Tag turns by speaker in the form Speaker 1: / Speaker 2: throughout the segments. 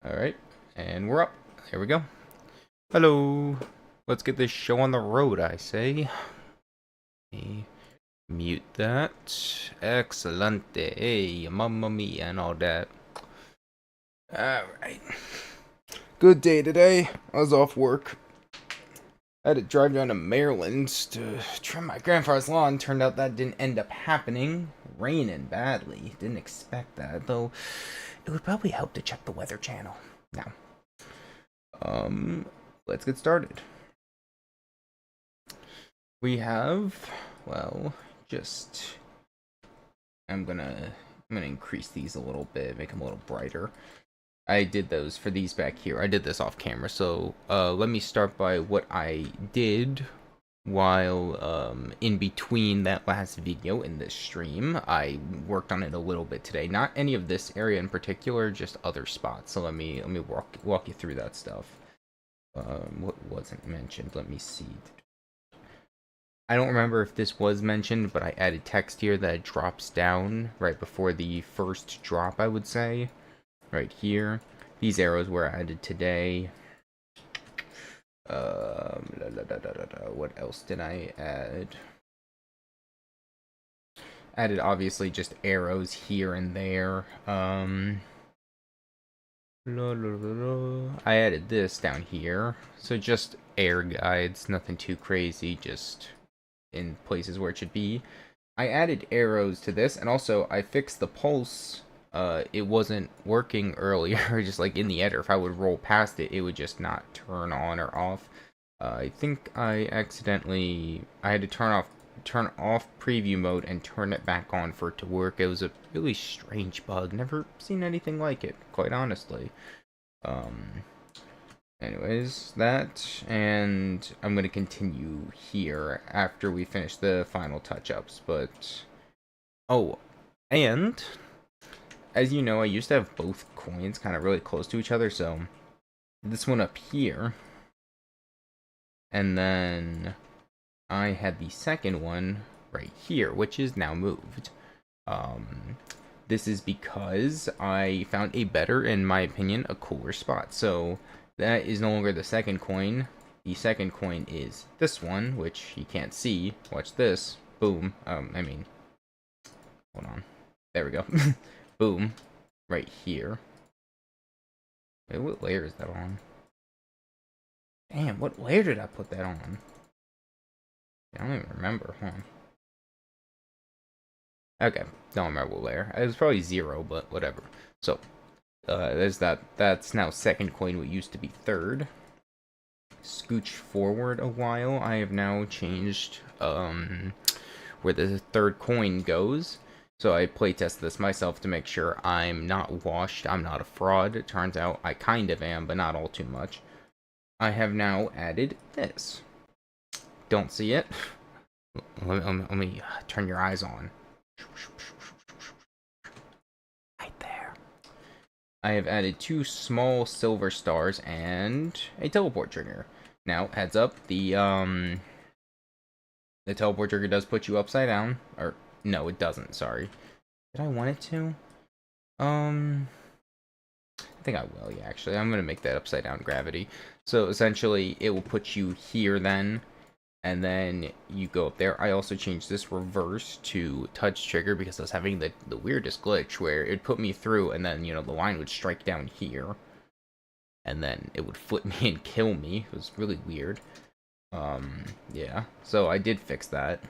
Speaker 1: Alright, and we're up. There we go. Hello. Let's get this show on the road, I say. Okay, mute that. Excelente. Hey, mamma mia, and all that. Alright. Good day today. I was off work. I had to drive down to Maryland to trim my grandfather's lawn. Turned out that didn't end up happening. Raining badly. Didn't expect that, though. It would probably help to check the Weather Channel. Now, let's get started. We have, well, just I'm gonna increase these a little bit, make them a little brighter. I did those for these back here. I did this off camera, so let me start by what I did while in between that last video in this stream. I worked on it a little bit today. Not any of this area in particular, just other spots. So let me walk you through that stuff. What wasn't mentioned? Let me see. I don't remember if this was mentioned, but I added text here that drops down right before the first drop, I would say. Right here. These arrows were added today. What else did I add? Added, obviously, just arrows here and there. I added this down here. So just air guides, nothing too crazy, just in places where it should be. I added arrows to this, and also I fixed the pulse. It wasn't working earlier, just like in the editor. If I would roll past it, it would just not turn on or off. I think I had to turn off preview mode and turn it back on for it to work. It was a really strange bug. Never seen anything like it, quite honestly. Anyways, that, and I'm going to continue here after we finish the final touch-ups, but, oh, and, as you know, I used to have both coins kind of really close to each other, so this one up here, and then I had the second one right here, which is now moved. This is because I found a better, in my opinion, a cooler spot, so that is no longer the second coin. The second coin is this one, which you can't see. Watch this. Boom. Hold on. There we go. Boom. Right here. Wait, what layer is that on? Damn, what layer did I put that on? I don't even remember, huh? Okay, don't remember what layer. It was probably 0, but whatever. So, there's that. That's now second coin, what used to be third. Scooch forward a while. I have now changed where the third coin goes. So I playtested this myself to make sure I'm not washed. I'm not a fraud. It turns out I kind of am, but not all too much. I have now added this. Don't see it? Let me turn your eyes on. I have added 2 small silver stars and a teleport trigger. Now, heads up, the teleport trigger does put you upside down. Or, no, it doesn't, sorry. Did I want it to? I think I will, yeah, actually. I'm going to make that upside down gravity. So, essentially, it will put you here then, and then you go up there. I also changed this reverse to touch trigger because I was having the weirdest glitch where it put me through and then, you know, the line would strike down here. And then it would flip me and kill me. It was really weird. Yeah. So I did fix that.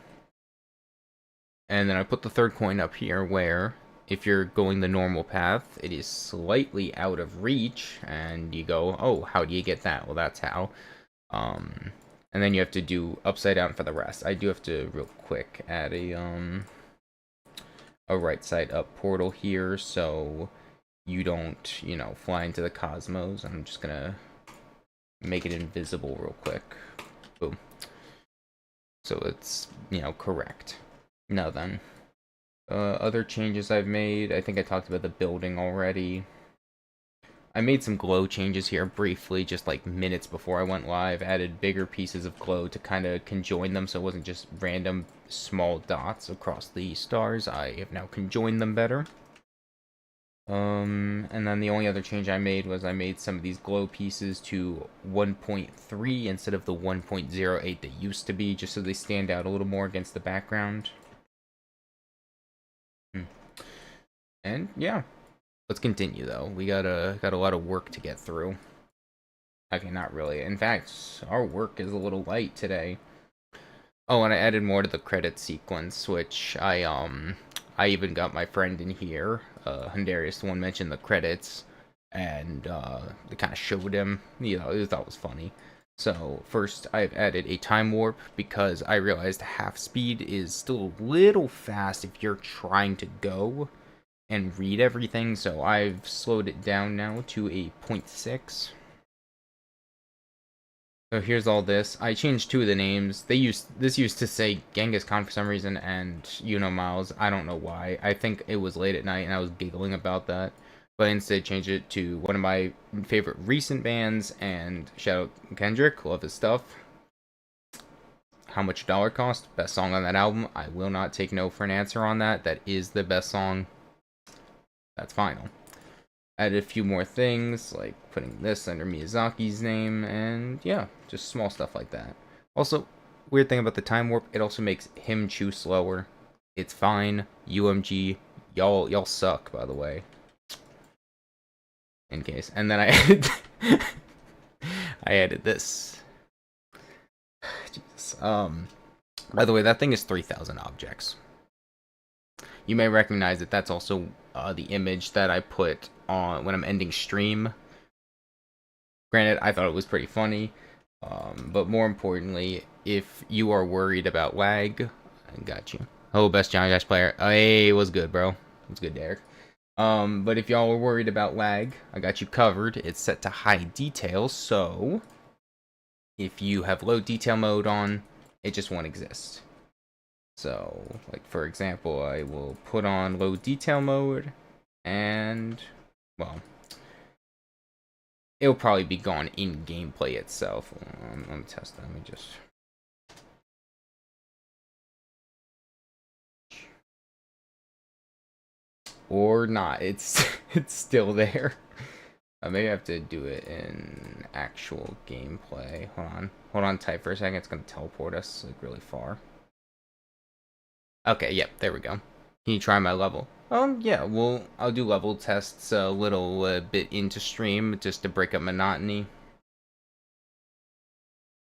Speaker 1: And then I put the third coin up here where if you're going the normal path, it is slightly out of reach. And you go, oh, how do you get that? Well, that's how. And then you have to do upside down for the rest. I do have to, real quick, add a right side up portal here, so you don't, you know, fly into the cosmos. I'm just gonna make it invisible real quick. Boom. So it's, you know, correct. Now then. Other changes I've made. I think I talked about the building already. I made some glow changes here briefly, just like minutes before I went live. Added bigger pieces of glow to kind of conjoin them so it wasn't just random small dots across the stars. I have now conjoined them better. And then the only other change I made was I made some of these glow pieces to 1.3 instead of the 1.08 that used to be, just so they stand out a little more against the background. And yeah, let's continue though. We got a lot of work to get through. Okay, not really. In fact, our work is a little light today. Oh, and I added more to the credit sequence, which I even got my friend in here, Hundarius, the one mentioned the credits, and they kind of showed him, you know, I thought it was funny. So first, I've added a time warp because I realized half speed is still a little fast if you're trying to go and read everything. So I've slowed it down now to a 0.6. So here's all this. I changed two of the names. This used to say Genghis Khan for some reason and Miles. I don't know why. I think it was late at night and I was giggling about that. But I instead changed it to one of my favorite recent bands, and shout out Kendrick, love his stuff. How much dollar cost? Best song on that album. I will not take no for an answer on that. That is the best song. That's final. Added a few more things, like putting this under Miyazaki's name, and yeah, just small stuff like that. Also, weird thing about the time warp, it also makes him chew slower. It's fine. UMG, y'all suck, by the way. In case. And then I added I added this. Jesus. By the way, that thing is 3,000 objects. You may recognize that that's also the image that I put on when I'm ending stream. Granted, I thought it was pretty funny, but more importantly, if you are worried about lag, I got you. Oh, best Johnny Dash player. Hey, it was good, bro. It was good, Derek. But if y'all are worried about lag, I got you covered. It's set to high detail, so if you have low detail mode on, it just won't exist. So, like for example, I will put on low detail mode, and, well, it'll probably be gone in gameplay itself. Let me test that. Let me just... Or not. It's it's still there. Maybe I have to do it in actual gameplay. Hold on tight for a second. It's gonna teleport us like really far. Okay, yep, there we go. Can you try my level? Yeah, well, I'll do level tests a little bit into stream just to break up monotony.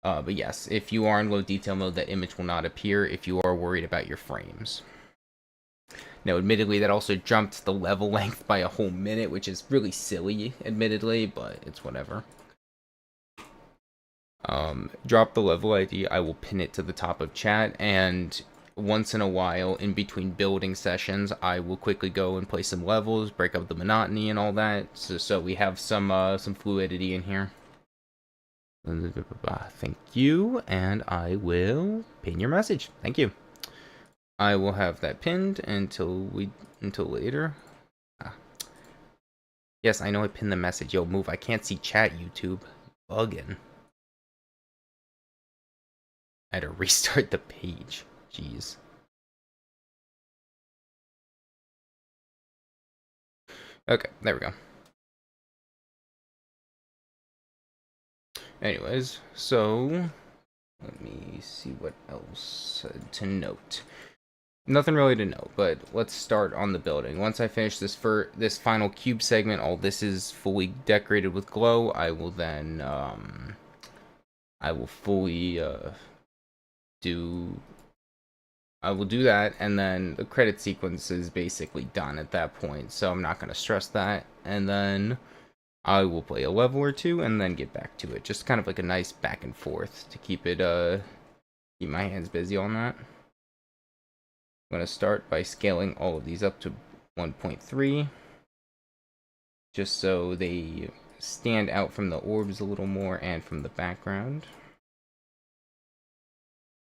Speaker 1: But yes, if you are in low detail mode, that image will not appear if you are worried about your frames. Now, admittedly, that also jumped the level length by a whole minute, which is really silly, admittedly, but it's whatever. Drop the level ID, I will pin it to the top of chat, and once in a while, in between building sessions, I will quickly go and play some levels, break up the monotony and all that, so we have some fluidity in here. Thank you, and I will pin your message. Thank you. I will have that pinned until later. Yes, I know I pinned the message. Yo, move. I can't see chat, YouTube. Bugging. I had to restart the page. Jeez. Okay, there we go. Anyways, so let me see what else to note. Nothing really to note, but let's start on the building. Once I finish this final cube segment, all this is fully decorated with glow. I will then I will fully do that, and then the credit sequence is basically done at that point, so I'm not going to stress that. And then I will play a level or two and then get back to it. Just kind of like a nice back and forth to keep keep my hands busy on that. I'm going to start by scaling all of these up to 1.3, just so they stand out from the orbs a little more and from the background.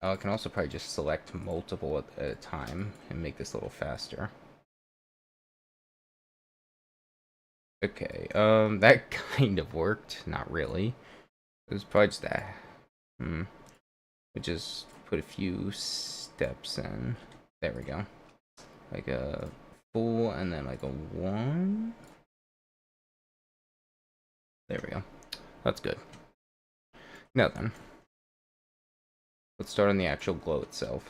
Speaker 1: I can also probably just select multiple at a time and make this a little faster. Okay, that kind of worked. Not really. It was probably just that. We just put a few steps in. There we go. Like a full and then like a 1. There we go. That's good. Now then, let's start on the actual glow itself.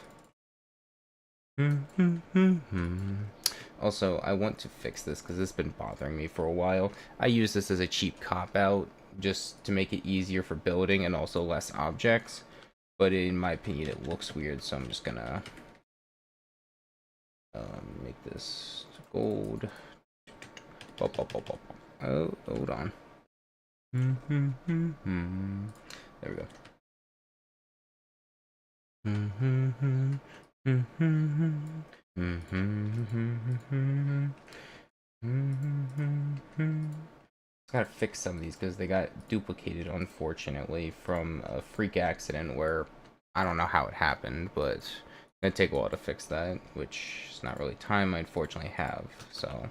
Speaker 1: Also, I want to fix this because it's been bothering me for a while. I use this as a cheap cop-out just to make it easier for building and also less objects. But in my opinion, it looks weird, so I'm just gonna make this gold. Oh, hold on. There we go. Gotta fix some of these because they got duplicated, unfortunately, from a freak accident where I don't know how it happened, but it's gonna take a while to fix that, which is not really time I unfortunately have. So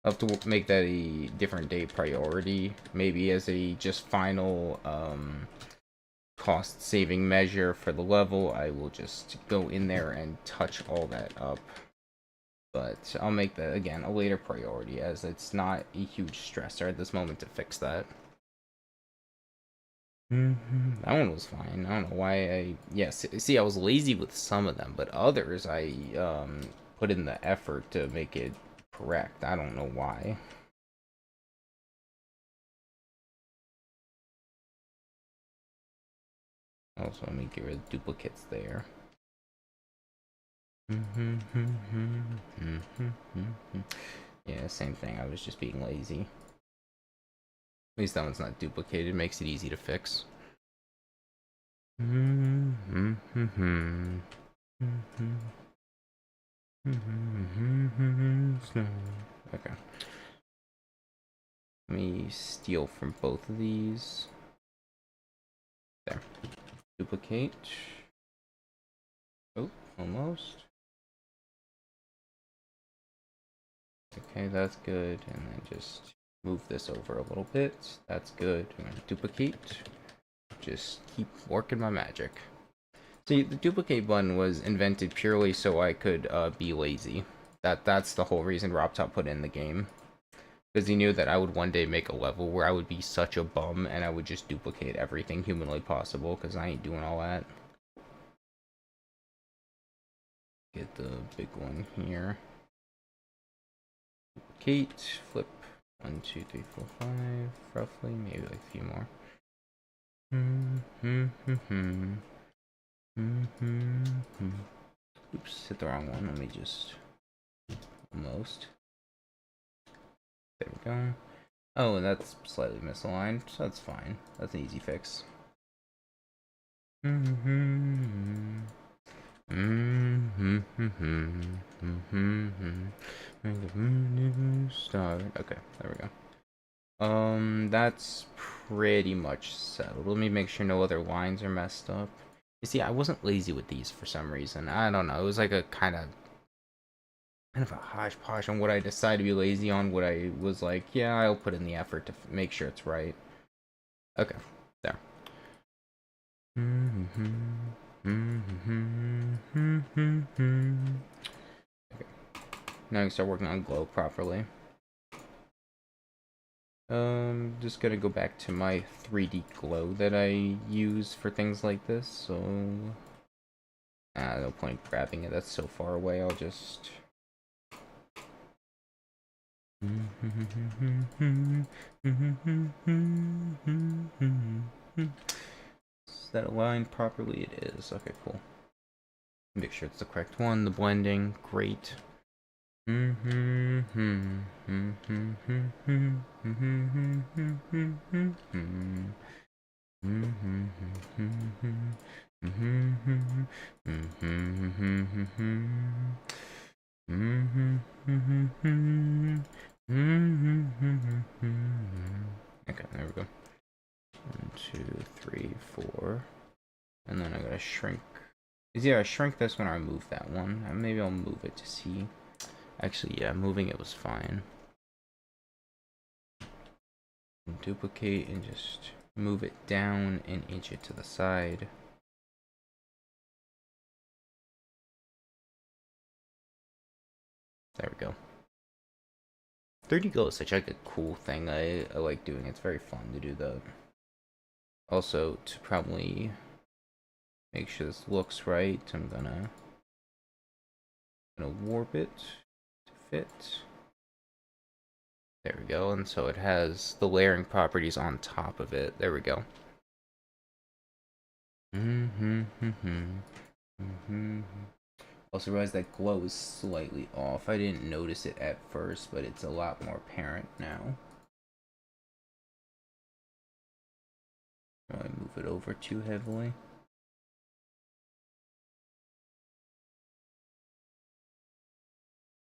Speaker 1: I'll have to make that a different day priority, maybe as a just final cost saving measure for the level. I will just go in there and touch all that up. But I'll make that, again, a later priority, as it's not a huge stressor at this moment to fix that. That one was fine. I don't know why yes, see, I was lazy with some of them, but others I put in the effort to make it correct. I don't know why. Also, let me get rid of duplicates there. Yeah, same thing. I was just being lazy. At least that one's not duplicated. It makes it easy to fix. Okay. Let me steal from both of these. There. Duplicate. Oh, almost. Okay, that's good. And then just move this over a little bit. That's good. I'm gonna duplicate. Just keep working my magic. See, the duplicate button was invented purely so I could be lazy. That's the whole reason RobTop put it in the game. Because he knew that I would one day make a level where I would be such a bum and I would just duplicate everything humanly possible, because I ain't doing all that. Get the big one here. Duplicate, flip. 1, 2, 3, 4, 5, roughly, maybe like a few more. Oops, hit the wrong one. Let me just almost. There we go. Oh, and that's slightly misaligned, so that's fine. That's an easy fix. Okay, there we go. That's pretty much settled. Let me make sure no other lines are messed up. You see, I wasn't lazy with these for some reason. I don't know. It was like a kind of a hodgepodge on what I decided to be lazy on. What I was like, yeah, I'll put in the effort to make sure it's right. Okay, there. Okay. Now I can start working on glow properly. Just gonna go back to my 3D glow that I use for things like this, so no point grabbing it, that's so far away. I'll just is that aligned properly? It is. Okay, cool. Make sure it's the correct one. The blending, great. Okay, there we go. 1, 2, 3, 4. And then I gotta shrink. Yeah, I shrink this when I move that one. Maybe I'll move it to see. Actually, yeah, moving it was fine. Duplicate and just move it down and inch it to the side. There we go. 30 glow is such like a cool thing. I like doing it. It's very fun to do that. Also, to probably make sure this looks right, I'm gonna warp it to fit. There we go. And so it has the layering properties on top of it. There we go. Also realize that glow is slightly off. I didn't notice it at first, but it's a lot more apparent now. I move it over too heavily.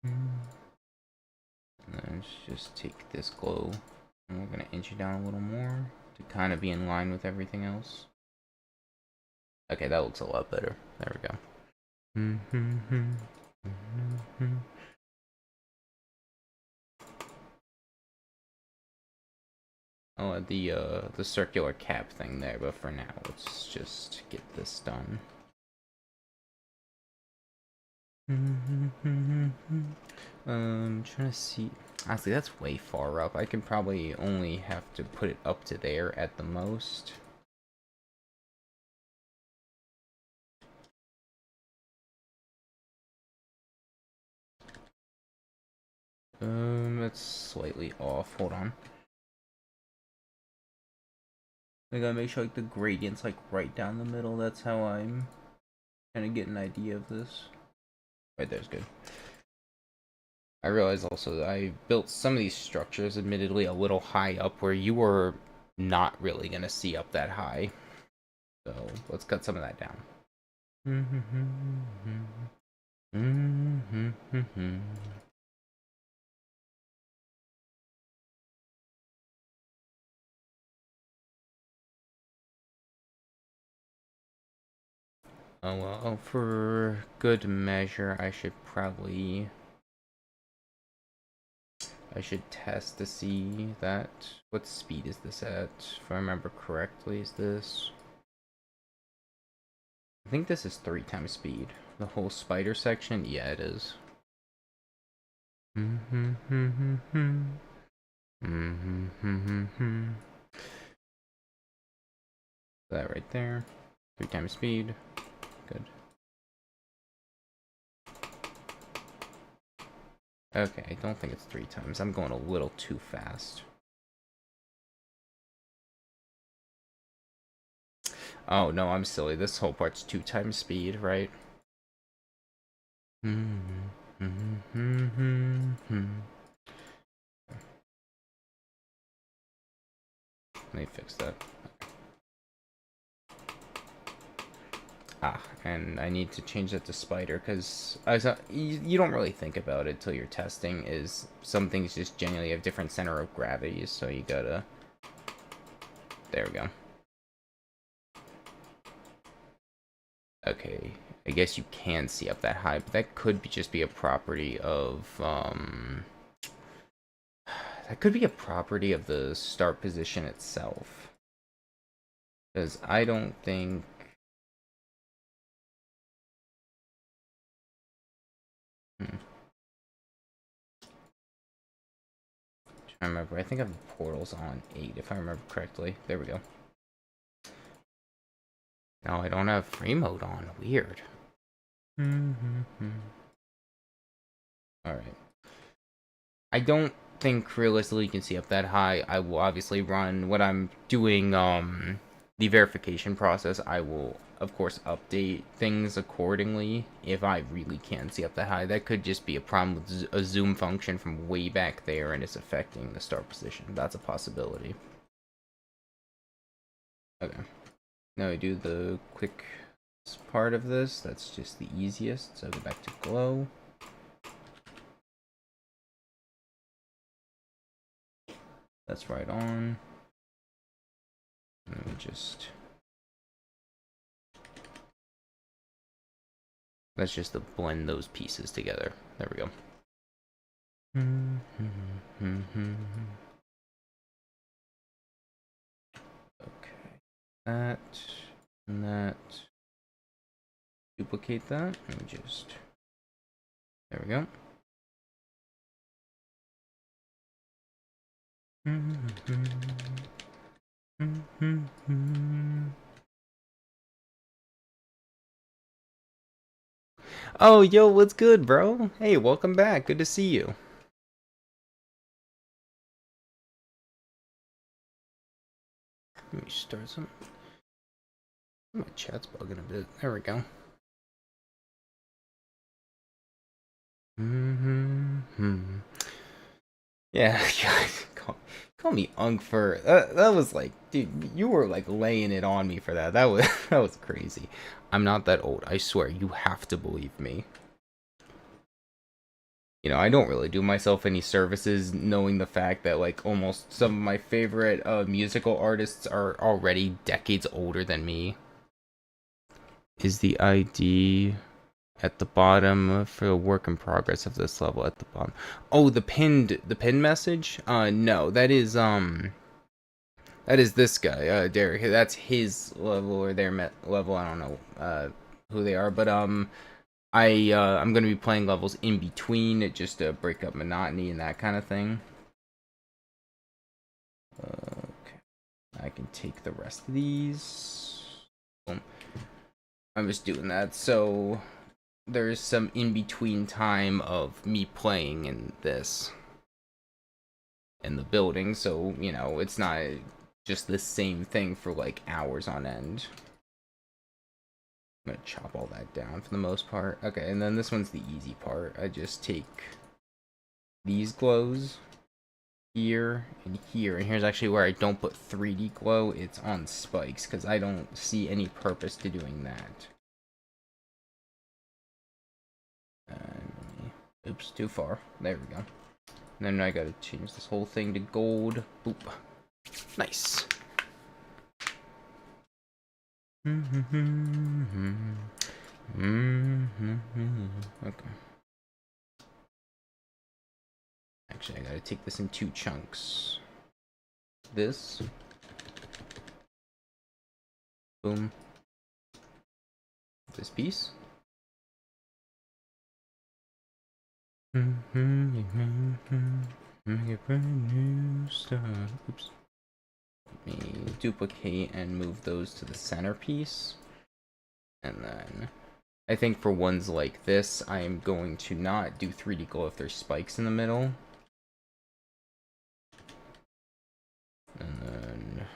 Speaker 1: Let's just take this glow and we're gonna inch it down a little more to kind of be in line with everything else. Okay, that looks a lot better. There we go. I'll add the circular cap thing there, but for now, let's just get this done. Trying to see. Honestly, that's way far up. I can probably only have to put it up to there at the most. That's slightly off. Hold on. I gotta make sure like the gradient's like right down the middle. That's how I'm trying to get an idea of this. Right there's good. I realized also that I built some of these structures admittedly a little high up where you were not really gonna see up that high. So let's cut some of that down. Oh well, for good measure, I should test to see that. What speed is this at? If I remember correctly, is this? I think this is 3 times speed. The whole spider section? Yeah, it is. That right there. 3 times speed. Good. Okay, I don't think it's 3 times. I'm going a little too fast. Oh, no, I'm silly. This whole part's 2 times speed, right? Let me fix that. And I need to change that to spider because you don't really think about it till you're testing. Is some things just genuinely have different center of gravities, so you gotta. There we go. Okay, I guess you can see up that high, but that could just be a property of that could be a property of the start position itself, because I don't think. I remember. I think I have the portals on 8, if I remember correctly. There we go. No, I don't have free mode on. Weird. Alright. I don't think realistically you can see up that high. I will obviously run when I'm doing the verification process. I will of course update things accordingly if I really can't see up that high. That could just be a problem with a zoom function from way back there and it's affecting the start position. That's a possibility. Okay. Now we do the quick part of this. That's just the easiest. So go back to glow. That's right on. Let me just. That's just to blend those pieces together. There we go. Okay. That and that. Duplicate that and just. There we go. Oh, yo, what's good, bro? Hey, welcome back. Good to see you. Let me start some. My chat's bugging a bit. There we go. Yeah, call me Unk for that was like, dude, you were like laying it on me for that. That was that was crazy. I'm not that old. I swear, you have to believe me. I don't really do myself any services knowing the fact that like almost some of my favorite musical artists are already decades older than me. Is the ID at the bottom for the work in progress of this level at the bottom? Oh, the pinned message? No, that is this guy, Derek. That's his level or their level. I don't know who they are, but I'm gonna be playing levels in between just to break up monotony and that kind of thing. Okay, I can take the rest of these. Boom. I'm just doing that so there's some in between time of me playing in this in the building, so it's not just the same thing for like hours on end. I'm gonna chop all that down for the most part. Okay, and then this one's the easy part. I just take these glows here and here, and here's actually where I don't put 3D glow. It's on spikes because I don't see any purpose to doing that. Oops, too far. There we go. And then I gotta change this whole thing to gold. Boop. Nice. Okay. Actually, I gotta take this in 2 chunks. This. Boom. This piece. Make a brand new stuff. Oops. Let me duplicate and move those to the centerpiece. And then I think for ones like this, I am going to not do 3D glow if there's spikes in the middle. And then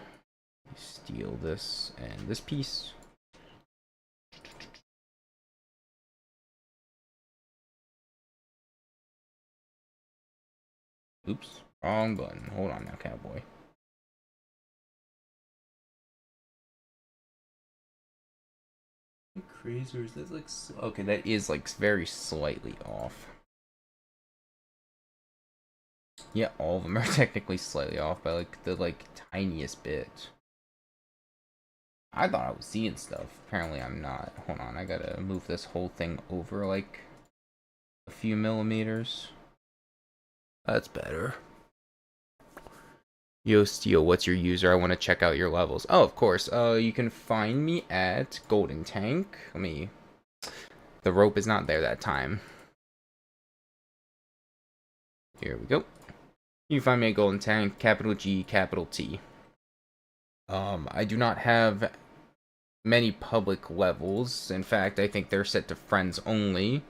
Speaker 1: steal this and this piece. Oops, wrong button. Hold on now, cowboy. Crazy, or is that like okay? That is like very slightly off. Yeah, all of them are technically slightly off by like the tiniest bit. I thought I was seeing stuff. Apparently I'm not. Hold on, I gotta move this whole thing over like a few millimeters. That's better. Yo, Steel, what's your user? I want to check out your levels. Oh, of course. You can find me at Golden Tank. The rope is not there that time. Here we go. You can find me at Golden Tank, capital G, capital T. I do not have many public levels. In fact, I think they're set to friends only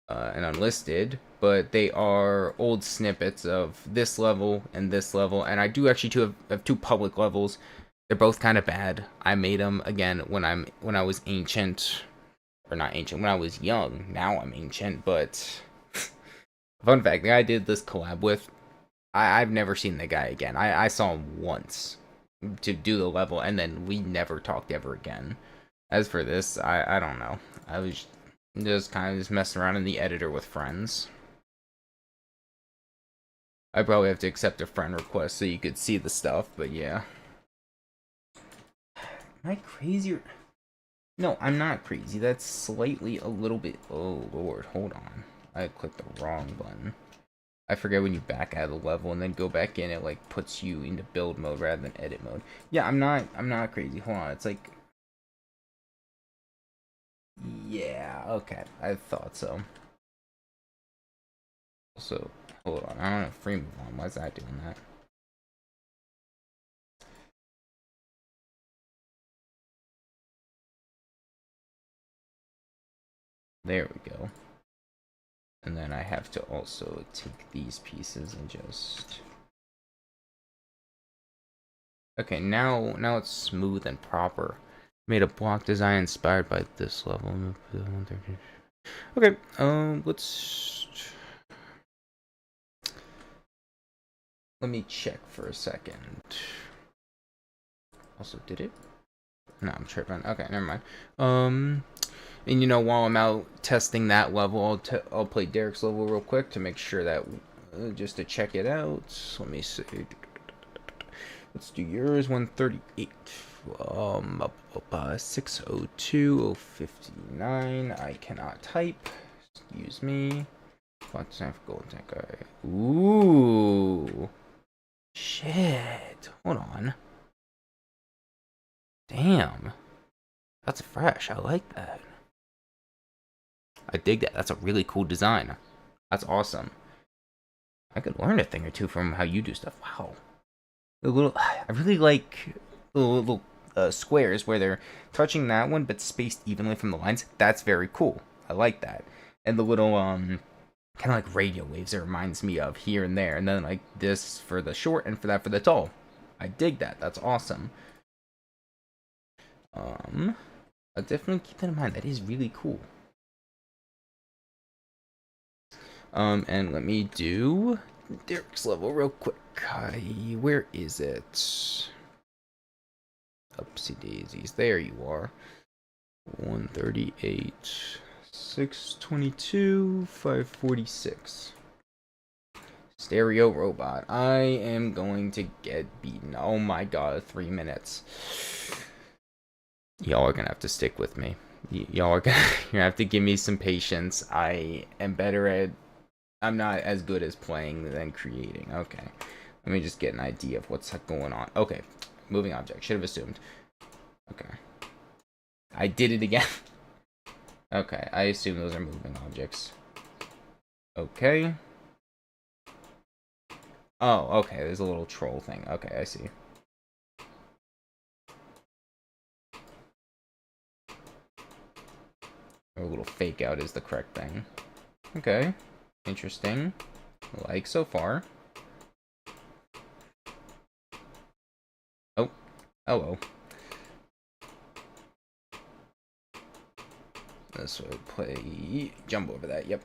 Speaker 1: and unlisted. But they are old snippets of this level and this level. And I do actually have 2 public levels. They're both kind of bad. I made them again when I was ancient, or not ancient, when I was young. Now I'm ancient, but fun fact: the guy I did this collab with, I've never seen the guy again. I saw him once to do the level, and then we never talked ever again. As for this, I don't know. I was just kind of just messing around in the editor with friends. I probably have to accept a friend request so you could see the stuff, but yeah. Am I crazy? No, I'm not crazy. That's slightly a little bit... Oh, Lord. Hold on. I clicked the wrong button. I forget when you back out of the level and then go back in, it like puts you into build mode rather than edit mode. Yeah, I'm not crazy. Hold on. It's like... Yeah, okay. I thought so. So, hold on. I don't have free move on. Why is that doing that? There we go. And then I have to also take these pieces and just... Okay, now it's smooth and proper. Made a block design inspired by this level. Okay, let's... Let me check for a second. Also, did it? No, I'm tripping. Okay, never mind. And you know, while I'm out testing that level, I'll play Derek's level real quick to make sure that, just to check it out. Let me see. Let's do yours. 138. 602 059. I cannot type. Excuse me. Ooh. Shit. Hold on. Damn. That's fresh. I like that. I dig that. That's a really cool design. That's awesome. I could learn a thing or two from how you do stuff. Wow. I really like the little squares where they're touching that one but spaced evenly from the lines. That's very cool. I like that. And the little kind of like radio waves it reminds me of here and there. And then like this for the short and for that for the tall. I dig that. That's awesome. I'll definitely keep that in mind. That is really cool. And let me do Derek's level real quick. Where is it? Upsy daisies. There you are. 138, 622, 546. Stereo robot. I am going to get beaten. Oh my god, 3 minutes. Y'all are gonna have to stick with me. Y'all are gonna have to give me some patience. I am better at... I'm not as good as playing than creating. Okay. Let me just get an idea of what's going on. Okay. Moving object. Should have assumed. Okay. I did it again. Okay. I assume those are moving objects. Okay. Oh, okay. There's a little troll thing. Okay, I see. A little fake out is the correct thing. Okay. Interesting. Like so far. Oh. Hello. This would play... Jump over that. Yep.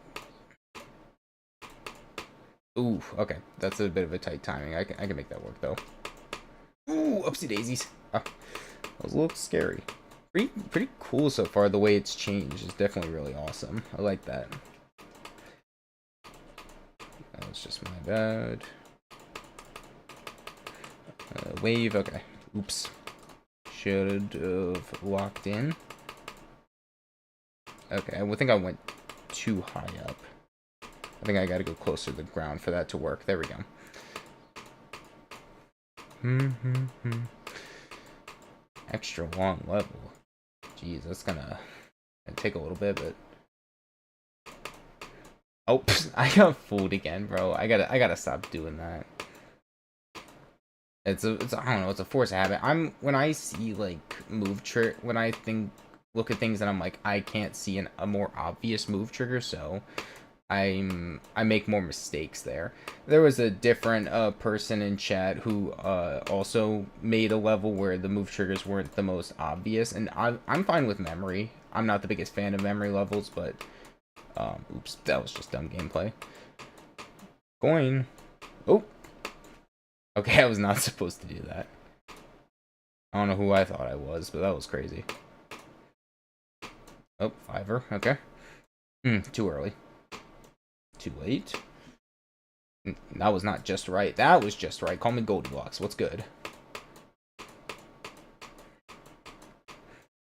Speaker 1: Ooh, okay. That's a bit of a tight timing. I can make that work, though. Ooh, upsy daisies. Ah, that was a little scary. Pretty cool so far. The way it's changed is definitely really awesome. I like that. That was just my bad. Wave, okay. Oops. Should have locked in. Okay, I think I went too high up. I think I gotta go closer to the ground for that to work. There we go. Extra long level. Jeez, that's gonna take a little bit, but... Oh, I got fooled again, bro. I gotta stop doing that. It's I don't know, it's a force of habit. When I see like when I look at things and I'm like, I can't see a more obvious move trigger, so I make more mistakes there. There was a different person in chat who also made a level where the move triggers weren't the most obvious, and I'm fine with memory. I'm not the biggest fan of memory levels, but oops, that was just dumb gameplay. Coin. Oh. Okay, I was not supposed to do that. I don't know who I thought I was, but that was crazy. Oh, fiver. Okay. Too early. Too late. That was not just right. That was just right. Call me Goldilocks. What's good?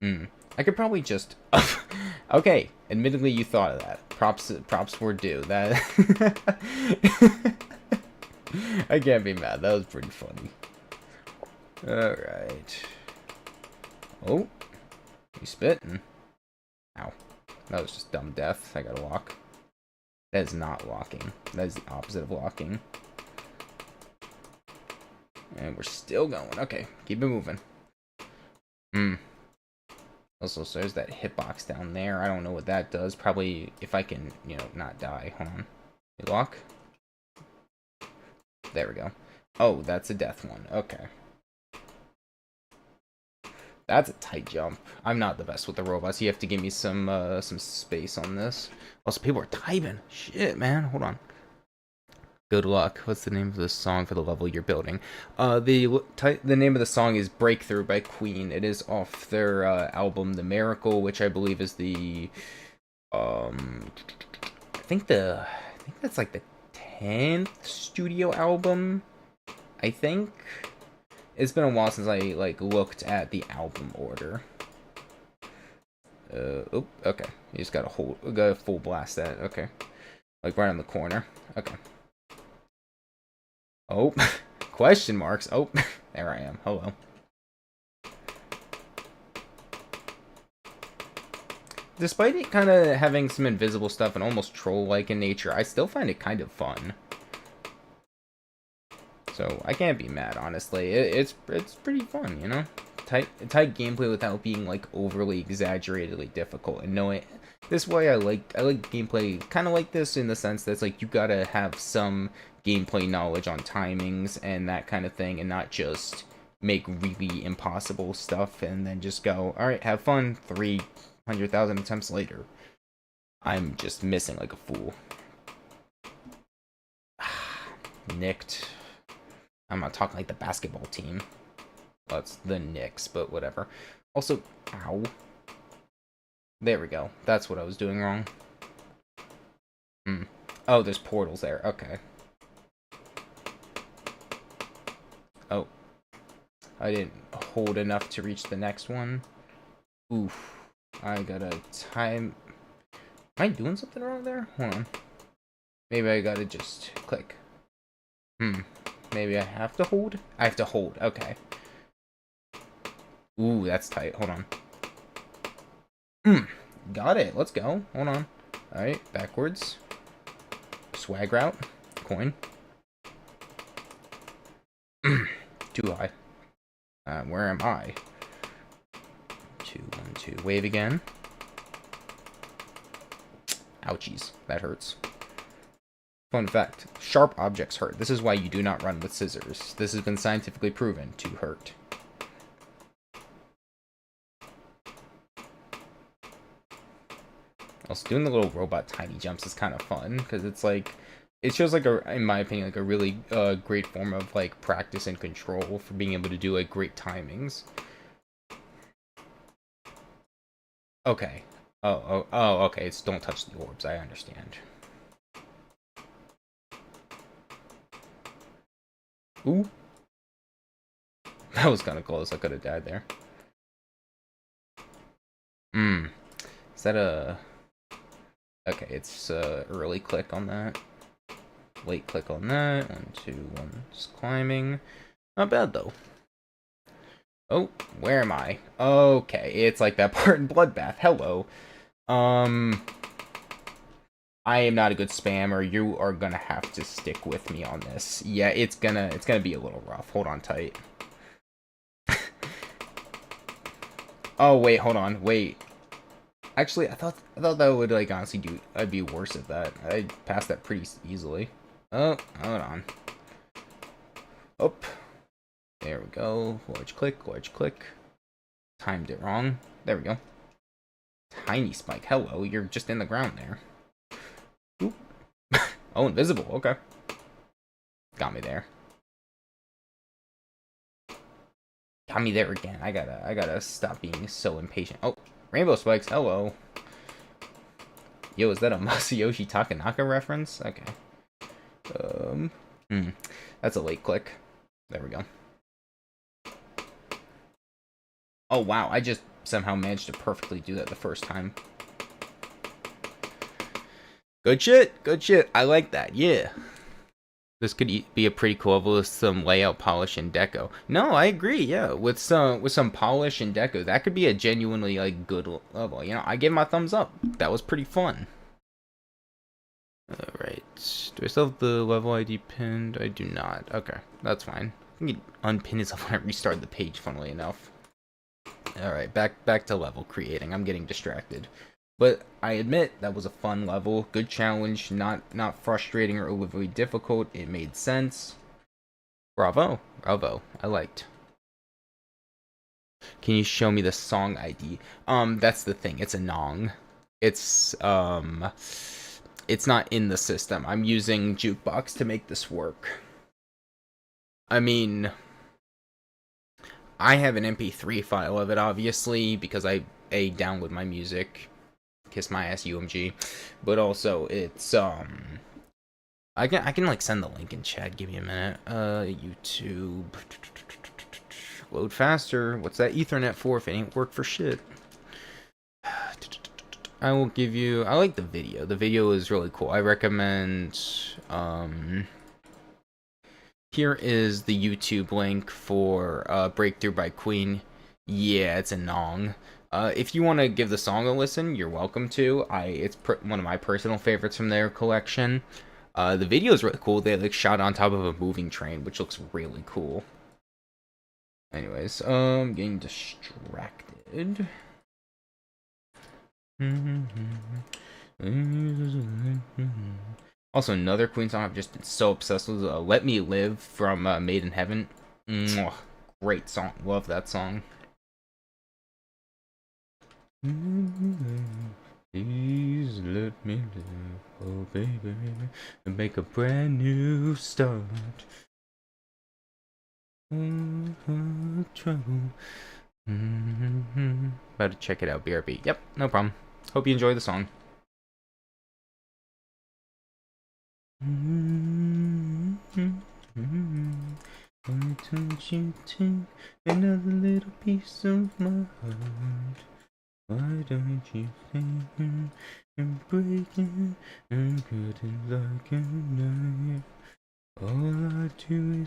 Speaker 1: I could probably just... Okay. Admittedly, you thought of that. Props were due. That... I can't be mad. That was pretty funny. Alright. Oh. You spitting. Ow. That was just dumb death. I gotta walk. That is not locking. That is the opposite of locking. And we're still going. Okay, keep it moving. A Also, so there's that hitbox down there. I don't know what that does. Probably if I can, you know, not die. Hold on. Lock. There we go. Oh, that's a death one. Okay. That's a tight jump. I'm not the best with the robots. You have to give me some space on this. Also, people are typing. Shit, man. Hold on. Good luck. What's the name of the song for the level you're building? The name of the song is Breakthrough by Queen. It is off their album The Miracle, which I believe is the I think that's like the 10th studio album. I think it's been a while since I like looked at the album order. Okay. You just gotta full blast that. Okay. Like right on the corner. Okay. Oh, question marks. Oh, there I am. Hello. Despite it kind of having some invisible stuff and almost troll-like in nature, I still find it kind of fun. So I can't be mad, honestly. It's pretty fun, you know. Tight gameplay without being like overly exaggeratedly difficult. And knowing this way, I like gameplay kind of like this in the sense that it's like you gotta have some gameplay knowledge on timings and that kind of thing, and not just make really impossible stuff and then just go, all right, have fun. 300,000 attempts later, I'm just missing like a fool. Nicked. I'm not talking like the basketball team. Well, it's the Knicks, but whatever. Also, ow. There we go. That's what I was doing wrong. Oh, there's portals there. Okay. Oh. I didn't hold enough to reach the next one. Oof. I gotta time... Am I doing something wrong there? Hold on. Maybe I gotta just click. Maybe I have to hold? I have to hold. Okay. Ooh, that's tight. Hold on. Got it. Let's go. Hold on. Alright, backwards. Swag route. Coin. Too high. Where am I? 2, 1, 2. Wave again. Ouchies. That hurts. Fun fact. Sharp objects hurt. This is why you do not run with scissors. This has been scientifically proven to hurt. Also, doing the little robot tiny jumps is kind of fun, because it's like, it shows like in my opinion, like a really great form of like practice and control for being able to do like great timings. Okay. Oh, okay. It's don't touch the orbs. I understand. Ooh. That was kind of close. I could have died there. Is that a... Okay, it's early click on that. Late click on that. 1, 2, 1. Just climbing. Not bad, though. Oh, where am I? Okay, it's like that part in Bloodbath. Hello. I am not a good spammer. You are gonna have to stick with me on this. Yeah, it's gonna be a little rough. Hold on tight. Oh wait, hold on. Wait. Actually, I thought that would like honestly I'd be worse at that. I passed that pretty easily. Oh, hold on. Oh. There we go. Large click, large click. Timed it wrong. There we go. Tiny spike. Hello, you're just in the ground there. Oop. Oh, invisible. Okay. Got me there. Got me there again. I gotta stop being so impatient. Oh, rainbow spikes. Hello. Yo, is that a Masayoshi Takanaka reference? Okay. That's a late click. There we go. Oh, wow. I just somehow managed to perfectly do that the first time. Good shit. Good shit. I like that. Yeah. This could be a pretty cool with some layout, polish, and deco. No, I agree. Yeah, with some polish and deco, that could be a genuinely like good level. You know, I give my thumbs up. That was pretty fun. All right. Do I still have the level ID pinned? I do not. Okay, that's fine. I can unpin itself when I restart the page. Funnily enough. Alright, back to level creating. I'm getting distracted. But I admit that was a fun level. Good challenge, not frustrating or overly difficult. It made sense. Bravo. Bravo. I liked. Can you show me the song ID? That's the thing. It's a Nong. It's not in the system. I'm using Jukebox to make this work. I mean, I have an MP3 file of it, obviously, because I download my music. Kiss my ass, UMG. But also, it's I can like send the link in chat. Give me a minute. YouTube. Load faster. What's that Ethernet for if it ain't work for shit? I will give you. I like the video. The video is really cool. I recommend. Here is the YouTube link for Breakthrough by Queen. Yeah, it's a Nong. If you want to give the song a listen, you're welcome to. It's one of my personal favorites from their collection. The video is really cool. They like shot on top of a moving train, which looks really cool. Anyways, getting distracted. Also, another Queen song I've just been so obsessed with, Let Me Live from Made in Heaven. Mwah. Great song. Love that song. Please let me live, oh baby, and make a brand new start. Trouble. About to check it out, BRB. Yep, no problem. Hope you enjoy the song. Why don't you take another little piece of my heart? Why don't you think and break it and cut it like a knife? All I do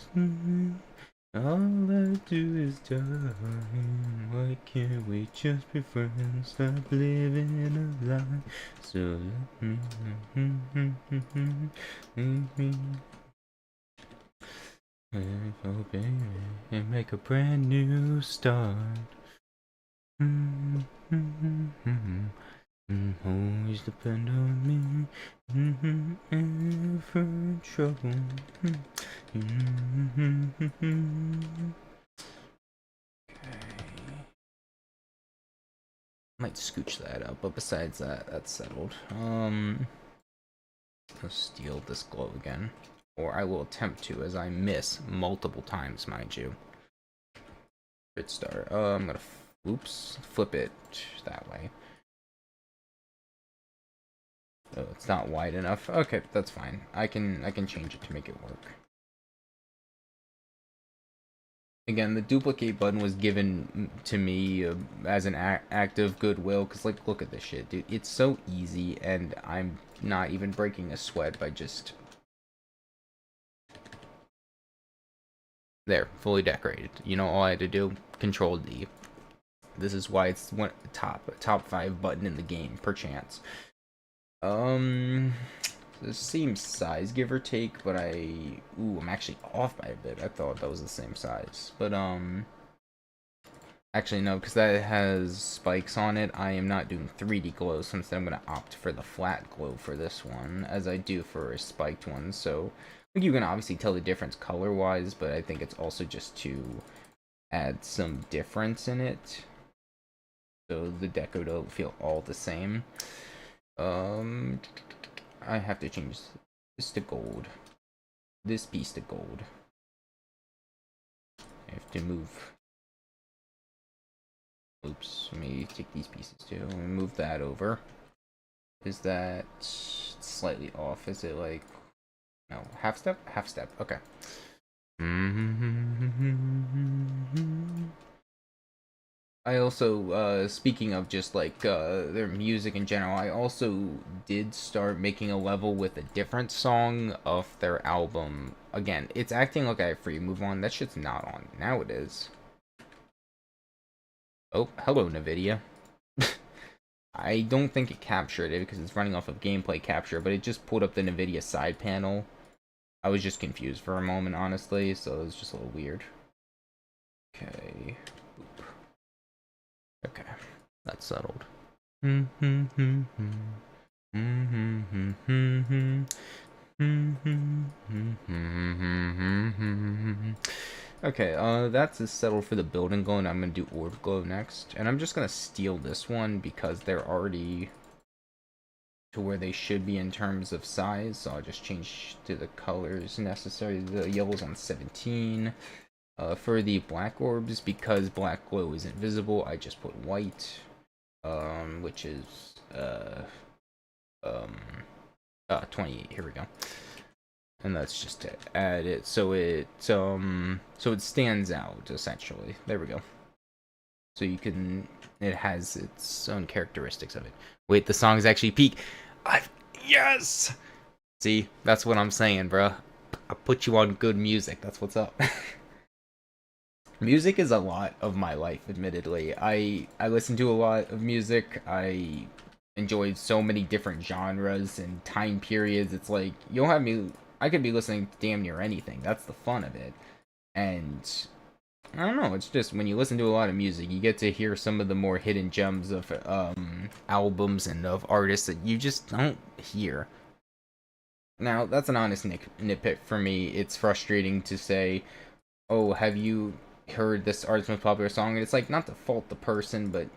Speaker 1: is die. Why can't we just be friends? Stop living a lie. So let me oh baby, and make a brand new start. Always depend on me. Ever in trouble. Okay. Might scooch that up, but besides that, that's settled. Let's steal this glow again. Or I will attempt to, as I miss multiple times, mind you. Good start. I'm gonna flip it that way. Oh, it's not wide enough. Okay, that's fine. I can change it to make it work. Again, the duplicate button was given to me as an act of goodwill, because, like, look at this shit, dude. It's so easy, and I'm not even breaking a sweat by just... There, fully decorated. You know, all I had to do? Control D. This is why it's top 5 button in the game, perchance. The same size, give or take, but I'm actually off by a bit. I thought that was the same size, but actually no, because that has spikes on it. I am not doing 3D glow, so instead I'm gonna opt for the flat glow for this one, as I do for a spiked one. So I think you can obviously tell the difference color-wise, but I think it's also just to add some difference in it, so the deco don't feel all the same. I have to change this to gold. This piece to gold. I have to move. Oops, let me take these pieces too. Let me move that over. Is that slightly off? Is it like... No, half step? Half step, okay. I also, speaking of just, like, their music in general, I also did start making a level with a different song of their album. Again, it's acting like I have free move on. That shit's not on. Now it is. Oh, hello, NVIDIA. I don't think it captured it because it's running off of gameplay capture, but it just pulled up the NVIDIA side panel. I was just confused for a moment, honestly, so it was just a little weird. Okay. that settled. Okay, that's settled for the building glow, and I'm gonna do orb glow next. And I'm just gonna steal this one because they're already to where they should be in terms of size. So I'll just change to the colors necessary. The yellow's on 17. For the black orbs, because black glow isn't visible, I just put white, which is 28. Here we go. And that's just to add it so it stands out essentially. There we go. So you can, it has its own characteristics of it. Wait, the song's actually peak. Yes. See, that's what I'm saying, bro. I put you on good music. That's what's up. Music is a lot of my life, admittedly. I listen to a lot of music. I enjoy so many different genres and time periods. It's like, you'll have me, I could be listening to damn near anything. That's the fun of it. And I don't know, it's just when you listen to a lot of music, you get to hear some of the more hidden gems of albums and of artists that you just don't hear. Now, that's an honest nitpick for me. It's frustrating to say, oh, have you heard this artist's most popular song? And it's like, not to fault the person, but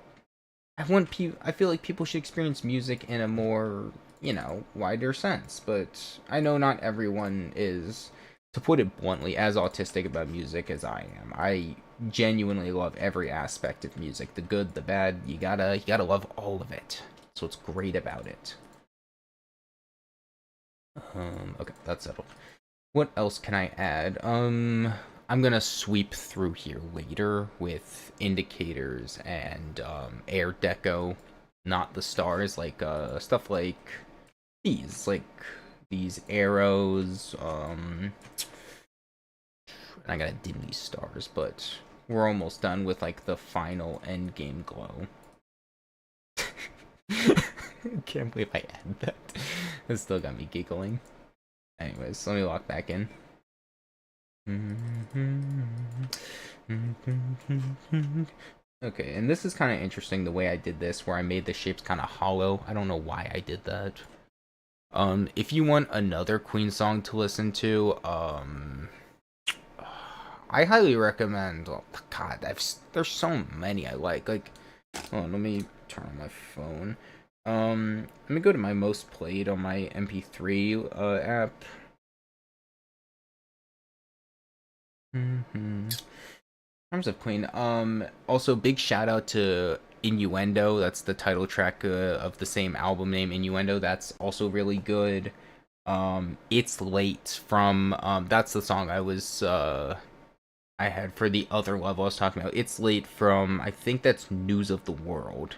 Speaker 1: I feel like people should experience music in a more, wider sense. But I know not everyone is, to put it bluntly, as autistic about music as I am. I genuinely love every aspect of music, the good, the bad. You gotta love all of it. So what's great about it. Okay, that's settled. What else can I add? I'm gonna sweep through here later with indicators and air deco, not the stars, like stuff like these arrows. I gotta dim these stars, but we're almost done with like the final end game glow. Can't believe I added that. It still got me giggling. Anyways, let me lock back in. Okay, and this is kind of interesting the way I did this, where I made the shapes kind of hollow. I don't know why I did that. If you want another Queen song to listen to, I highly recommend. Oh, God, there's so many I like. Hold on, let me turn on my phone. Let me go to my most played on my MP3 app. In terms of Queen, also big shout out to Innuendo. That's the title track of the same album name, Innuendo. That's also really good. It's Late from that's the song I had for the other level I was talking about. It's Late from, I think that's News of the World.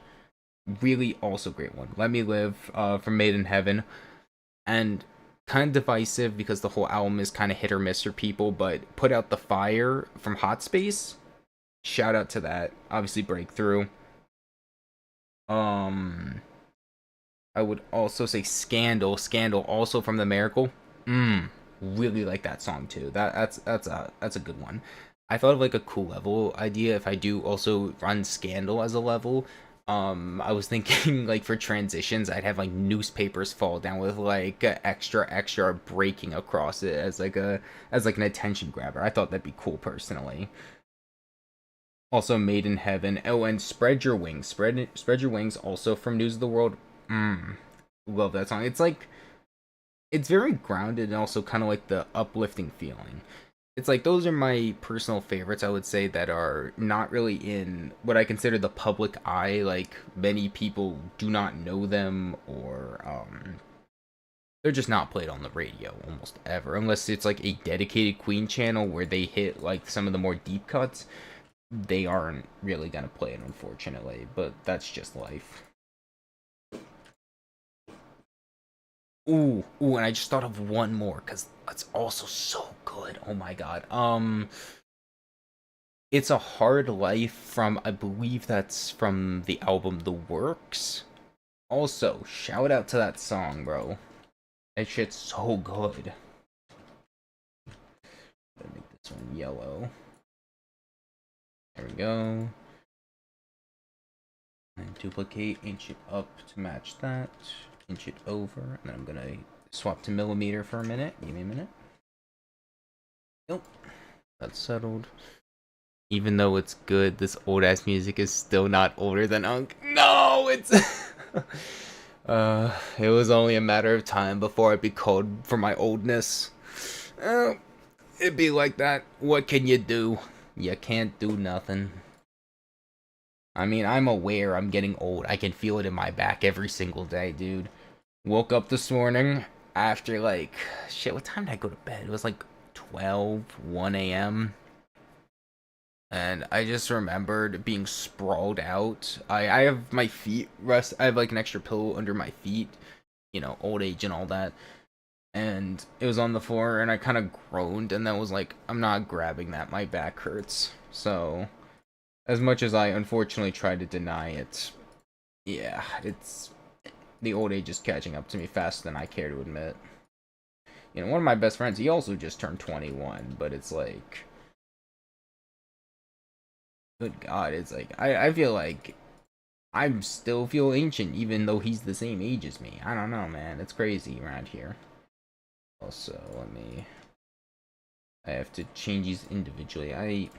Speaker 1: Really also great one. Let Me Live from Made in Heaven. And kind of divisive because the whole album is kind of hit or miss for people, but Put Out the Fire from Hot Space. Shout out to that. Obviously Breakthrough. I would also say Scandal. Scandal also from The Miracle. Really like that song too. That's a good one. I thought of like a cool level idea if I do also run Scandal as a level. I was thinking like for transitions, I'd have like newspapers fall down with like extra breaking across it as like an attention grabber. I thought that'd be cool personally. Also, Made in Heaven. Oh, and Spread Your Wings. Spread Your Wings also from News of the World. Love that song. It's very grounded and also kind of like the uplifting feeling. It's like those are my personal favorites, I would say, that are not really in what I consider the public eye. Like many people do not know them, or they're just not played on the radio almost ever, unless it's like a dedicated Queen channel where they hit like some of the more deep cuts. They aren't really gonna play it, unfortunately, but that's just life. And I just thought of one more because that's also so good. Oh my god. It's a Hard Life from, I believe that's from the album The Works. Also, shout out to that song, bro. That shit's so good. Let me make this one yellow. There we go. 1, duplicate, inch it up to match that, inch it over, and then I'm gonna swap to millimeter for a minute. Give me a minute. Nope, that's settled. Even though it's good, this old ass music is still not older than Unk. No, it's it was only a matter of time before I'd be called for my oldness. It'd be like that. What can you do? You can't do nothing. I mean, I'm aware I'm getting old. I can feel it in my back every single day, dude. Woke up this morning after like, shit, what time did I go to bed? It was like 12, 1 a.m. And I just remembered being sprawled out. I have my feet rest. I have like an extra pillow under my feet. You know, old age and all that. And it was on the floor and I kind of groaned and then was like, I'm not grabbing that. My back hurts. So, as much as I unfortunately tried to deny it, yeah, it's the old age is catching up to me faster than I care to admit. You know, one of my best friends, he also just turned 21, but it's like, good God, it's like, I feel like I still feel ancient even though he's the same age as me. I don't know, man. It's crazy around here. Also, I have to change these individually.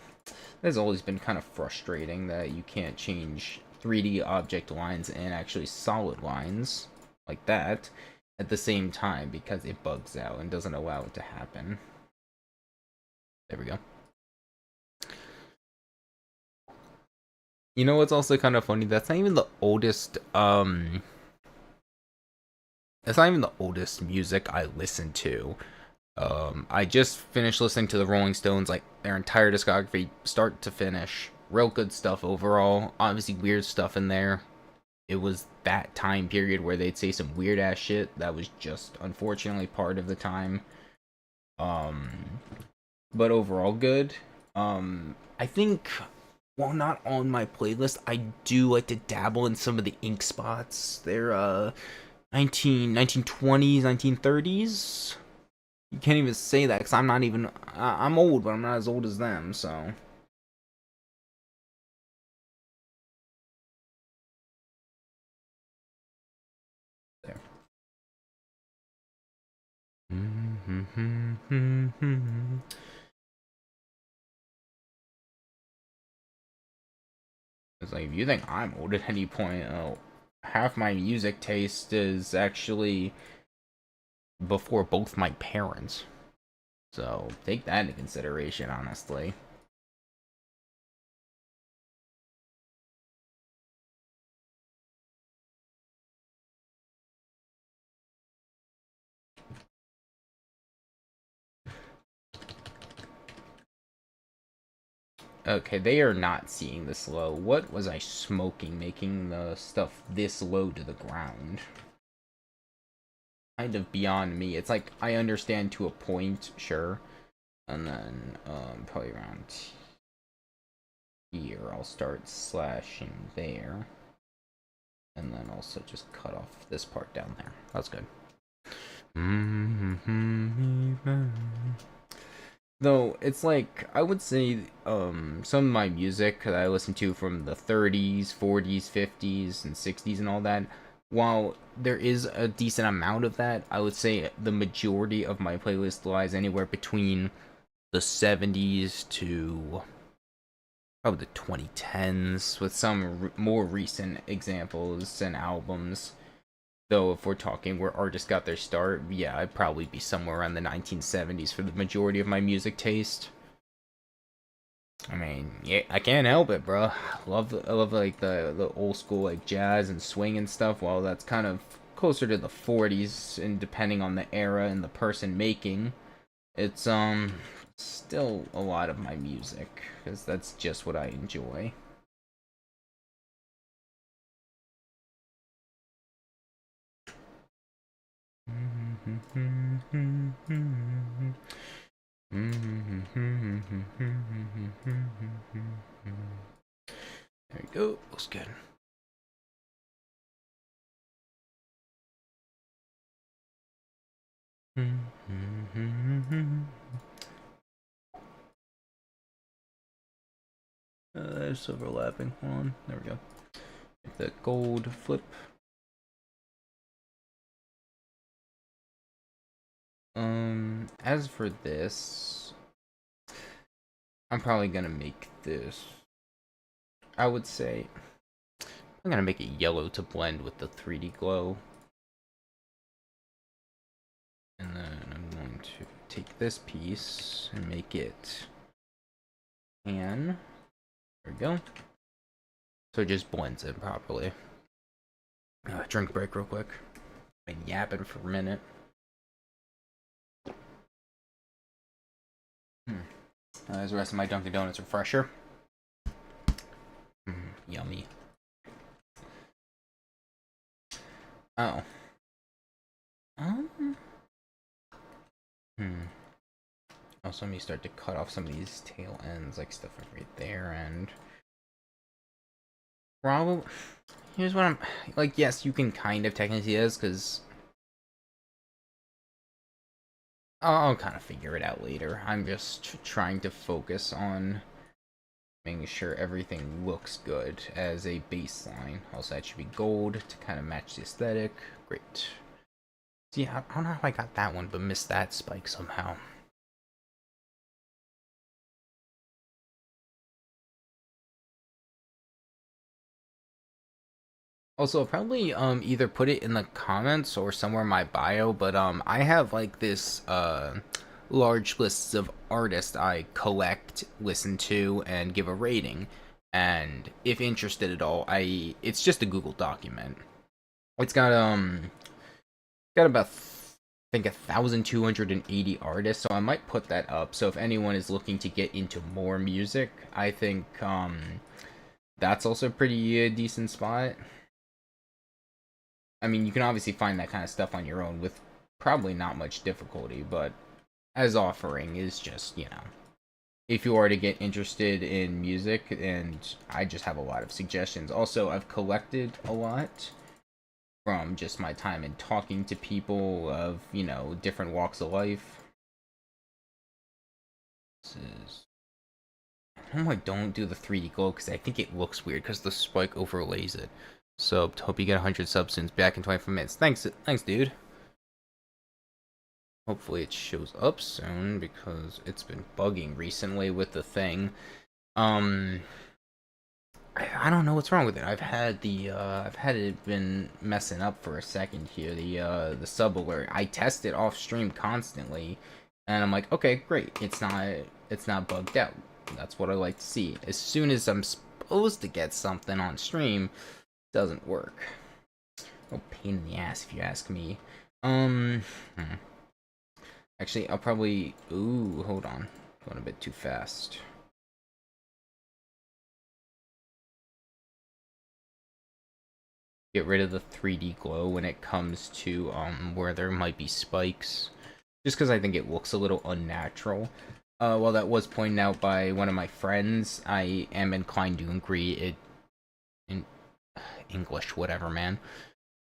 Speaker 1: That's always been kind of frustrating that you can't change 3D object lines and actually solid lines like that at the same time because it bugs out and doesn't allow it to happen. There we go. You know what's also kind of funny? That's not even the oldest that's not even the oldest music I listen to. I just finished listening to the Rolling Stones, like their entire discography, start to finish. Real good stuff overall. Obviously, weird stuff in there. It was that time period where they'd say some weird ass shit that was just unfortunately part of the time. But overall good. I think while not on my playlist, I do like to dabble in some of the ink spots. They're 1920s, 1930s. You can't even say that because I'm not even. I'm old, but I'm not as old as them, so. There. It's like, if you think I'm old at any point, half my music taste is actually before both my parents. So, take that into consideration, honestly. Okay, they are not seeing this low. What was I smoking, making the stuff this low to the ground? Kind of beyond me. It's like, I understand to a point, sure. And then, probably around here, I'll start slashing there. And then also just cut off this part down there. That's good. Though, it's like, I would say, some of my music that I listen to from the 30s, 40s, 50s, and 60s and all that, while there is a decent amount of that, I would say the majority of my playlist lies anywhere between the 70s to probably the 2010s, with some more recent examples and albums. Though, if we're talking where artists got their start, yeah, I'd probably be somewhere around the 1970s for the majority of my music taste. I mean, yeah, I can't help it, bro. I love like the old school like jazz and swing and stuff. Well, that's kind of closer to the 40s, and depending on the era and the person making, it's still a lot of my music because that's just what I enjoy. There we go. Looks good. There's overlapping. Hold on. There we go. The gold flip. As for this, I'm probably gonna make this. I would say I'm gonna make it yellow to blend with the 3D glow. And then I'm going to take this piece and make it tan. There we go. So it just blends in properly. Drink break real quick. Been yapping for a minute. There's the rest of my Dunkin' Donuts refresher. Yummy. Oh. Also, let me start to cut off some of these tail ends, like stuff right there, and probably. Here's what I'm like. Yes, you can kind of technically see this because I'll kind of figure it out later. I'm just trying to focus on making sure everything looks good as a baseline. Also, that should be gold to kind of match the aesthetic. Great. See, I don't know how I got that one, but missed that spike somehow. Also, I'll probably either put it in the comments or somewhere in my bio, but I have like this large lists of artists I collect, listen to, and give a rating. And if interested at all, it's just a Google document. It's got about I think 1,280 artists, so I might put that up. So if anyone is looking to get into more music, I think that's also a pretty decent spot. I mean, you can obviously find that kind of stuff on your own with probably not much difficulty, but as offering is just, if you are to get interested in music, and I just have a lot of suggestions. Also, I've collected a lot from just my time in talking to people of, different walks of life. This is... I don't do the 3D glow because I think it looks weird because the spike overlays it. So, hope you get 100 subs soon. Back in 25 minutes. Thanks, dude. Hopefully it shows up soon because it's been bugging recently with the thing. I don't know what's wrong with it. I've had it been messing up for a second here. The sub alert. I test it off stream constantly, and I'm like, okay, great. It's not bugged out. That's what I like to see. As soon as I'm supposed to get something on stream, it doesn't work. Oh, pain in the ass if you ask me. Actually, I'll probably... Ooh, hold on. Going a bit too fast. Get rid of the 3D glow when it comes to where there might be spikes. Just because I think it looks a little unnatural. While that was pointed out by one of my friends, I am inclined to agree it... in English, whatever, man.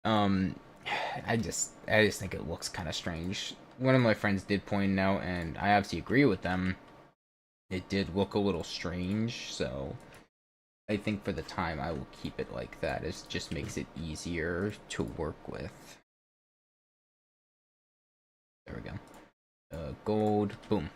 Speaker 1: I just think it looks kind of strange. One of my friends did point out, and I obviously agree with them, it did look a little strange, so I think for the time I will keep it like that. It just makes it easier to work with. There we go. Gold, boom.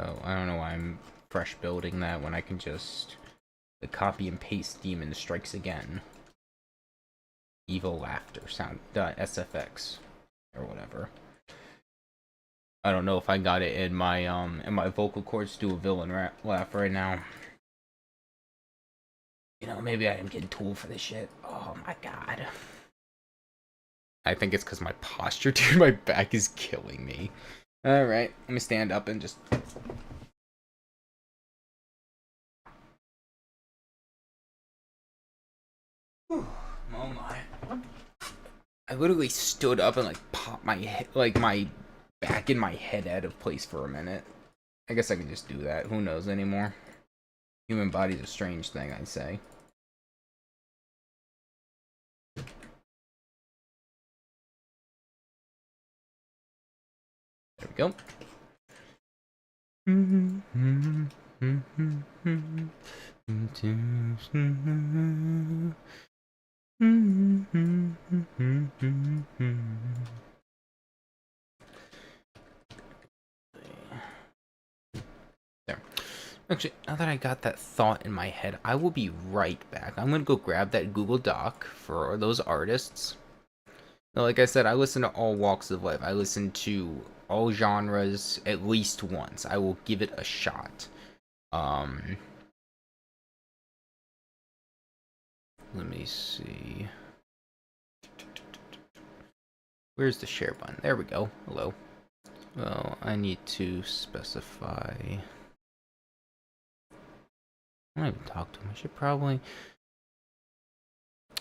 Speaker 1: Oh, I don't know why I'm fresh building that when I can just... The copy and paste demon strikes again. Evil laughter sound .sfx or whatever. I don't know if I got it in my vocal cords to do a villain laugh right now. Maybe I am getting tool for this shit. Oh my god. I think it's because my posture, dude. My back is killing me. Alright, let me stand up and just... Whew. Oh my. I literally stood up and popped my head, my back in my head out of place for a minute. I guess I can just do that. Who knows anymore? Human body's a strange thing, I'd say. go. There. Actually, now that I got that thought in my head, I will be right back. I'm gonna go grab that Google Doc for those artists. Now, like I said, I listen to all walks of life. I listen to all genres at least once. I will give it a shot. Let me see. Where's the share button? There we go. Hello. Well, I need to specify. I don't even talk to him. I should probably.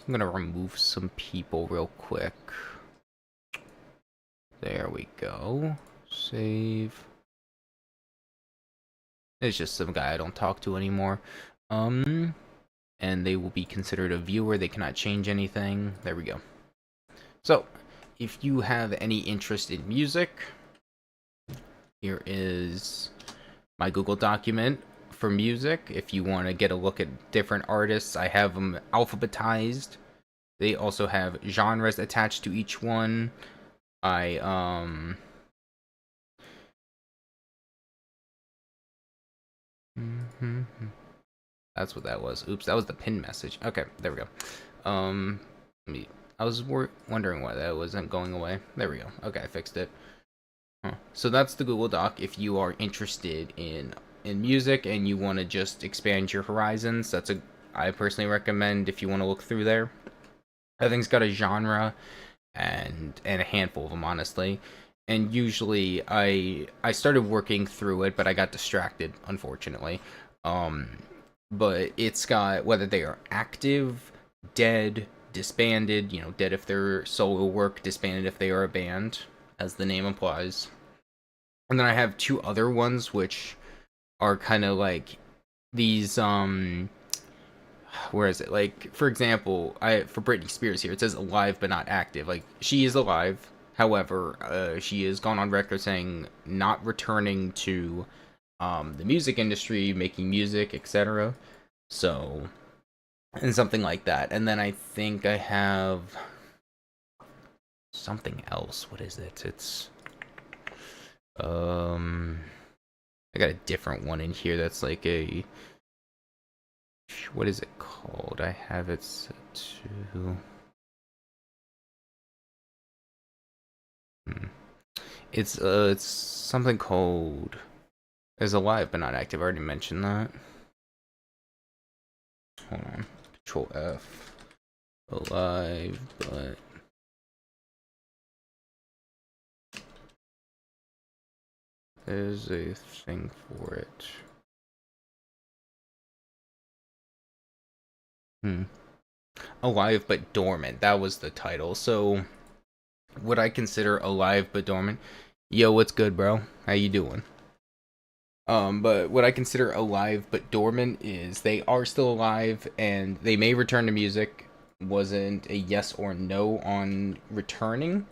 Speaker 1: I'm gonna remove some people real quick. There we go. Save. It's just some guy I don't talk to anymore. And they will be considered a viewer. They cannot change anything. There we go. So, if you have any interest in music, here is my Google document for music. If you want to get a look at different artists, I have them alphabetized. They also have genres attached to each one. That's what that was. Oops, that was the pin message. Okay, there we go. I was wondering why that wasn't going away. There we go. Okay, I fixed it. So that's the Google Doc. If you are interested in music and you want to just expand your horizons, I personally recommend if you want to look through there. Everything's got a genre and a handful of them, honestly. And usually I started working through it, but I got distracted, unfortunately. But it's got whether they are active, dead, disbanded, dead if they're solo work, disbanded if they are a band, as the name implies. And then I have two other ones which are kind of like these where is it? Like, for example, for Britney Spears here, it says alive but not active. Like, she is alive. However, she has gone on record saying not returning to the music industry, making music, etc. So, and something like that. And then I think I have something else. What is it? It's I got a different one in here that's like a, what is it called? I have it set to it's something called is alive but not active. I already mentioned that. Hold on. Control F. Alive but there's a thing for it. Alive but dormant. That was the title. So what I consider alive but dormant. Yo, what's good, bro? How you doing? But what I consider alive but dormant is they are still alive and they may return to music. Wasn't a yes or no on returning.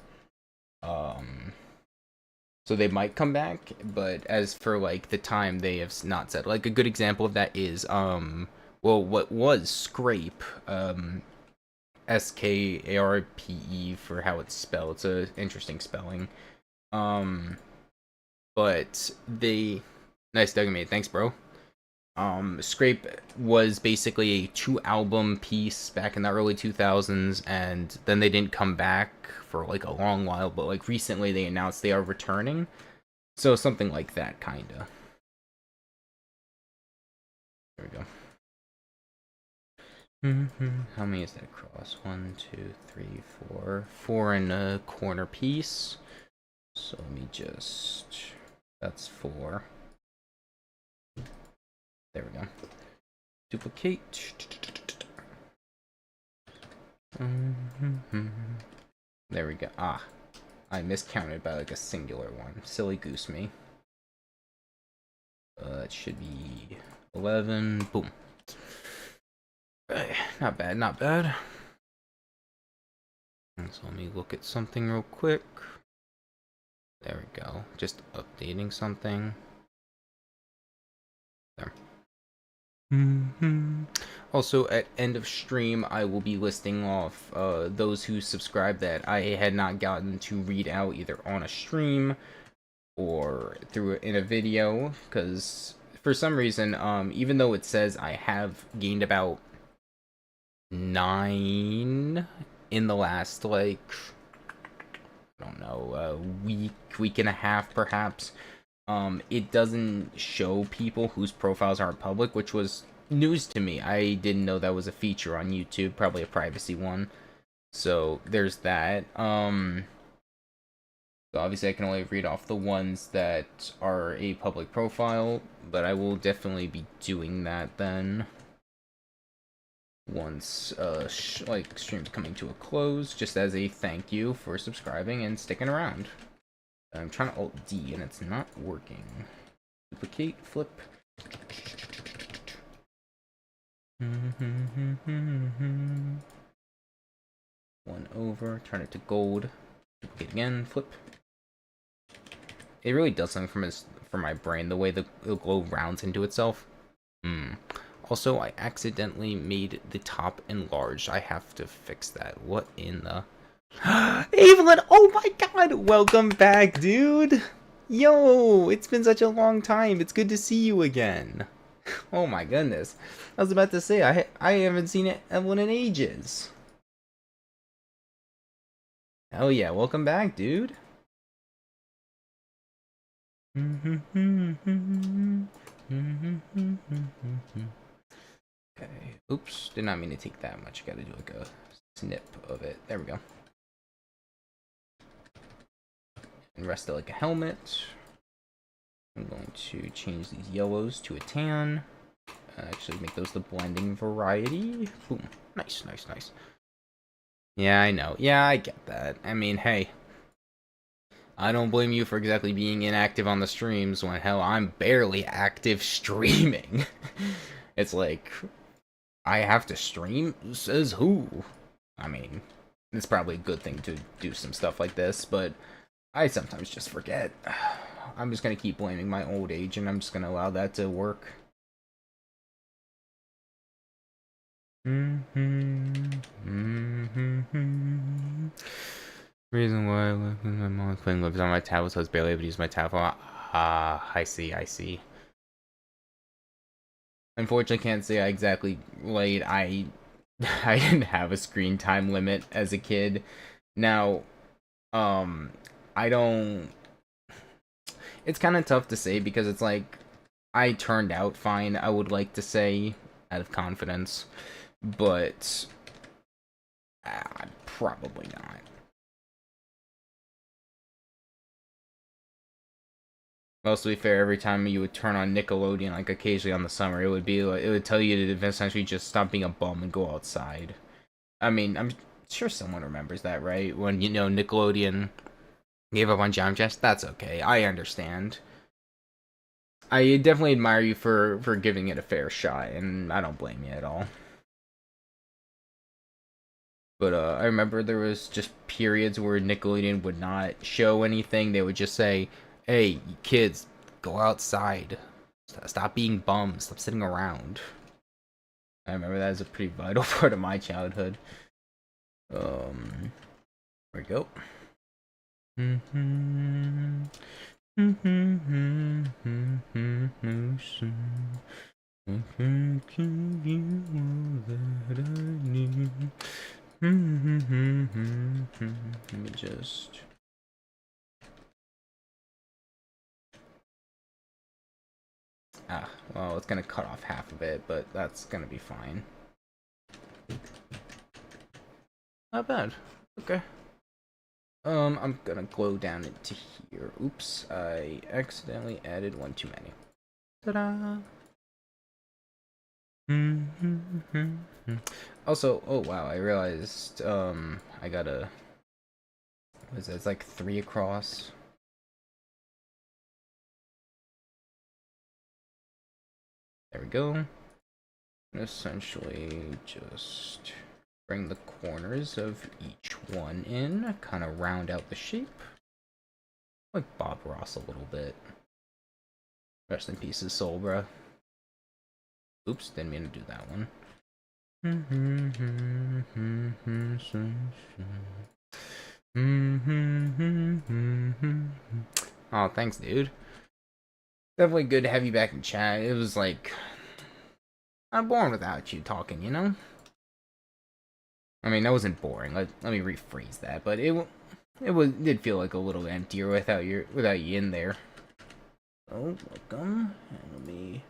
Speaker 1: So they might come back, but as for like the time, they have not said. Like a good example of that is what was Scrape, Skarpe for how it's spelled. It's a interesting spelling. But they nice Doug made. Thanks, bro. Scrape was basically a 2-album piece back in the early 2000s, and then they didn't come back for like a long while, but like recently they announced they are returning. So something like that, kinda. There we go. How many is that across? 1, 2, 3, 4. 4 in a corner piece. So let me just... That's 4. There we go. Duplicate. There we go. Ah, I miscounted by like a singular one. Silly goose me. It should be 11. Boom. Not bad, not bad. So let me look at something real quick. There we go. Just updating something. There. Also, at end of stream, I will be listing off those who subscribe that I had not gotten to read out either on a stream or in a video, because for some reason, even though it says I have gained about 9 in the last, like, I don't know, week and a half perhaps, it doesn't show people whose profiles aren't public, which was news to me. I didn't know that was a feature on YouTube, probably a privacy one. So there's that. So obviously I can only read off the ones that are a public profile, but I will definitely be doing that then. Once like stream's coming to a close, just as a thank you for subscribing and sticking around. I'm trying to Alt D and it's not working. Duplicate, flip. One over, turn it to gold. Duplicate again, flip. It really does something for my brain, the way the glow rounds into itself. Also, I accidentally made the top enlarged. I have to fix that. What in the... Evelyn! Oh my god! Welcome back, dude! Yo! It's been such a long time. It's good to see you again. Oh my goodness. I was about to say, I haven't seen Evelyn in ages. Hell yeah, welcome back, dude. Okay. Oops. Did not mean to take that much. Gotta do like a snip of it. There we go. And rest it like a helmet. I'm going to change these yellows to a tan. Actually make those the blending variety. Boom. Nice, nice, nice. Yeah, I know. Yeah, I get that. I mean, hey. I don't blame you for exactly being inactive on the streams when, hell, I'm barely active streaming. It's like, I have to stream? Says who? I mean, it's probably a good thing to do some stuff like this, but I sometimes just forget. I'm just gonna keep blaming my old age, and I'm just gonna allow that to work. Reason why my mom playing lives on my tablet, so I was barely able to use my tablet. Ah, I see, I see. Unfortunately, can't say I exactly late. I didn't have a screen time limit as a kid. Now, I don't. It's kind of tough to say because it's like I turned out fine. I would like to say out of confidence, but probably not. Well, to be fair, every time you would turn on Nickelodeon, like occasionally on the summer, it would be like, it would tell you to essentially just stop being a bum and go outside. I mean, I'm sure someone remembers that, right? When, you know, Nickelodeon gave up on Jam Jets. That's okay. I understand. I definitely admire you for giving it a fair shot, and I don't blame you at all. But I remember there was just periods where Nickelodeon would not show anything. They would just say, "Hey, kids, go outside. Stop being bums. Stop sitting around." I remember that as a pretty vital part of my childhood. There we go. I can give you all that I need. Let me just... well, it's gonna cut off half of it, but that's gonna be fine. Not bad. Okay. I'm gonna glow down into here. Oops, I accidentally added one too many. Ta-da! Also, oh wow, I realized, I gotta... What is it? It's like 3 across. There we go. And essentially just bring the corners of each one in, kind of round out the shape. Like Bob Ross a little bit. Rest in peace, his soul, bruh. Oops, didn't mean to do that one. Oh, thanks, dude. Definitely good to have you back in chat. It was like I'm bored without you talking, you know? I mean, that wasn't boring. Let me rephrase that, but it did feel like a little emptier without you in there. Oh, welcome. And let me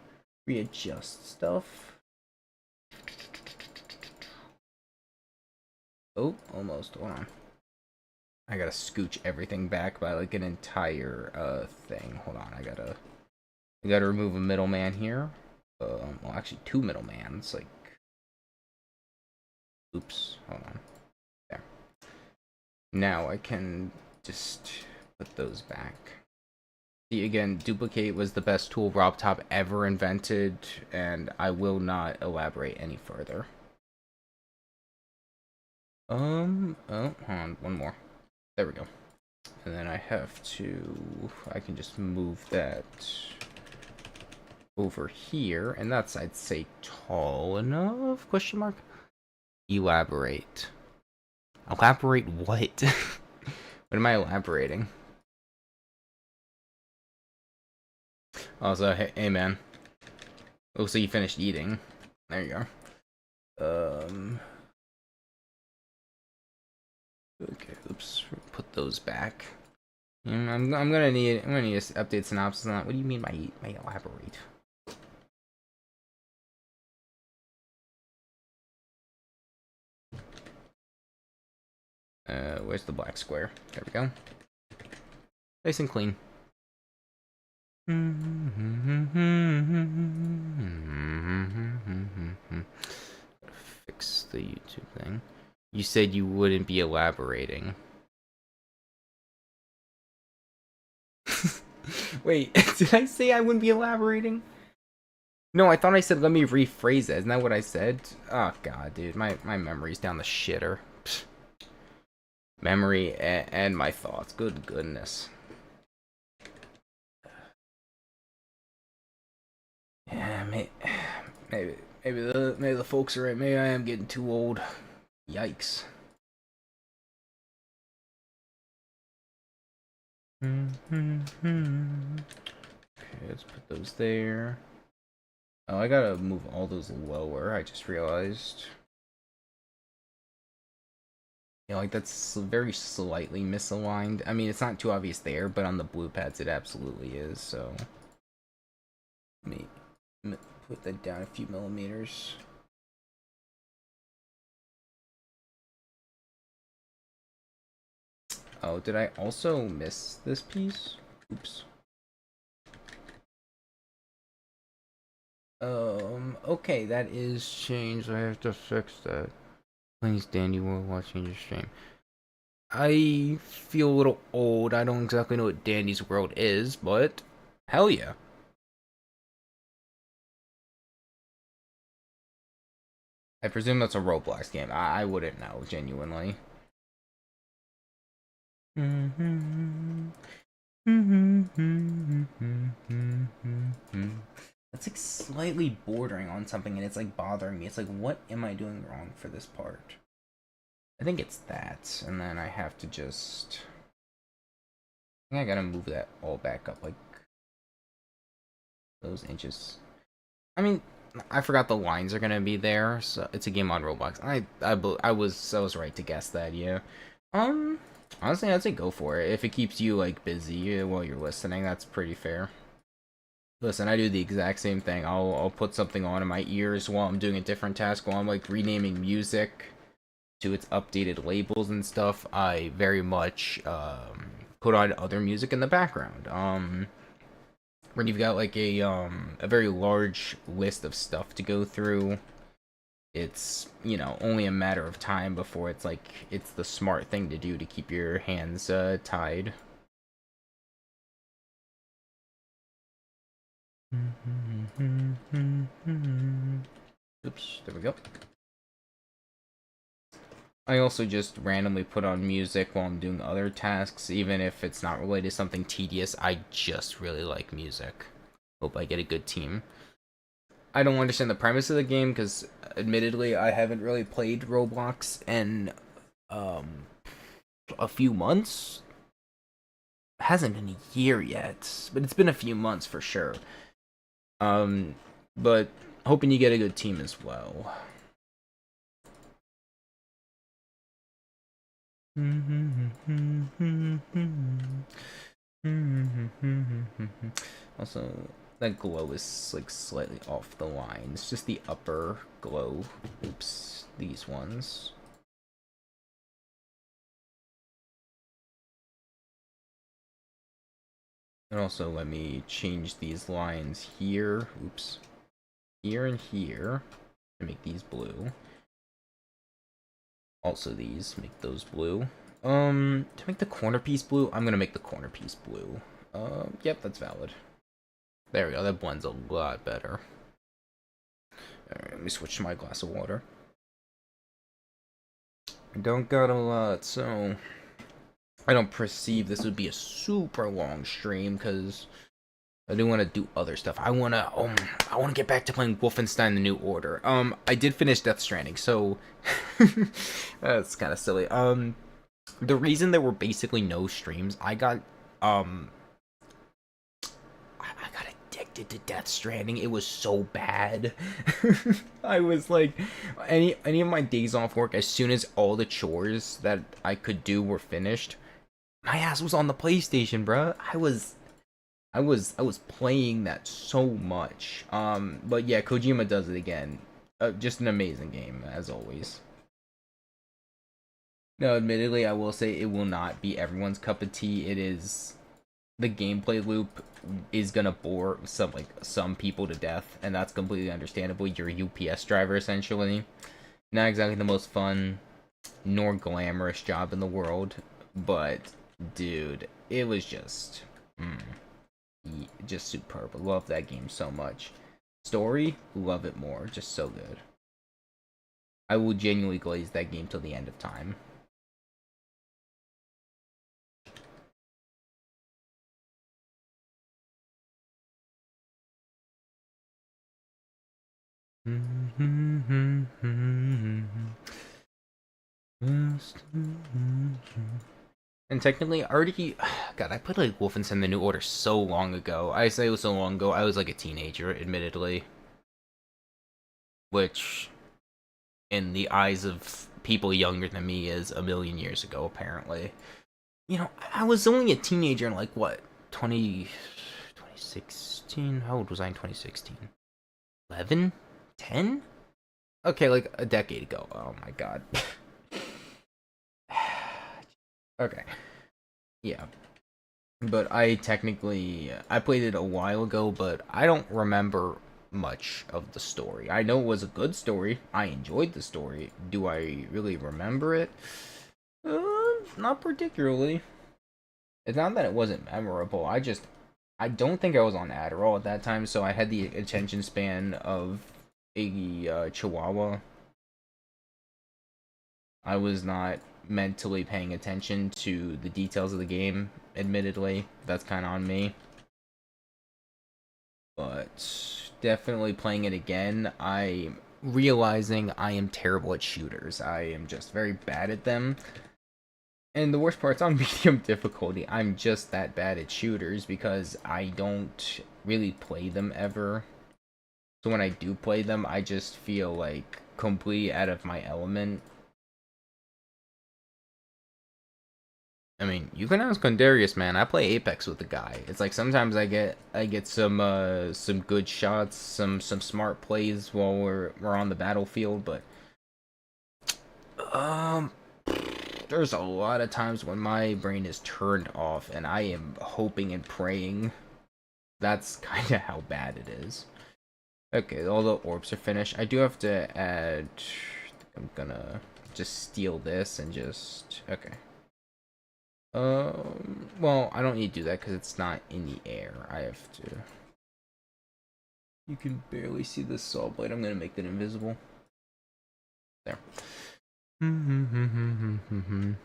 Speaker 1: readjust stuff. Oh, almost. Hold on. I gotta scooch everything back by like an entire thing. Hold on. I gotta remove a middleman here. Well, actually, two middlemans. Like, oops. Hold on. There. Now I can just put those back. See, again, duplicate was the best tool RobTop ever invented, and I will not elaborate any further. Oh, hold on, one more. There we go. And then I can just move that over here, and that's, I'd say, tall enough, question mark? Elaborate. Elaborate what? What am I elaborating? Also, hey man. Looks like you finished eating. There you go. Okay, oops. Put those back. I'm gonna need to update synopsis on that. What do you mean by elaborate? Where's the black square? There we go. Nice and clean. Fix the YouTube thing. You said you wouldn't be elaborating. Wait, did I say I wouldn't be elaborating? No, I thought I said let me rephrase it. Isn't that what I said? Oh god, dude, my memory's down the shitter. Psst. Memory and my thoughts. Good goodness. Yeah, maybe the folks are right. Maybe I am getting too old. Yikes. Okay, let's put those there. Oh, I gotta move all those lower. I just realized. Yeah, like that's very slightly misaligned. I mean, it's not too obvious there, but on the blue pads it absolutely is. So let me put that down a few millimeters. Oh, did I also miss this piece? Oops. Okay, that is changed. I have to fix that. Please, Danny, we're watching your stream. I feel a little old. I don't exactly know what Danny's World is, but hell yeah. I presume that's a Roblox game. I wouldn't know, genuinely. That's like slightly bordering on something and it's like bothering me. It's like, what am I doing wrong for this part? I think it's that, and then I have to just... I think I gotta move that all back up, like those inches. I mean, I forgot the lines are gonna be there, so it's a game on Roblox. I was right to guess that, yeah. Honestly, I'd say go for it. If it keeps you like busy while you're listening, that's pretty fair. Listen, I do the exact same thing. I'll put something on in my ears while I'm doing a different task, while I'm like renaming music to its updated labels and stuff. I very much put on other music in the background. When you've got like a very large list of stuff to go through, it's, you know, only a matter of time before it's the smart thing to do to keep your hands tied. Oops, there we go. I also just randomly put on music while I'm doing other tasks, even if it's not related to something tedious. I just really like music. Hope I get a good team. I don't understand the premise of the game because, admittedly, I haven't really played Roblox in um a few months. It hasn't been a year yet, but it's been a few months for sure. Um, but hoping you get a good team as well. Also, that glow is like slightly off the line. It's just the upper glow. Oops, these ones. And also let me change these lines here. Oops. Here and here. To make these blue. Also these, make those blue. To make the corner piece blue, I'm gonna make the corner piece blue. Yep, that's valid. There we go, that blends a lot better. Alright, let me switch to my glass of water. I don't got a lot, so I don't perceive this would be a super long stream because I do want to do other stuff. I wanna get back to playing Wolfenstein: The New Order. I did finish Death Stranding, so that's kind of silly. The reason there were basically no streams, I got addicted to Death Stranding. It was so bad. I was like, any of my days off work, as soon as all the chores that I could do were finished, my ass was on the PlayStation, bruh. I was playing that so much. But yeah, Kojima does it again. Just an amazing game as always. No, admittedly, I will say it will not be everyone's cup of tea. It is the gameplay loop is gonna bore some people to death, and that's completely understandable. You're a UPS driver essentially. Not exactly the most fun nor glamorous job in the world, but dude, it was just superb. I love that game so much. Story, love it more. Just so good. I will genuinely glaze that game till the end of time. And technically, I already... God, I played like Wolfenstein: The New Order so long ago. I say it was so long ago, I was like a teenager, admittedly. Which, in the eyes of people younger than me, is a million years ago, apparently. You know, I was only a teenager in like, what, 2016? How old was I in 2016? 11? 10? Okay, like a decade ago. Oh my god. Okay. Yeah. But I played it a while ago, but I don't remember much of the story. I know it was a good story. I enjoyed the story. Do I really remember it? Not particularly. It's not that it wasn't memorable. I don't think I was on Adderall at that time, so I had the attention span of a Chihuahua. I was not mentally paying attention to the details of the game, admittedly. That's kind of on me. But definitely playing it again, I'm realizing I am terrible at shooters. I am just very bad at them. And the worst part's on medium difficulty. I'm just that bad at shooters because I don't really play them ever. So when I do play them, I just feel like completely out of my element. I mean, you can ask Condarius, man. I play Apex with the guy. It's like sometimes I get some good shots, some smart plays while we're on the battlefield, but um there's a lot of times when my brain is turned off and I am hoping and praying. That's kind of how bad it is. Okay, all the orbs are finished. I do have to add... I'm gonna just steal this and just... Okay. Well, I don't need to do that because it's not in the air. I have to... You can barely see the saw blade. I'm gonna make that invisible. There. You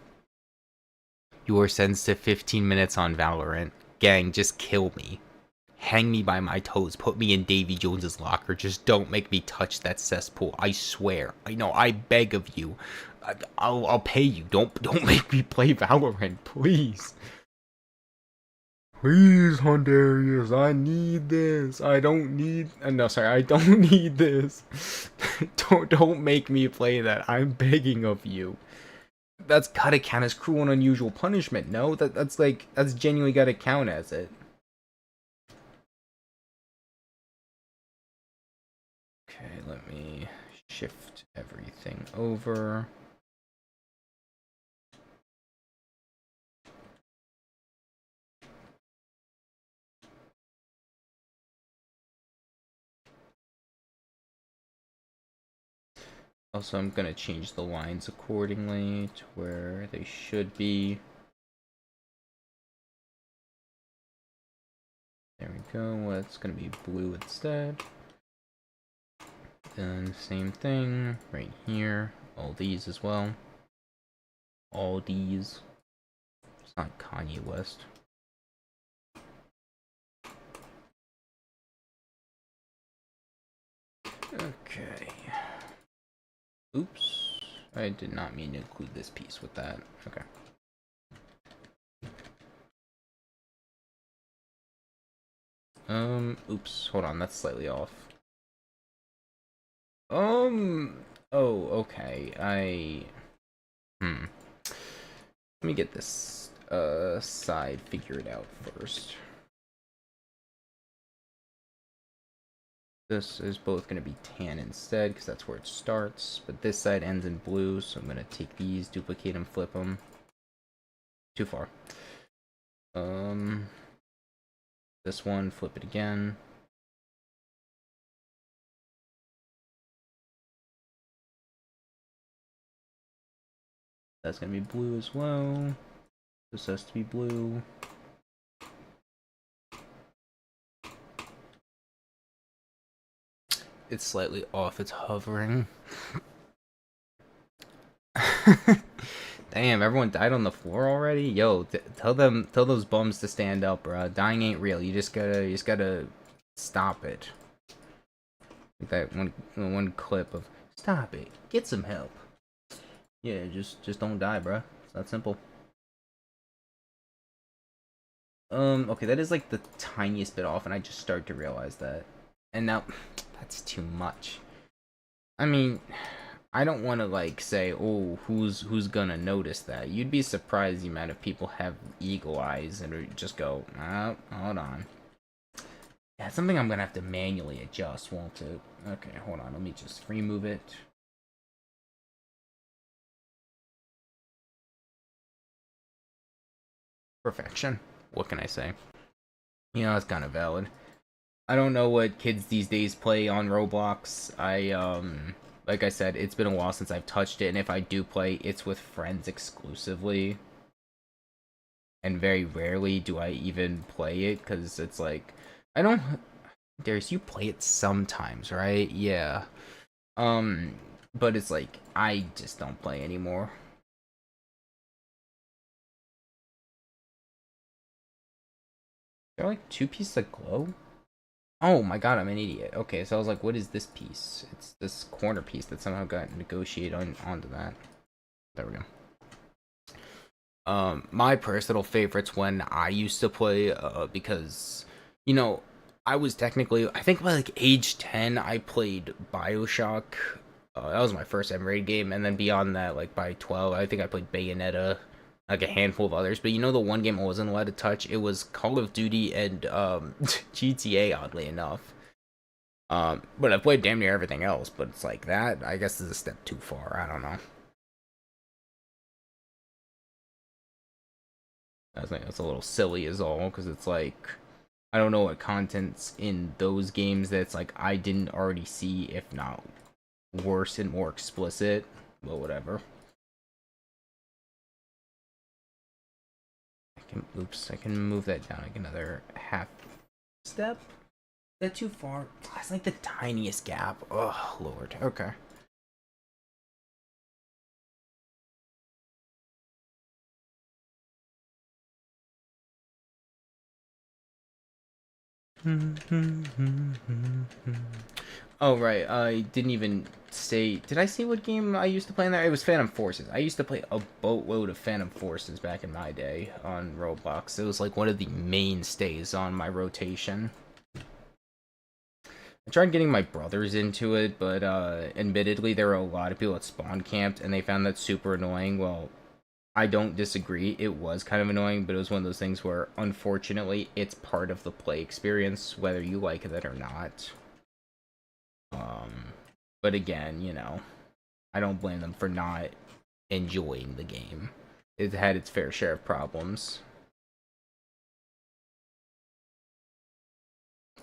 Speaker 1: were sentenced to 15 minutes on Valorant. Gang, just kill me. Hang me by my toes. Put me in Davy Jones's locker. Just don't make me touch that cesspool. I swear. I know. I beg of you. I'll pay you. Don't make me play Valorant, please. Please, Hondarius, I need this. I don't need. No, sorry, I don't need this. Don't make me play that. I'm begging of you. That's gotta count as cruel and unusual punishment. No, that's genuinely gotta count as it. Okay, let me shift everything over. Also, I'm gonna change the lines accordingly to where they should be. There we go. Well, it's gonna be blue instead. Then same thing right here. All these as well. All these. It's not Kanye West. Okay. Oops. I did not mean to include this piece with that. Okay. Oops. Hold on. That's slightly off. Oh, okay. Let me get this, side figured out first. This is both going to be tan instead, because that's where it starts. But this side ends in blue, so I'm going to take these, duplicate them, flip them. Too far. This one, flip it again. That's going to be blue as well. This has to be blue. It's slightly off, it's hovering. Damn, everyone died on the floor already? Yo, tell those bums to stand up, bro. Dying ain't real. You just gotta stop it. That one clip of stop it, get some help. Yeah, just don't die, bro. It's that simple. Okay, that is like the tiniest bit off, and I just started to realize that. And now, that's too much. I mean, I don't want to like say, oh, who's gonna notice that? You'd be surprised the amount of people have eagle eyes and just go, oh, hold on. Yeah, it's something I'm gonna have to manually adjust, won't it? Okay, hold on. Let me just remove it. Perfection. What can I say? You know, it's kind of valid. I don't know what kids these days play on Roblox. Like I said, it's been a while since I've touched it, and if I do play, it's with friends exclusively. And very rarely do I even play it, because it's like, I don't... Darius, you play it sometimes, right? Yeah. But it's like, I just don't play anymore. There are like 2 pieces of glow? Oh my god, I'm an idiot. Okay, so I was like, what is this piece? It's this corner piece that somehow got negotiated onto that. There we go. My personal favorites when I used to play, because, you know, I was technically, I think by like age 10, I played Bioshock. That was my first M-rated game, and then beyond that, like by 12, I think I played Bayonetta, like a handful of others. But you know the one game I wasn't allowed to touch? It was Call of Duty and GTA, oddly enough. But I played damn near everything else, but it's like that, I guess, is a step too far. I don't know. I think that's a little silly is all, because it's like, I don't know what content's in those games that's like I didn't already see, if not worse and more explicit, but whatever. I can move that down like another half step. Is that too far? That's like the tiniest gap. Oh, Lord. Okay. Oh, right. I didn't even say. Did I say what game I used to play in there? It was Phantom Forces. I used to play a boatload of Phantom Forces back in my day on Roblox. It was like one of the mainstays on my rotation. I tried getting my brothers into it, but admittedly, there were a lot of people that spawn camped, and they found that super annoying. Well, I don't disagree. It was kind of annoying, but it was one of those things where, unfortunately, it's part of the play experience, whether you like it or not. Um, but again, I don't blame them for not enjoying the game. It had its fair share of problems.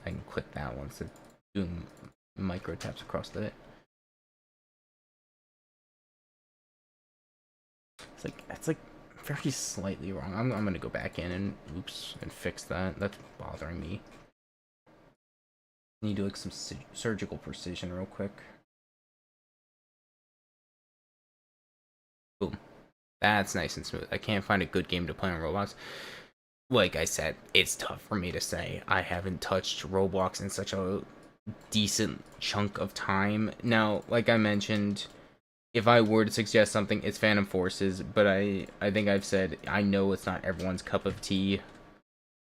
Speaker 1: I can quit that once it's doing micro taps across the. It's like very slightly wrong. I'm gonna go back in and fix that. That's bothering me. Need to do like some surgical precision real quick. Boom. That's nice and smooth. I can't find a good game to play on Roblox. Like I said, it's tough for me to say. I haven't touched Roblox in such a decent chunk of time. Now, like I mentioned, if I were to suggest something, it's Phantom Forces, but I think I've said I know it's not everyone's cup of tea.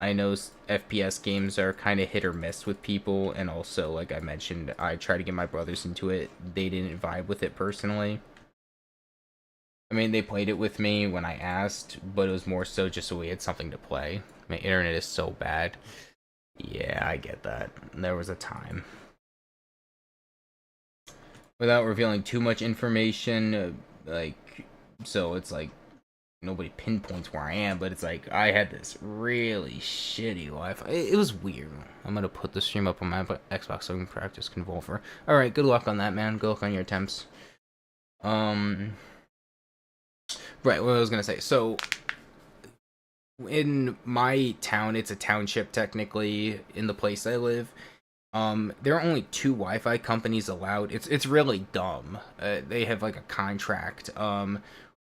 Speaker 1: I know FPS games are kind of hit or miss with people, and also, like I mentioned, I tried to get my brothers into it. They didn't vibe with it personally. I mean, they played it with me when I asked, but it was more so just so we had something to play. My internet is so bad. Yeah, I get that. There was a time. Without revealing too much information, so it's like nobody pinpoints where I am, but it's like I had this really shitty Wi-Fi. It was weird. I'm gonna put the stream up on my Xbox so I can practice Convolver. All right, good luck on that, man. Good luck on your attempts. Right, what I was gonna say. So, in my town, it's a township technically. In the place I live, there are only two Wi-Fi companies allowed. It's really dumb. They have like a contract.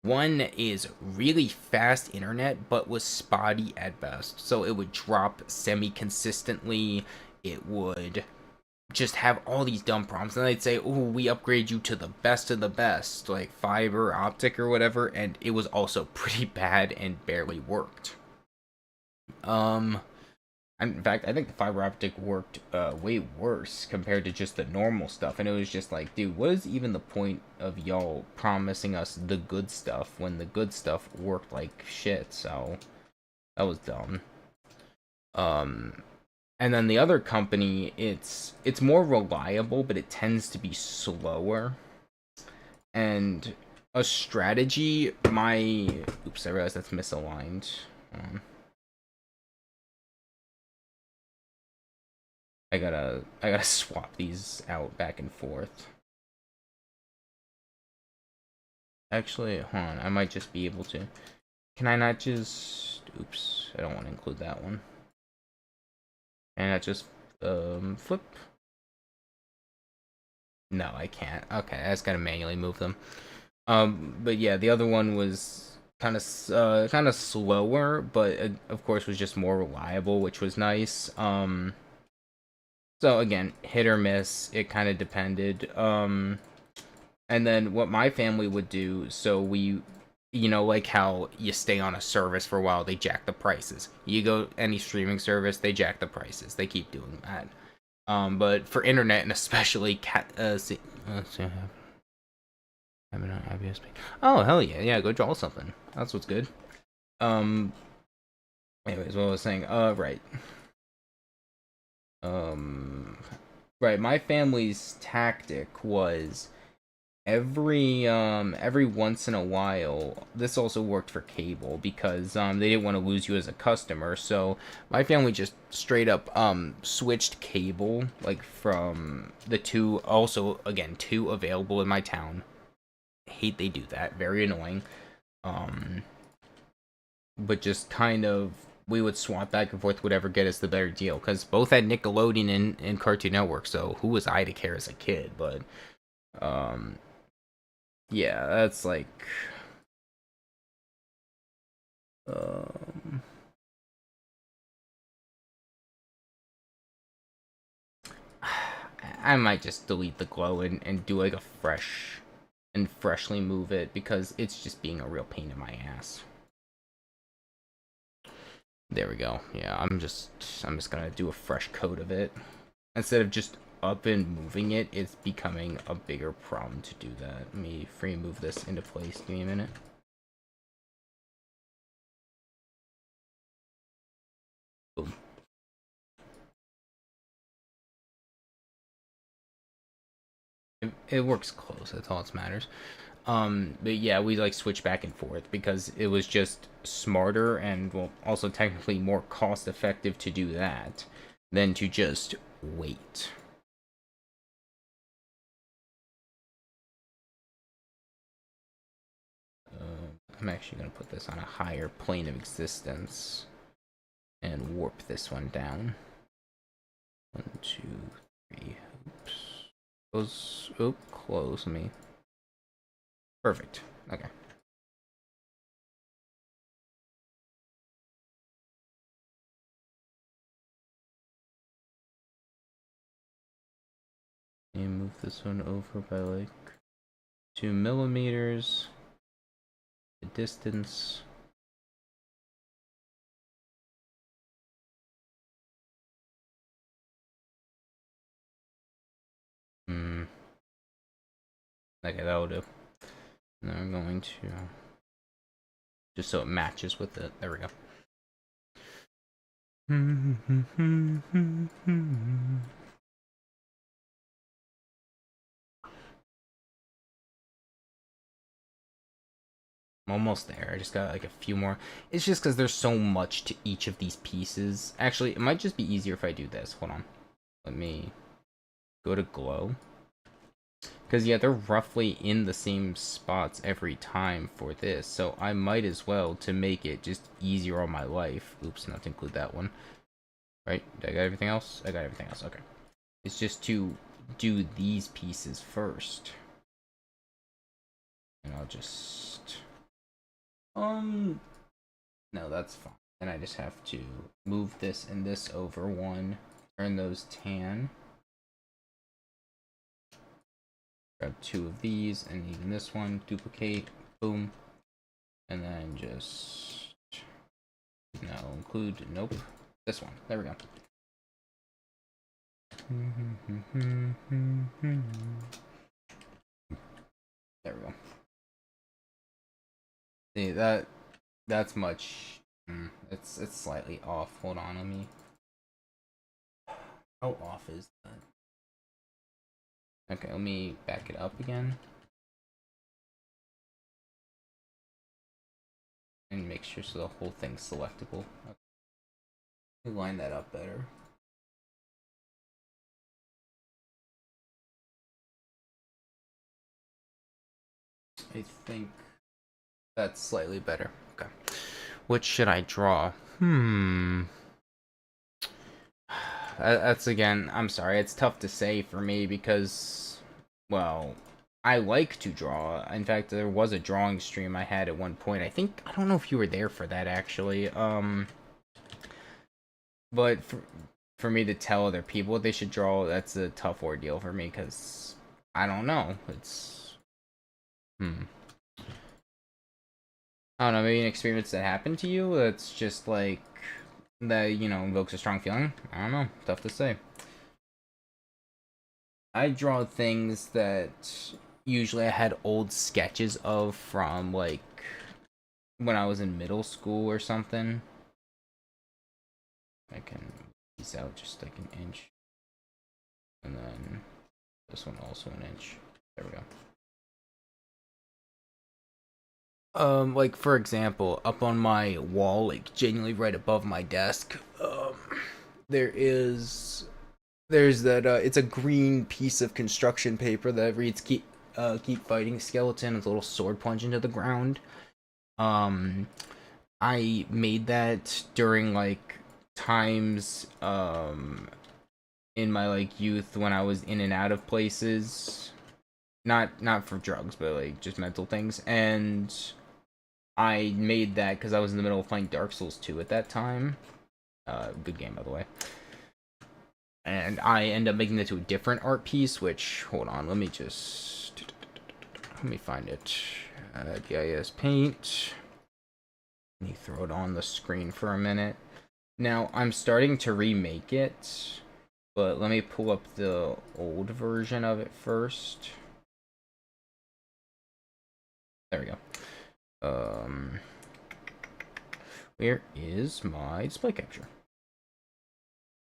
Speaker 1: One is really fast internet, but was spotty at best. So it would drop semi-consistently. It would just have all these dumb problems. And they'd say, "Oh, we upgrade you to the best of the best, like fiber optic or whatever." And it was also pretty bad and barely worked. Um, in fact, I think the fiber optic worked way worse compared to just the normal stuff. And it was just like, dude, what is even the point of y'all promising us the good stuff when the good stuff worked like shit? So that was dumb. Um, and then the other company, it's more reliable, but it tends to be slower. And a strategy, oops, I realized that's misaligned. I gotta swap these out back and forth. Actually, hold on, I might just be able to. Can I not just? Oops, I don't want to include that one. Can I not just flip? No, I can't. Okay, I just gotta manually move them. But yeah, the other one was kind of slower, but of course was just more reliable, which was nice. So again, hit or miss. It kind of depended. And then what my family would do, so we, like how you stay on a service for a while, they jack the prices. You go any streaming service, they jack the prices. They keep doing that. But for internet and especially oh hell yeah, yeah, go draw something. That's what's good. Um, anyways, what I was saying, right. Um, right. My family's tactic was every once in a while. This also worked for cable because they didn't want to lose you as a customer. So my family just straight up switched cable, like from the two, also again two available in my town. I hate they do that. Very annoying. Um, but just kind of we would swap back and forth, whatever get us the better deal, because both had Nickelodeon and Cartoon Network. So who was I to care as a kid? But um, yeah, that's like um I might just delete the glow and do like a freshly move it, because it's just being a real pain in my ass. There we go. Yeah, I'm just gonna do a fresh coat of it. Instead of just up and moving it, it's becoming a bigger problem to do that. Let me free move this into place. Give me a minute. Boom. It works close. That's all that matters. But yeah, we like switch back and forth because it was just smarter and, well, also technically more cost effective to do that than to just wait. I'm actually going to put this on a higher plane of existence and warp this one down. 1, 2, 3. Oops. Those. Oh, close me. Perfect. Okay. And move this one over by like 2 millimeters. The distance. Okay, that'll do. Now I'm going to, just so it matches with it. There we go. I'm almost there. I just got like a few more. It's just because there's so much to each of these pieces. Actually, it might just be easier if I do this. Hold on. Let me go to glow. Because, yeah, they're roughly in the same spots every time for this. So I might as well, to make it just easier on my life. Oops, not to include that one. Right? Did I got everything else? I got everything else. Okay. It's just to do these pieces first. And I'll just... No, that's fine. Then I just have to move this and this over one. Turn those tan. Grab 2 of these, and even this one. Duplicate. Boom. And then just... No, include... Nope. This one. There we go. There we go. See, that's much... It's slightly off. Hold on, let me... How off is that? Okay, let me back it up again. And make sure so the whole thing's selectable. Okay. Let me line that up better. I think that's slightly better. Okay. What should I draw? That's, again, I'm sorry, it's tough to say for me because, well, I like to draw. In fact, there was a drawing stream I had at one point. I don't know if you were there for that, actually. But for me to tell other people what they should draw, that's a tough ordeal for me because I don't know. It's, I don't know, maybe an experience that happened to you that's just like, that, invokes a strong feeling? I don't know. Tough to say. I draw things that usually I had old sketches of from, like, when I was in middle school or something. I can piece out just like an inch. And then this one also an inch. There we go. Like, for example, up on my wall, like genuinely right above my desk, there's that it's a green piece of construction paper that reads keep fighting skeleton with a little sword plunge into the ground. I made that during like times in my like youth when I was in and out of places, not for drugs, but like just mental things. And I made that because I was in the middle of playing Dark Souls 2 at that time. Good game, by the way. and I end up making it to a different art piece, which, hold on, let me find it. GIS Paint. Let me throw it on the screen for a minute. Now, I'm starting to remake it, but let me pull up the old version of it first. There we go. Where is my display capture?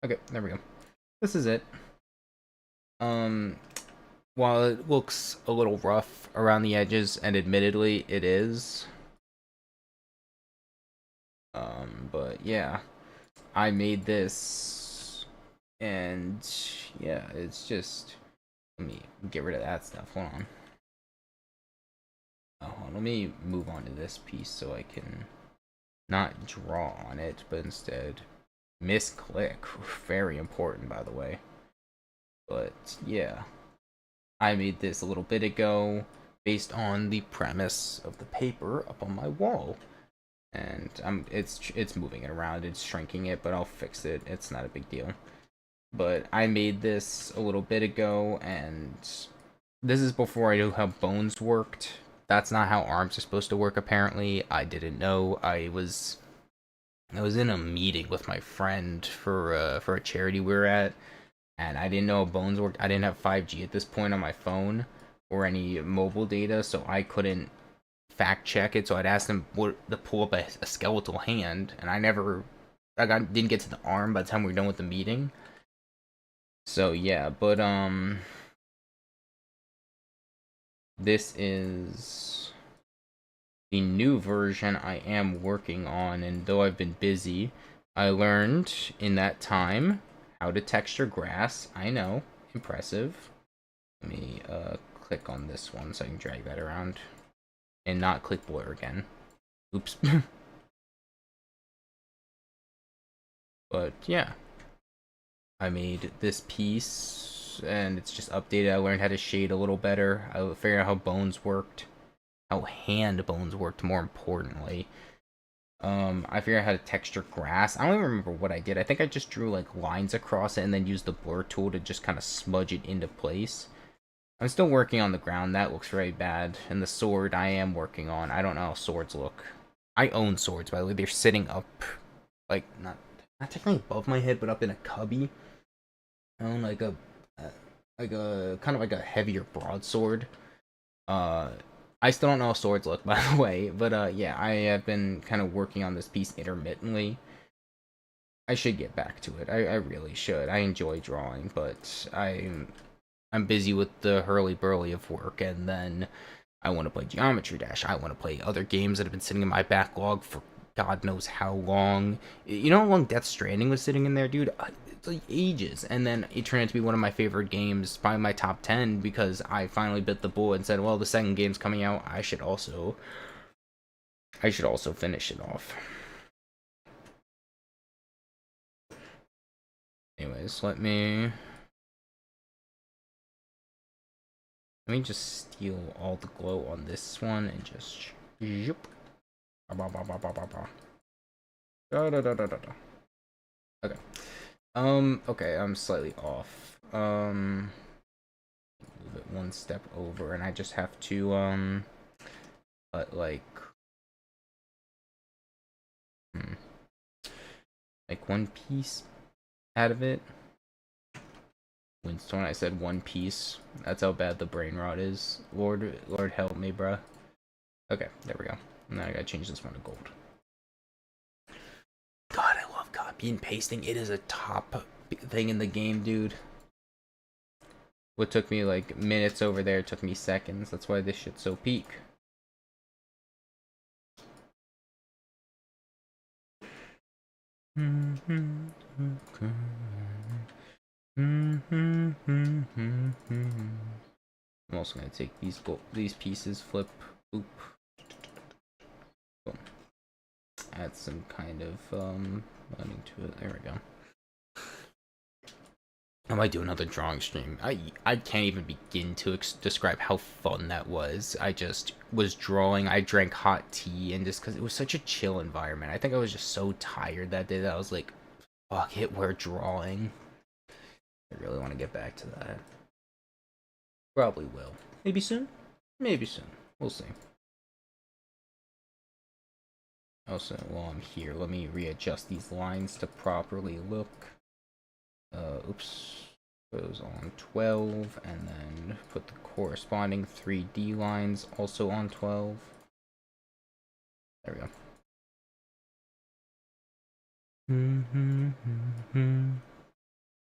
Speaker 1: Okay, there we go. This is it. While it looks a little rough around the edges, and admittedly it is, but yeah, I made this, and yeah, it's just, let me get rid of that stuff. Hold on. Let me move on to this piece so I can not draw on it, but instead misclick. Very important, by the way. But yeah, I made this a little bit ago based on the premise of the paper up on my wall. And it's moving it around, it's shrinking it, but I'll fix it. It's not a big deal. But I made this a little bit ago, and this is before I knew how bones worked. That's not how arms are supposed to work, apparently. I didn't know. I was in a meeting with my friend for a charity we were at, and I didn't know how bones worked. I didn't have 5G at this point on my phone or any mobile data, so I couldn't fact check it. So I'd ask them to pull up a skeletal hand, and didn't get to the arm by the time we were done with the meeting. So yeah, but this is the new version I am working on, and though I've been busy, I learned in that time how to texture grass. I know, impressive. Let me click on this one so I can drag that around and not click blur again. Oops. But yeah, I made this piece and it's just updated. I learned how to shade a little better. I figured out how bones worked, how hand bones worked, more importantly. I figured out how to texture grass. I don't even remember what I did. I think I just drew like lines across it and then used the blur tool to just kind of smudge it into place. I'm still working on the ground. That looks very bad. And the sword I am working on. I don't know how swords look. I own swords, by the way. They're sitting up, like, not technically above my head, but up in a cubby. I own like a kind of like a heavier broadsword. I still don't know how swords look, by the way. But yeah, I have been kind of working on this piece intermittently. I should get back to it. I really should. I enjoy drawing, but I'm busy with the hurly-burly of work, and then I want to play Geometry Dash. I want to play other games that have been sitting in my backlog for God knows how long. You know how long Death Stranding was sitting in there, dude? It's like ages. And then it turned out to be one of my favorite games, probably my top 10, because I finally bit the bullet and said, well, the second game's coming out. I should also finish it off. Anyways, let me just steal all the glow on this one and just zoop. Okay. Okay, I'm slightly off. Move it one step over, and I just have to but like one piece out of it. Winston, I said one piece. That's how bad the brain rot is. Lord help me, bruh. Okay, there we go. Now I gotta change this one to gold. God, I love copy and pasting. It is a top thing in the game, dude. What took me like minutes over there took me seconds. That's why this shit's so peak. I'm also gonna take these pieces, flip, boop, boom. Add some kind of lighting to it. There we go. I might do another drawing stream. I can't even begin to describe how fun that was. I just was drawing. I drank hot tea, and just because it was such a chill environment. I think I was just so tired that day that I was like, fuck it, we're drawing. I really want to get back to that. Probably will. Maybe soon? Maybe soon. We'll see. Also, while I'm here, let me readjust these lines to properly look. Oops. Goes on 12, and then put the corresponding 3D lines also on 12. There we go.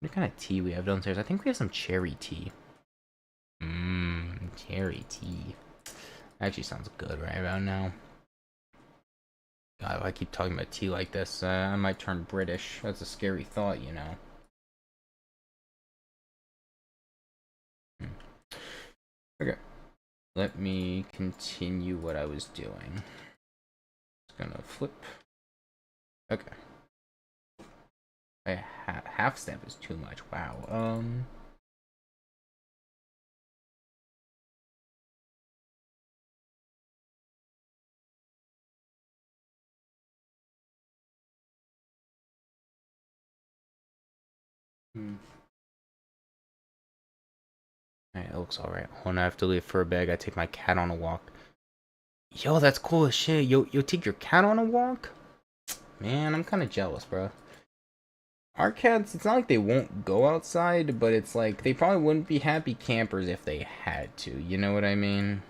Speaker 1: What kind of tea we have downstairs? I think we have some cherry tea. Cherry tea. Actually sounds good right about now. God, if I keep talking about tea like this, I might turn British. That's a scary thought, you know. Okay. Let me continue what I was doing. Just gonna flip. Okay. Half step is too much. Wow. Alright, it looks alright. Oh, now I have to leave for a bit. I gotta take my cat on a walk. Yo, that's cool as shit. Yo, take your cat on a walk? Man, I'm kind of jealous, bro. Our cats, it's not like they won't go outside, but it's like they probably wouldn't be happy campers if they had to. You know what I mean?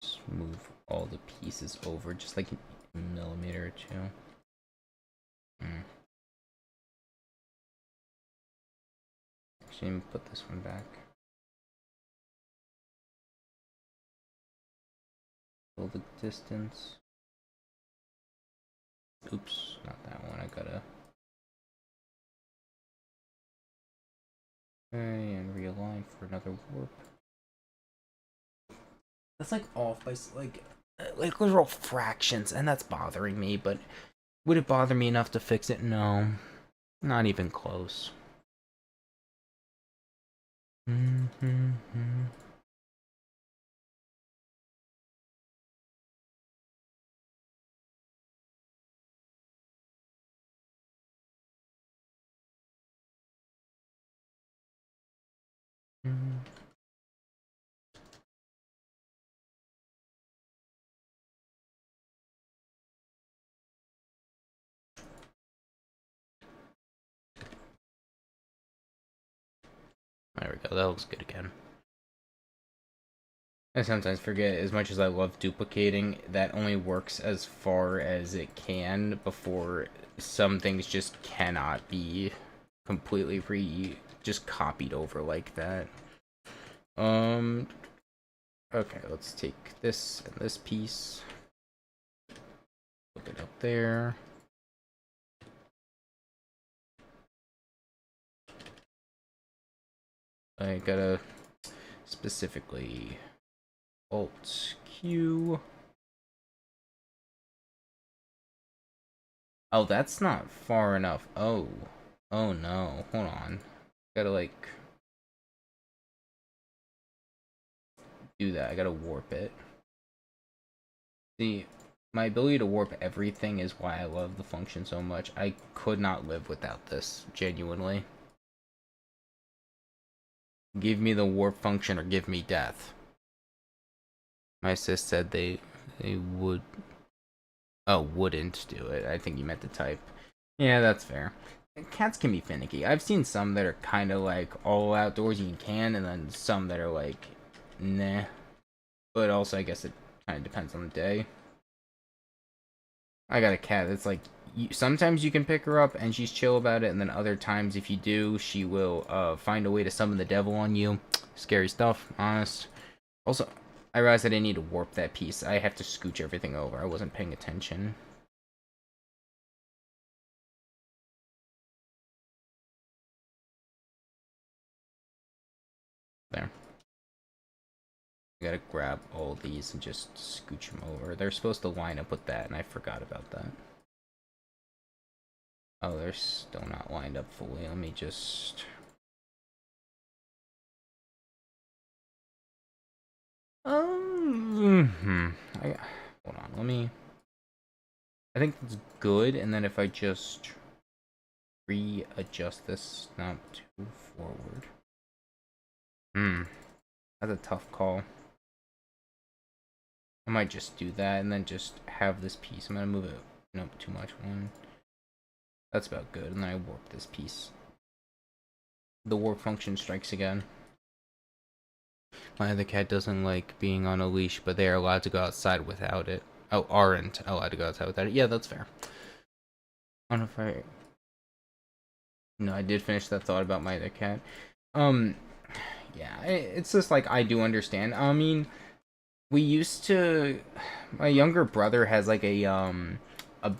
Speaker 1: Just move all the pieces over just like a millimeter or two. Actually, let me put this one back. Fill the distance. Oops, not that one. I gotta. Okay, and realign for another warp. That's like off by like literal fractions, and that's bothering me. But would it bother me enough to fix it? No, not even close. There we go, that looks good again. I sometimes forget, as much as I love duplicating, that only works as far as it can before some things just cannot be completely just copied over like that. Okay, let's take this and this piece. Put it up there. I gotta specifically Alt Q. Oh, that's not far enough. Oh no, hold on. Gotta like do that. I gotta warp it. See, my ability to warp everything is why I love the function so much. I could not live without this, genuinely. Give me the warp function or give me death. My sis said they would. Oh, wouldn't do it. I think you meant to type. Yeah, that's fair. Cats can be finicky. I've seen some that are kind of like all outdoors you can, and then some that are like, nah. But also, I guess it kind of depends on the day. I got a cat that's like, sometimes you can pick her up and she's chill about it, and then other times, if you do, she will find a way to summon the devil on you. Scary stuff, honest. Also, I realized I didn't need to warp that piece. I have to scooch everything over. I wasn't paying attention. There. I gotta grab all these and just scooch them over. They're supposed to line up with that, and I forgot about that. Oh, they're still not lined up fully. Let me just... I Hold on, let me... I think that's good, and then if I just readjust this, not too forward. That's a tough call. I might just do that, and then just have this piece. I'm gonna move it, nope, too much. One. That's about good, and then I warp this piece. The warp function strikes again. My other cat doesn't like being on a leash, but they are allowed to go outside without it. Oh, aren't allowed to go outside without it. Yeah, that's fair. I don't know if I... No, I did finish that thought about my other cat. Yeah, it's just like, I do understand. I mean, we used to... My younger brother has like a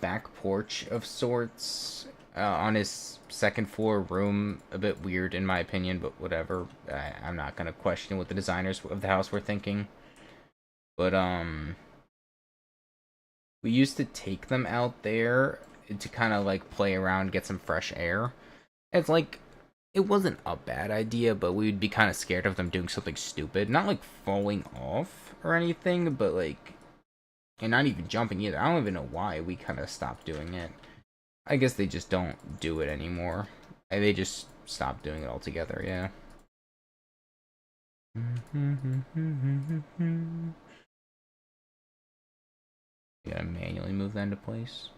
Speaker 1: back porch of sorts on his second floor room. A bit weird in my opinion, but whatever. I'm not gonna question what the designers of the house were thinking. But we used to take them out there to kind of like play around, get some fresh air. It's like, it wasn't a bad idea, but we'd be kind of scared of them doing something stupid. Not like falling off or anything, but like, and not even jumping either. I don't even know why we kind of stopped doing it. I guess they just don't do it anymore. They just stopped doing it altogether, yeah. You gotta manually move that into place.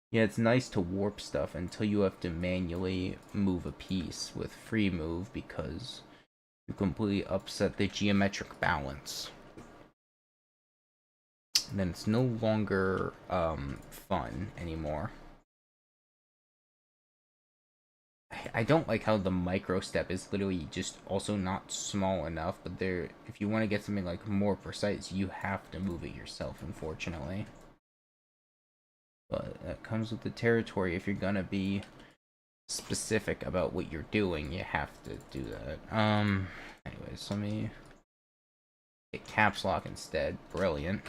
Speaker 1: Yeah, it's nice to warp stuff until you have to manually move a piece with free move because you completely upset the geometric balance. And then it's no longer fun anymore. I don't like how the micro step is literally just also not small enough, but there, if you want to get something like more precise, you have to move it yourself, unfortunately. But that comes with the territory. If you're gonna be specific about what you're doing, you have to do that. Anyways, let me hit caps lock instead. Brilliant.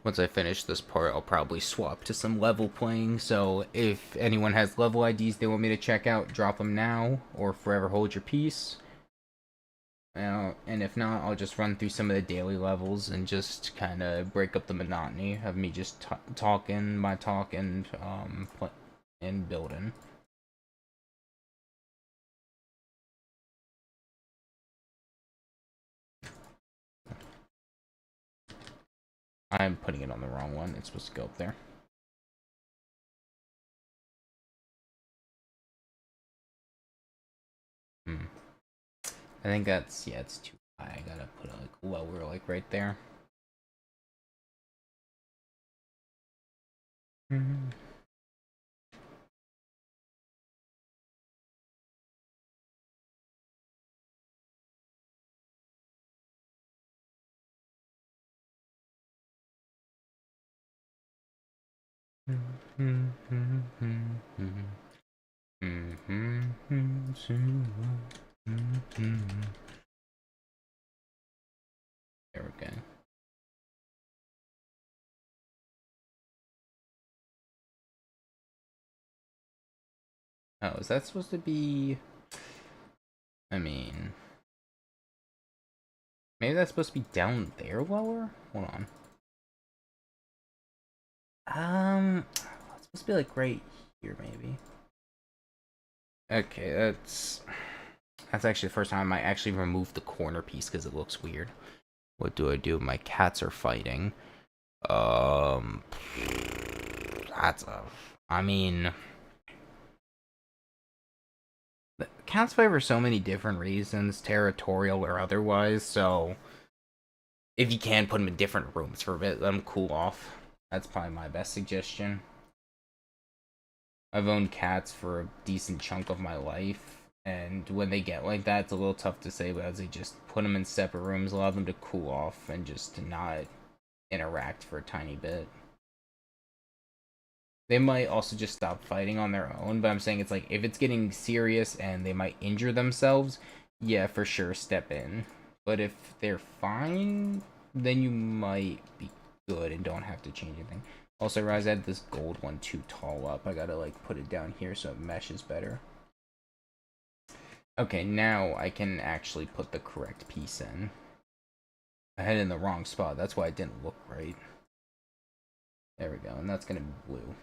Speaker 1: Once I finish this part, I'll probably swap to some level playing, so if anyone has level IDs they want me to check out, drop them now, or forever hold your peace. And if not, I'll just run through some of the daily levels and just kind of break up the monotony of me just talking my talk and building. I'm putting it on the wrong one. It's supposed to go up there. I think that's, yeah, it's too high. I gotta put it like lower, like right there. There we go. Oh, is that supposed to be... I mean... Maybe that's supposed to be down there lower? Hold on. It's supposed to be like right here, maybe. Okay, that's actually the first time I might actually remove the corner piece because it looks weird. What do I do? My cats are fighting. That's a... I mean... Cats fight for so many different reasons, territorial or otherwise, so... If you can, put them in different rooms for a bit, let them cool off. That's probably my best suggestion. I've owned cats for a decent chunk of my life, and when they get like that, it's a little tough to say, but as they just put them in separate rooms, allow them to cool off, and just to not interact for a tiny bit. They might also just stop fighting on their own, but I'm saying it's like, if it's getting serious and they might injure themselves, yeah, for sure, step in. But if they're fine, then you might be good and don't have to change anything. Also, I realized I had this gold one too tall up. I gotta, like, put it down here so it meshes better. Okay, now I can actually put the correct piece in. I had it in the wrong spot. That's why it didn't look right. There we go, and that's gonna be blue.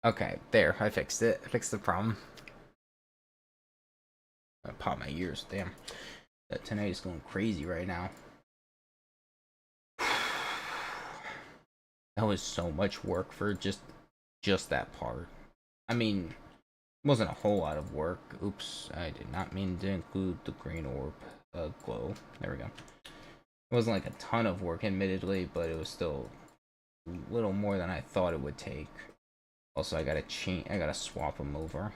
Speaker 1: Okay, there, I fixed it. I fixed the problem. I popped my ears, damn. That tonight is going crazy right now. That was so much work for just that part. I mean, it wasn't a whole lot of work. Oops, I did not mean to include the green orb glow. There we go. It wasn't like a ton of work, admittedly, but it was still a little more than I thought it would take. Also, I gotta swap them over.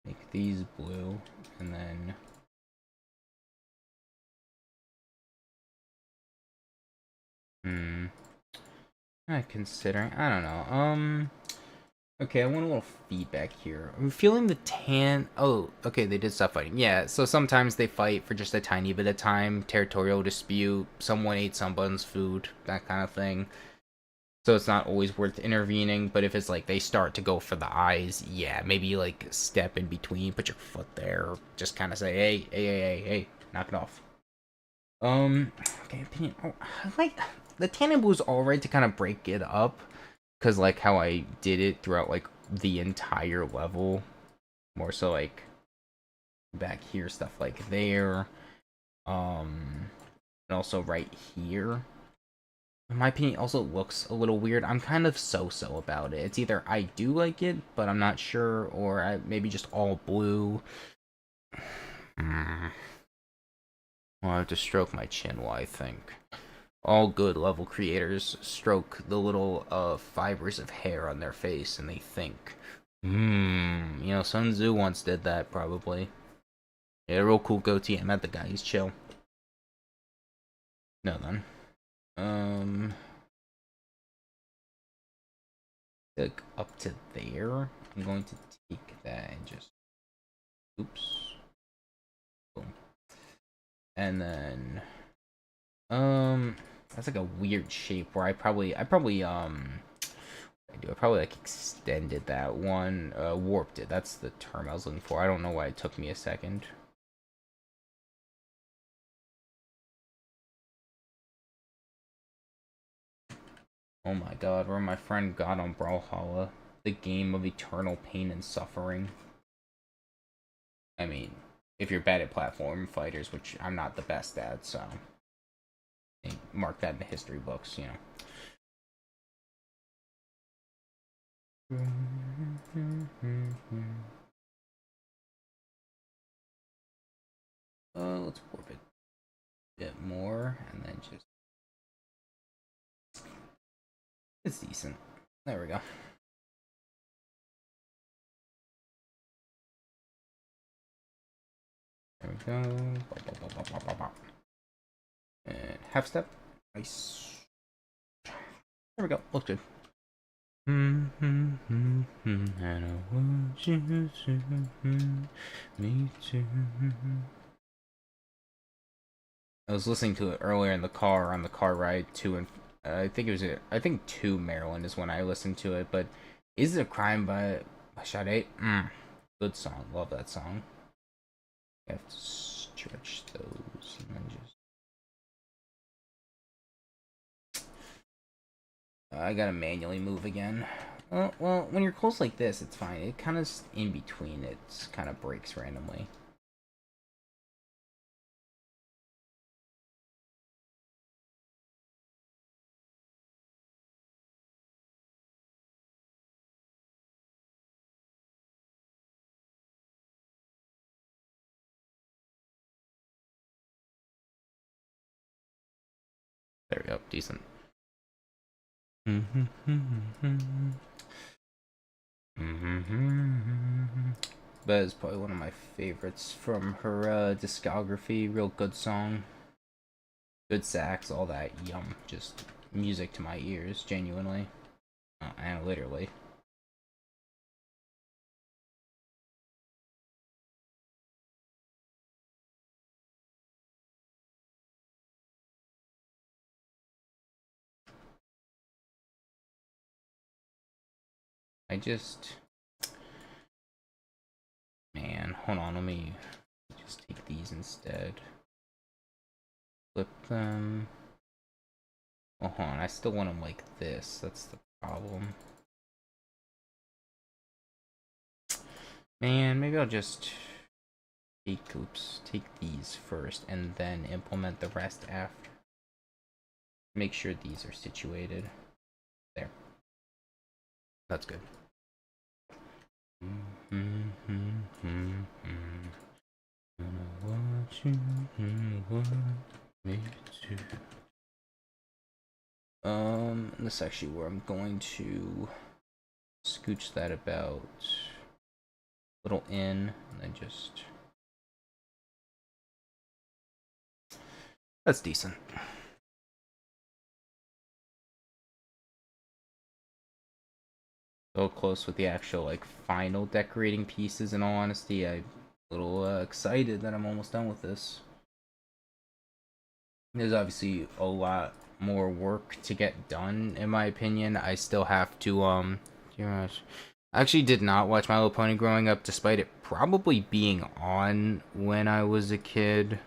Speaker 1: Make these blue, and then considering, I don't know. Okay, I want a little feedback here. I'm feeling the tan. Oh, okay, they did stop fighting. Yeah, so sometimes they fight for just a tiny bit of time, territorial dispute, someone ate someone's food, that kind of thing. So it's not always worth intervening, but if it's like they start to go for the eyes, yeah, maybe like step in between, put your foot there, just kind of say, hey, knock it off. Okay, opinion. Oh, I like the tannin was alright to kind of break it up, cause like how I did it throughout like the entire level, more so like back here, stuff like there, and also right here. In my opinion, also looks a little weird. I'm kind of so-so about it. It's either I do like it, but I'm not sure, or maybe just all blue. Well, I have to stroke my chin while I think. All good level creators stroke the little fibers of hair on their face and they think. You know, Sun Tzu once did that, probably. Yeah, real cool goatee. I met the guy. He's chill. No, then. Like up to there. I'm going to take that and just. Oops. Boom. And then. That's like a weird shape where I probably I probably like extended that one, warped it. That's the term I was looking for. I don't know why it took me a second. Oh my god, where my friend got on Brawlhalla, the game of eternal pain and suffering. I mean, if you're bad at platform fighters, which I'm not the best at, so mark that in the history books, you know. Let's warp it a bit more, and then just it's decent. There we go. There we go. And half step. Nice. There we go. Looks good. And I want you to me too. I was listening to it earlier in the car on the car ride to and I think it was I think to Maryland is when I listened to it. But Is It a Crime by Sade? Good song. Love that song. I have to stretch those and then just. I gotta manually move again. Well, when you're close like this, it's fine. It kind of in between. It kind of breaks randomly. There we go. Decent. That is probably one of my favorites from her discography. Real good song. Good sax, all that. Yum. Just music to my ears, genuinely. And literally. Man, hold on, let me just take these instead. Flip them. Oh, hold on, I still want them like this. That's the problem. Man, maybe I'll just take these first and then implement the rest after. Make sure these are situated. There. That's good. This is actually where I'm going to scooch that about a little in, and then just... That's decent. So close with the actual, like, final decorating pieces, in all honesty. I'm a little excited that I'm almost done with this. There's obviously a lot more work to get done, in my opinion. I still have to, I actually did not watch My Little Pony growing up, despite it probably being on when I was a kid.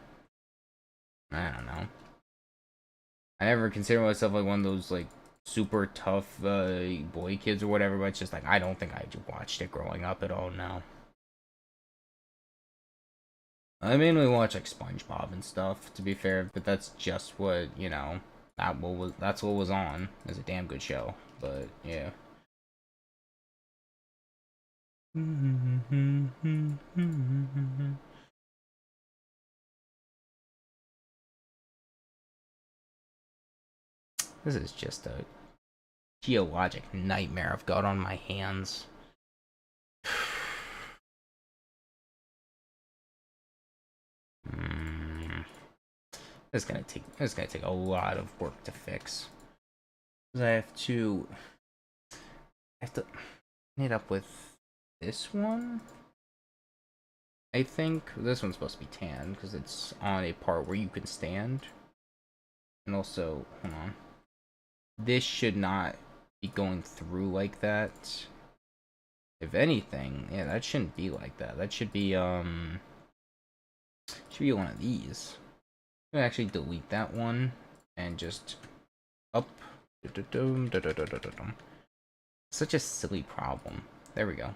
Speaker 1: I don't know. I never consider myself, like, one of those, like, super tough boy kids or whatever, but it's just, like, I don't think I watched it growing up at all now. I mainly watch, like, SpongeBob and stuff, to be fair, but that's just what, you know, that's what was on. It's a damn good show, but, yeah. This is just a geologic nightmare I've got on my hands. It's gonna take a lot of work to fix. I have to meet up with this one. I think this one's supposed to be tan because it's on a part where you can stand. And also, hold on. This should not be going through like that. If anything, yeah, that shouldn't be like that. That should be one of these. I'm gonna actually delete that one and just up. Such a silly problem. There we go.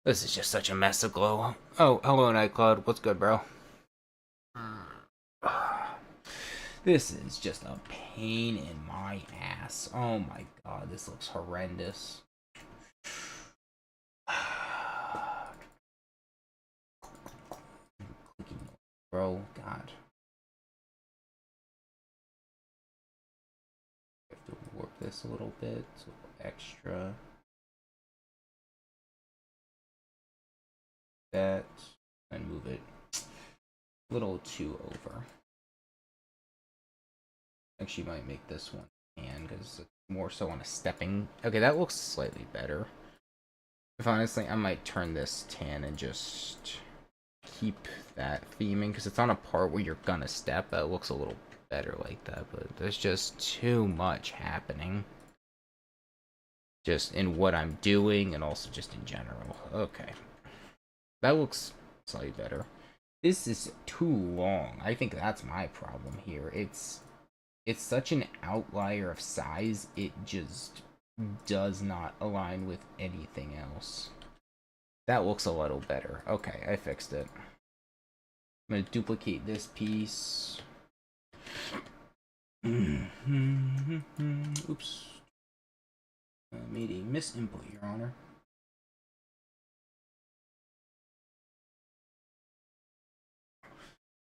Speaker 1: This is just such a mess of glow. Oh, hello, Nightcloud. What's good, bro? This is just a pain in my ass. Oh my god, this looks horrendous. Bro, god. I have to warp this a little bit, so extra. That, and move it a little too over. Actually might make this one tan because it's more so on a stepping. Okay, that looks slightly better. If honestly, I might turn this tan and just keep that theming because it's on a part where you're gonna step. That looks a little better like that, but there's just too much happening. Just in what I'm doing and also just in general. Okay. That looks slightly better. This is too long. I think that's my problem here. It's such an outlier of size, it just does not align with anything else. That looks a little better. Okay, I fixed it. I'm gonna duplicate this piece. Oops. I made a misinput, Your Honor.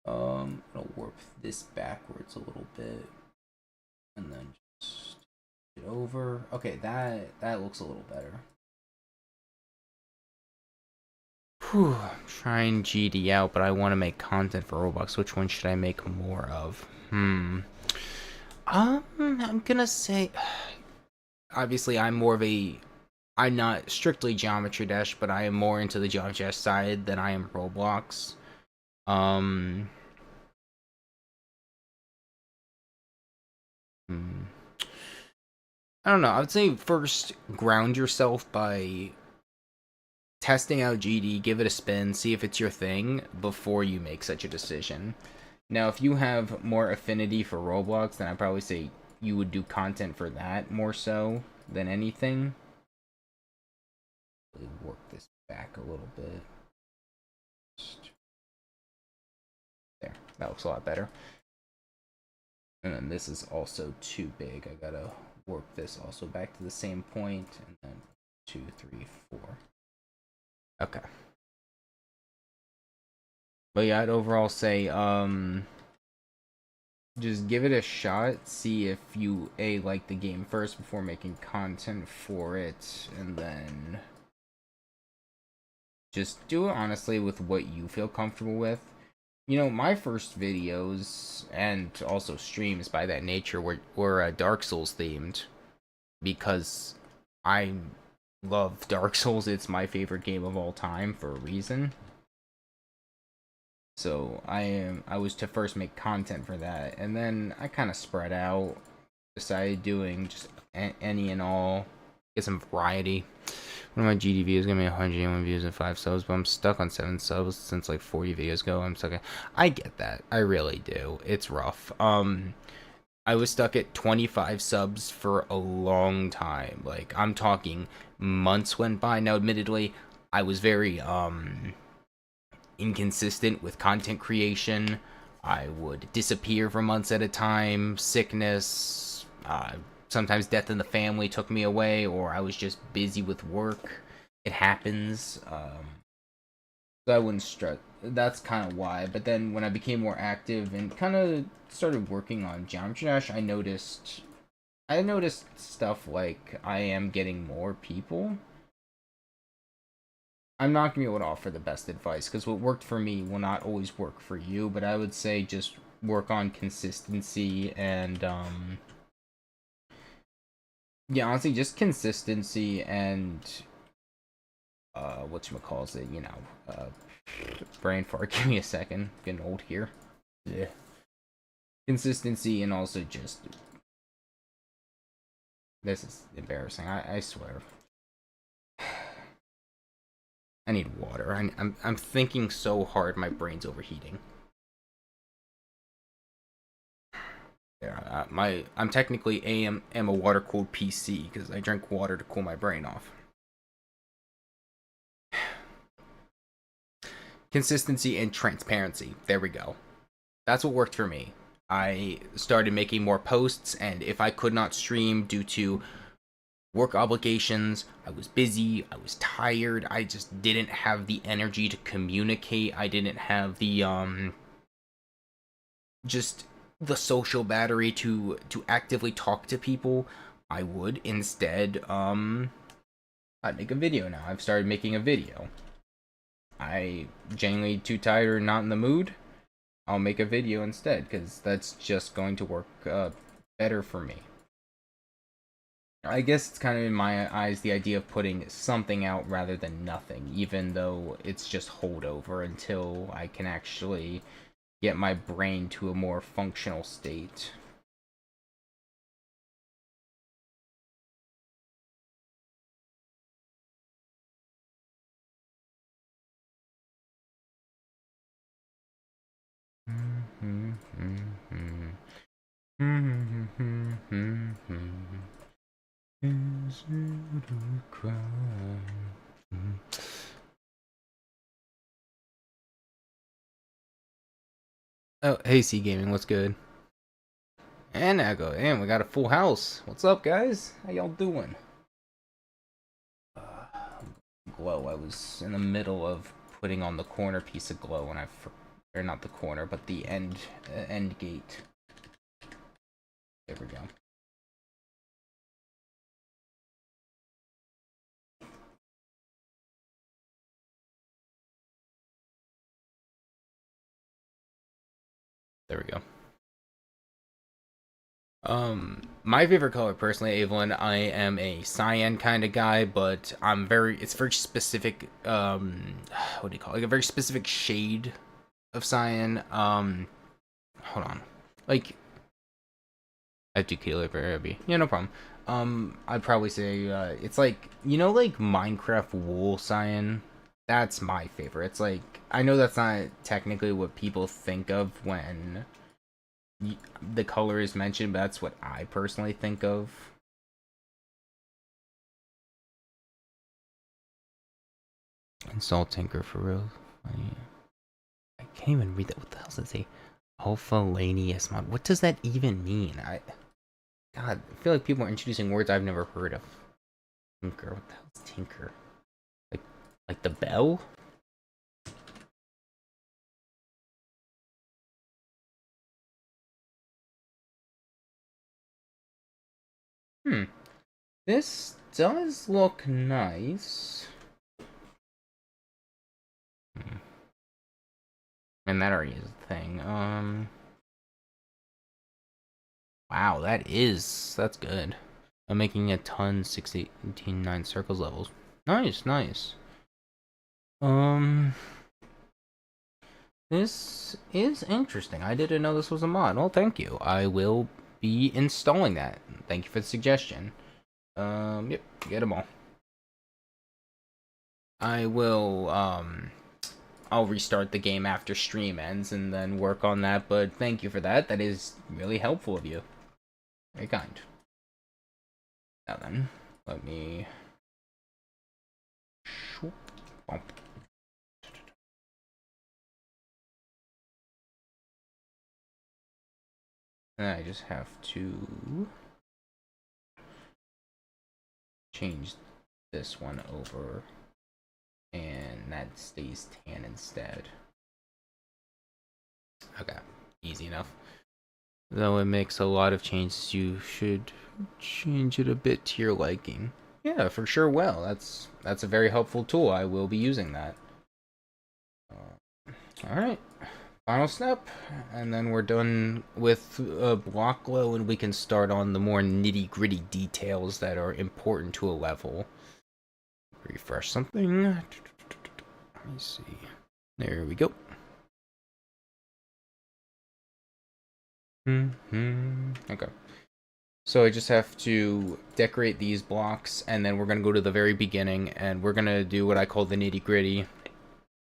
Speaker 1: I'll warp this backwards a little bit. And then just it over. Okay, that looks a little better. Whew, I'm trying GD out, but I want to make content for Roblox. Which one should I make more of? I'm gonna say... Obviously, I'm not strictly Geometry Dash, but I am more into the Geometry Dash side than I am Roblox. I don't know. I would say first ground yourself by testing out GD, give it a spin, see if it's your thing before you make such a decision. Now, if you have more affinity for Roblox, then I'd probably say you would do content for that more so than anything. Work this back a little bit. There, that looks a lot better. And then this is also too big. I gotta work this also back to the same point, and then 2, 3, 4. Okay. But yeah, I'd overall say, just give it a shot. See if you like the game first before making content for it, and then just do it honestly with what you feel comfortable with. You know, my first videos and also streams by that nature were Dark Souls themed because I love Dark Souls. It's my favorite game of all time for a reason. So I was to first make content for that, and then I kind of spread out, decided doing just any and all, get some variety. One of my GD videos gonna be 101 views and 5 subs, but I'm stuck on 7 subs since like 40 videos ago. I'm stuck. I get that. I really do. It's rough. I was stuck at 25 subs for a long time. Like, I'm talking months went by. Now, admittedly, I was very inconsistent with content creation. I would disappear for months at a time. Sickness, sometimes death in the family took me away, or I was just busy with work. It happens. So I wouldn't stress. That's kind of why. But then when I became more active and kind of started working on Geometry Dash, I noticed stuff like I am getting more people. I'm not gonna be able to offer the best advice because what worked for me will not always work for you. But I would say just work on consistency and yeah, honestly, just consistency and whatchamacalls it, brain fart. Give me a second. I'm getting old here. Yeah. Consistency and also just this is embarrassing. I swear. I need water. I'm thinking so hard, my brain's overheating. Yeah, I'm technically am a water cooled PC because I drink water to cool my brain off. Consistency and transparency. There we go. That's what worked for me. I started making more posts, and if I could not stream due to work obligations, I was busy, I was tired, I just didn't have the energy to communicate, I didn't have the just the social battery to actively talk to people, I would instead I'd make a video now. I've started making a video. I genuinely too tired or not in the mood, I'll make a video instead because that's just going to work better for me. I guess it's kind of in my eyes the idea of putting something out rather than nothing, even though it's just holdover until I can actually get my brain to a more functional state. Is it a crime? Oh, hey, C Gaming, what's good? And I go, and we got a full house. What's up, guys? How y'all doing? Glow. I was in the middle of putting on the corner piece of glow, and or not the corner, but the end gate. There we go. There we go. My favorite color personally, Evelyn, I am a cyan kind of guy, but it's very specific, what do you call it? Like a very specific shade of cyan. Hold on. Like, I have to kill it for Airbnb. Yeah, no problem. I'd probably say it's like, you know, like Minecraft wool cyan. That's my favorite. It's like, I know that's not technically what people think of when the color is mentioned, but that's what I personally think of. Insult Tinker for real. I can't even read that. What the hell does it say? Alphalanius mod. What does that even mean? God, I feel like people are introducing words I've never heard of. Tinker. What the hell is Tinker? Like, like the bell? Hmm. This does look nice. Hmm. And that already is a thing. Wow, that's good. I'm making a ton 16, 9 circles levels. Nice, nice. Um, this is interesting. I didn't know this was a mod. Well, thank you. I will be installing that. Thank you for the suggestion. Yep, get them all. I will, I'll restart the game after stream ends and then work on that, but thank you for that. That is really helpful of you. Very kind. Now then, let me... Bump. And I just have to change this one over, and that stays tan instead. Okay, easy enough. Though it makes a lot of changes, you should change it a bit to your liking. Yeah, for sure. Well, that's a very helpful tool. I will be using that. All right. Final step, and then we're done with block glow, and we can start on the more nitty-gritty details that are important to a level. Refresh something. Let me see. There we go. Okay. So I just have to decorate these blocks, and then we're going to go to the very beginning, and we're going to do what I call the nitty-gritty.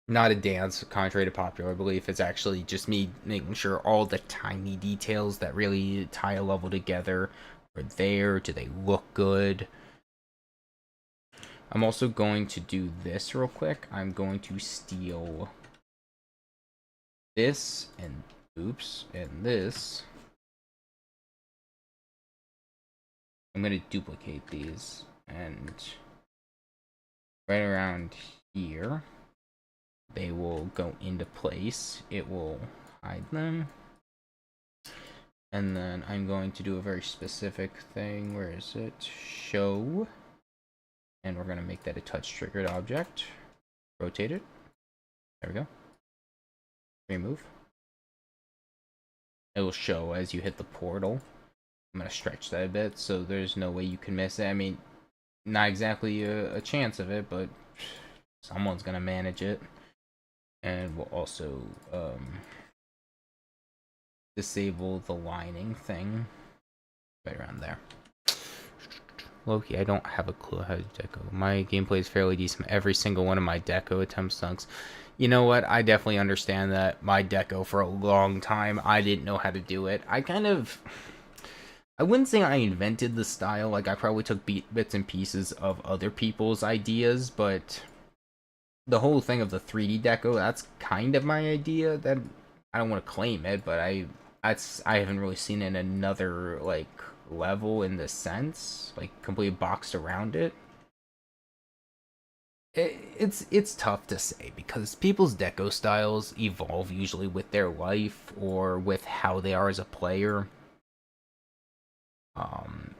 Speaker 1: Not a dance, contrary to popular belief. It's actually just me making sure all the tiny details that really tie a level together are there. Do they look good? I'm also going to do this real quick. I'm going to steal this and oops, and this. I'm going to duplicate these, and right around here they will go into place. It will hide them. And then I'm going to do a very specific thing. Where is it? Show. And we're going to make that a touch triggered object. Rotate it. There we go. Remove. It will show as you hit the portal. I'm going to stretch that a bit so there's no way you can miss it. I mean, not exactly a chance of it, but someone's going to manage it. And we'll also disable the lining thing right around there. Loki, I don't have a clue how to deco. My gameplay is fairly decent. Every single one of my deco attempts sunks. You know what? I definitely understand that. My deco for a long time, I didn't know how to do it. I wouldn't say I invented the style. Like, I probably took bits and pieces of other people's ideas, but the whole thing of the 3D deco, that's kind of my idea. That I don't want to claim it, but I haven't really seen it in another like level in this sense, like completely boxed around it. It's tough to say because people's deco styles evolve usually with their life or with how they are as a player.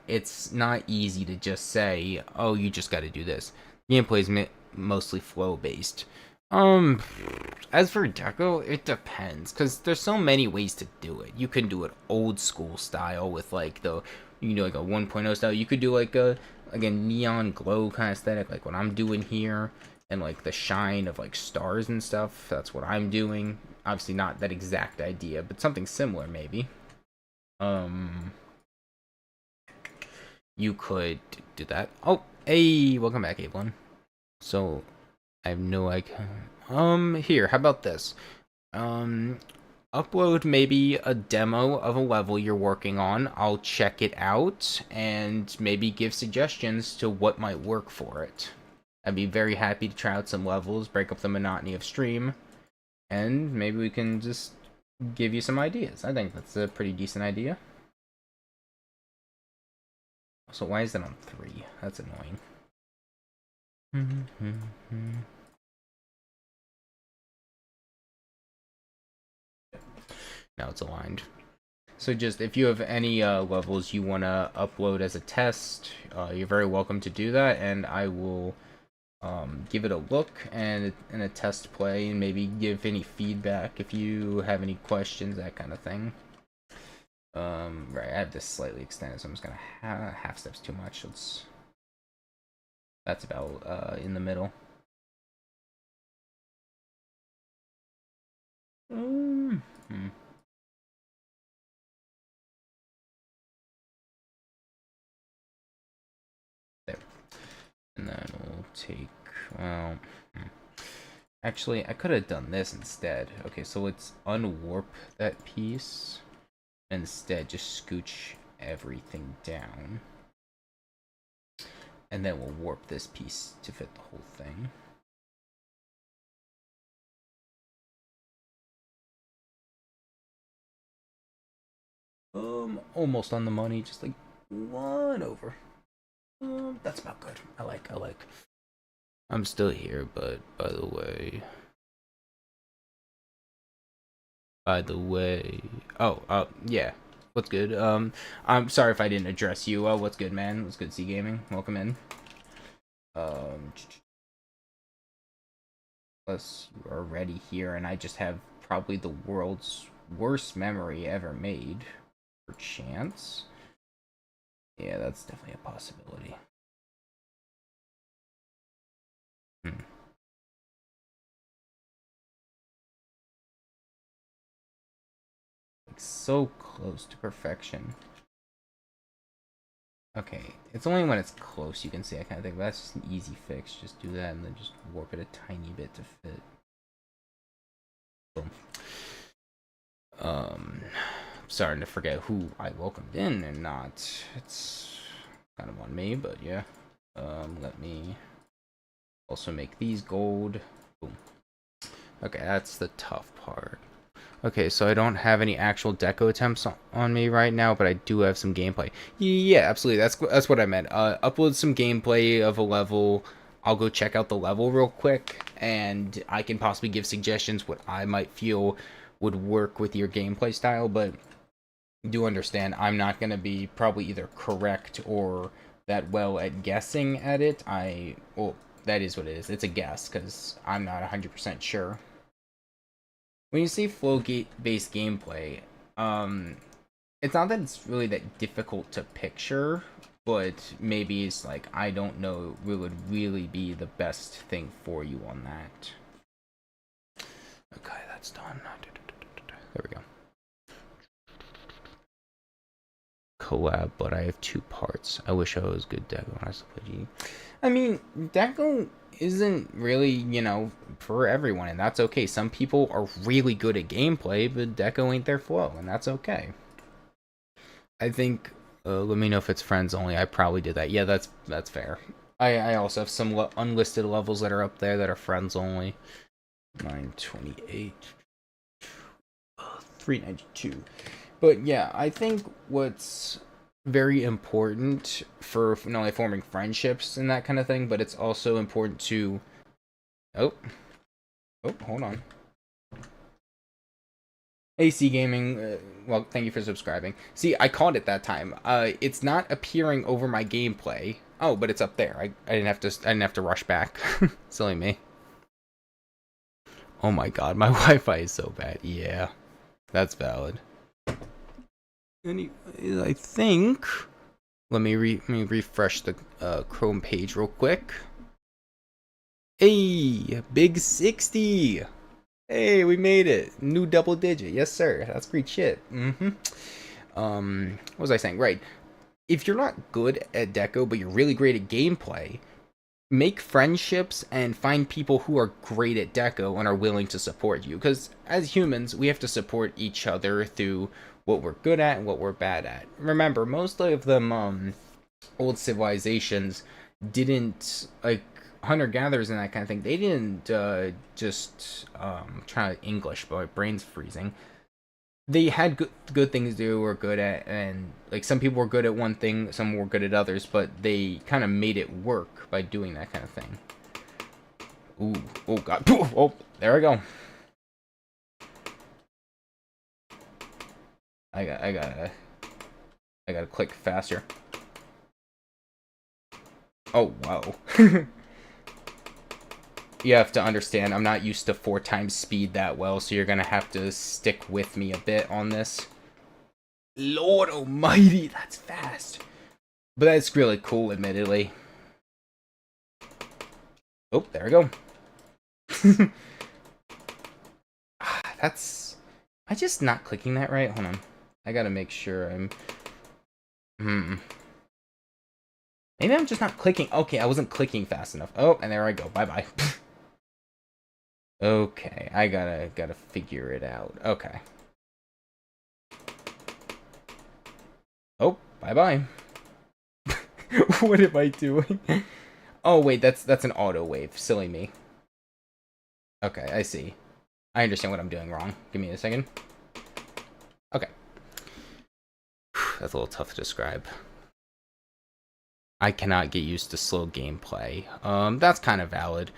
Speaker 1: It's not easy to just say, oh, you just got to do this. Gameplay is mostly flow based. As for deco, it depends because there's so many ways to do it. You can do it old school style with like you can do like a 1.0 style. You could do like a neon glow kind of aesthetic, like what I'm doing here, and like the shine of like stars and stuff. That's what I'm doing. Obviously not that exact idea, but something similar maybe. you could do that. Oh, hey, welcome back, Evelyn. So, I have no idea. Here, how about this? Upload maybe a demo of a level you're working on. I'll check it out and maybe give suggestions to what might work for it. I'd be very happy to try out some levels, break up the monotony of stream, and maybe we can just give you some ideas. I think that's a pretty decent idea. So why is that on 3? That's annoying. Now it's aligned. So just if you have any levels you want to upload as a test, you're very welcome to do that, and I will give it a look and in a test play, and maybe give any feedback if you have any questions, that kind of thing. Right, I have this slightly extended, so I'm just gonna half steps too much. That's about in the middle. There. And then we'll take, well, actually, I could have done this instead. Okay, so let's unwarp that piece. Instead, just scooch everything down. And then we'll warp this piece to fit the whole thing. Almost on the money, just like 1 over. That's about good. I like. I'm still here, but by the way, oh, yeah. What's good? I'm sorry if I didn't address you. What's good, man? What's good, C Gaming? Welcome in. Plus, you are already here, and I just have probably the world's worst memory ever made. Per chance. Yeah, that's definitely a possibility. Like, so close to perfection. Okay, it's only when it's close you can see that kind of thing, but that's just an easy fix. Just do that and then just warp it a tiny bit to fit. Boom. I'm starting to forget who I welcomed in and not. It's kind of on me, but yeah. Let me also make these gold. Boom. Okay, that's the tough part. Okay, so I don't have any actual deco attempts on me right now, but I do have some gameplay. Yeah, absolutely. That's what I meant. Upload some gameplay of a level. I'll go check out the level real quick, and I can possibly give suggestions what I might feel would work with your gameplay style, but do understand I'm not going to be probably either correct or that well at guessing at it. Well, that is what it is. It's a guess, because I'm not 100% sure. When you say flow-based gameplay, it's not that it's really that difficult to picture, but maybe it's like, I don't know, it would really be the best thing for you on that. Okay, that's done. There we go. Collab, but I have 2 parts. I wish I was good deco. I mean, deco isn't really, you know, for everyone, and that's okay. Some people are really good at gameplay, but deco ain't their flow, and that's okay. I think, let me know if it's friends only. I probably did that. Yeah, that's fair. I also have some unlisted levels that are up there that are friends only. 928. 392. But yeah, I think what's very important for not only forming friendships and that kind of thing, but it's also important to... Oh, hold on. AC Gaming, well, thank you for subscribing. See, I caught it that time. It's not appearing over my gameplay. Oh, but it's up there. I didn't have to rush back. Silly me. Oh my god, my Wi-Fi is so bad. Yeah, that's valid. Anyway, I think... Let me refresh the Chrome page real quick. Hey, big 60! Hey, we made it! New double digit, yes sir. That's great shit. What was I saying? Right. if you're not good at deco, but you're really great at gameplay, make friendships and find people who are great at deco and are willing to support you. Because as humans, we have to support each other through what we're good at and what we're bad at. Remember, most of them old civilizations didn't, like hunter gatherers and that kind of thing, they didn't just try English, but my brain's freezing. They had good things they were good at, and like some people were good at one thing, some were good at others, but they kind of made it work by doing that kind of thing. Ooh, oh god, oh, there I go. I gotta click faster. Oh wow. You have to understand, I'm not used to 4 times speed that well, so you're gonna have to stick with me a bit on this. Lord almighty, that's fast. But that's really cool, admittedly. Oh, there we go. That's... Am I just not clicking that right? Hold on. I gotta make sure I'm... Maybe I'm just not clicking. Okay, I wasn't clicking fast enough. Oh, and there I go. Bye-bye. Okay, I gotta figure it out. Okay. Oh, bye-bye. What am I doing? Oh, wait, that's an auto wave. Silly me. Okay, I see. I understand what I'm doing wrong. Give me a second. Okay. That's a little tough to describe. I cannot get used to slow gameplay. That's kind of valid.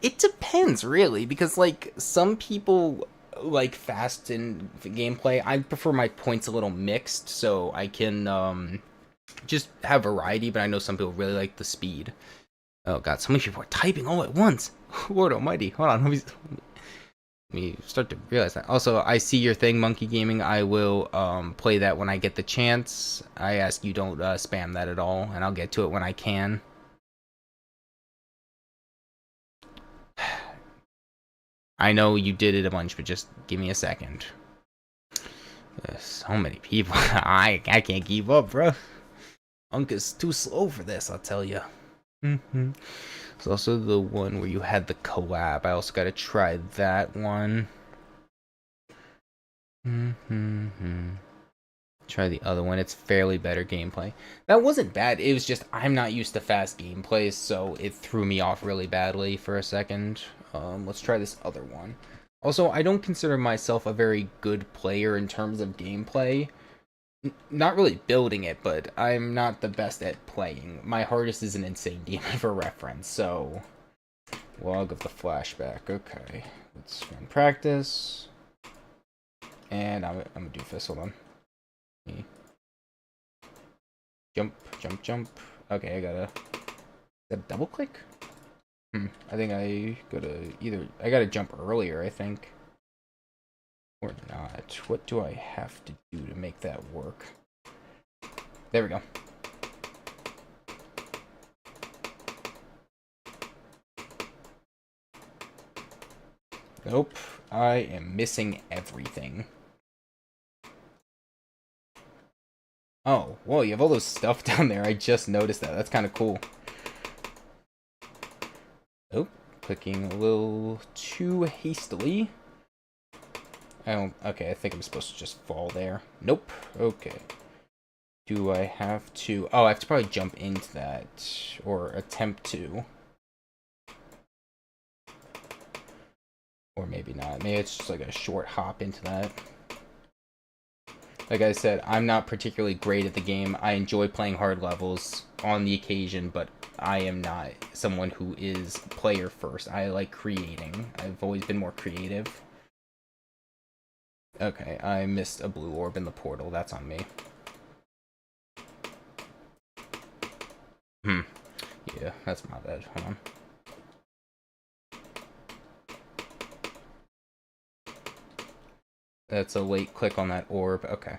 Speaker 1: It depends, really, because, like, some people like fast in gameplay. I prefer my points a little mixed, so I can, just have variety, but I know some people really like the speed. Oh god, so many people are typing all at once. Lord almighty. Hold on, let me start to realize that. Also, I see your thing, Monkey Gaming. I will play that when I get the chance. I ask you don't spam that at all, and I'll get to it when I can. I know you did it a bunch, but just give me a second. There's so many people. I can't keep up, bro. Is too slow for this, I'll tell you. It's also the one where you had the collab. I also got to try that one. Try the other one. It's fairly better gameplay. That wasn't bad. It was just I'm not used to fast gameplay, so it threw me off really badly for a second. Let's try this other one. Also, I don't consider myself a very good player in terms of gameplay. Not really building it, but I'm not the best at playing. My hardest is an Insane Demon for reference, so... Log of the flashback. Okay. Let's run practice. And I'm gonna do this. Hold on. Jump, jump, jump. Okay, I gotta... Is that double click? I think I gotta jump earlier, I think. Or not. What do I have to do to make that work? There we go. Nope. I am missing everything. Oh, whoa, you have all those stuff down there. I just noticed that. That's kind of cool. Oh, clicking a little too hastily. Okay, I think I'm supposed to just fall there. Nope. Okay. Do I have to... Oh, I have to probably jump into that. Or attempt to. Or maybe not. Maybe it's just like a short hop into that. Like I said, I'm not particularly great at the game. I enjoy playing hard levels on the occasion, but I am not someone who is player first. I like creating. I've always been more creative. Okay, I missed a blue orb in the portal. That's on me. Yeah, that's my bad. Hold on. That's a late click on that orb. Okay.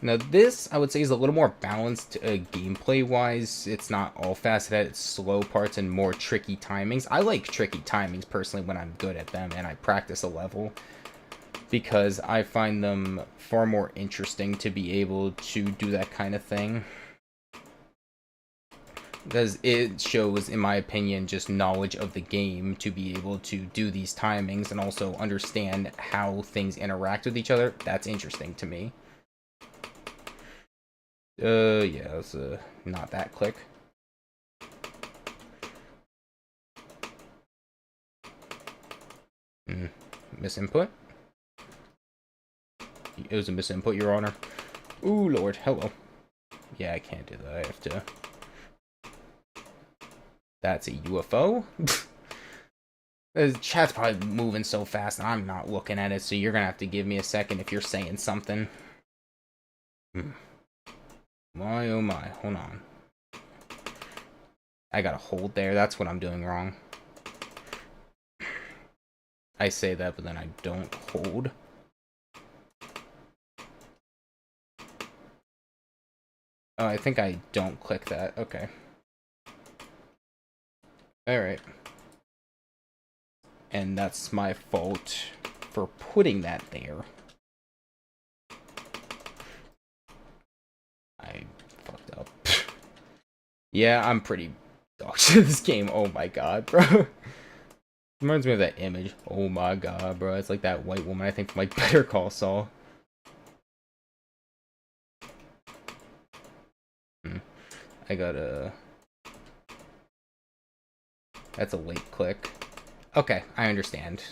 Speaker 1: Now this, I would say, is a little more balanced gameplay-wise. It's not all fast, it had its slow parts and more tricky timings. I like tricky timings, personally, when I'm good at them and I practice a level. because I find them far more interesting to be able to do that kind of thing. Because it shows, in my opinion, just knowledge of the game to be able to do these timings and also understand how things interact with each other. That's interesting to me. Yeah, it's not that click. Misinput? It was a misinput, Your Honor. Ooh, Lord, hello. Yeah, I can't do that. I have to... That's a UFO? The chat's probably moving so fast and I'm not looking at it, so you're gonna have to give me a second if you're saying something. My oh my, hold on. I gotta hold there, that's what I'm doing wrong. I say that, but then I don't hold. Oh, I think I don't click that, okay. Alright. And that's my fault for putting that there. I fucked up. Yeah, I'm pretty dog shit this game. Oh my god, bro. Reminds me of that image. Oh my god, bro. It's like that white woman, I think, from like Better Call Saul. I gotta... That's a late click. Okay, I understand.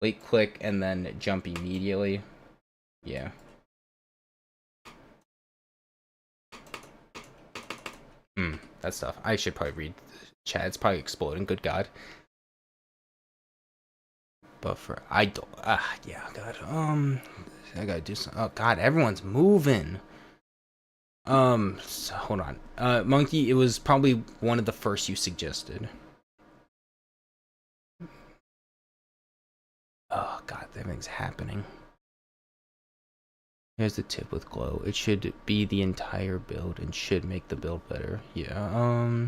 Speaker 1: Late click and then jump immediately. Yeah. That's tough. I should probably read the chat. It's probably exploding. Good God. Buffer. I don't. Yeah, God. I gotta do some. Oh, God. Everyone's moving. So hold on. Monkey, it was probably one of the first you suggested. Oh, God. Everything's happening. Here's the tip with glow. It should be the entire build and should make the build better. Yeah,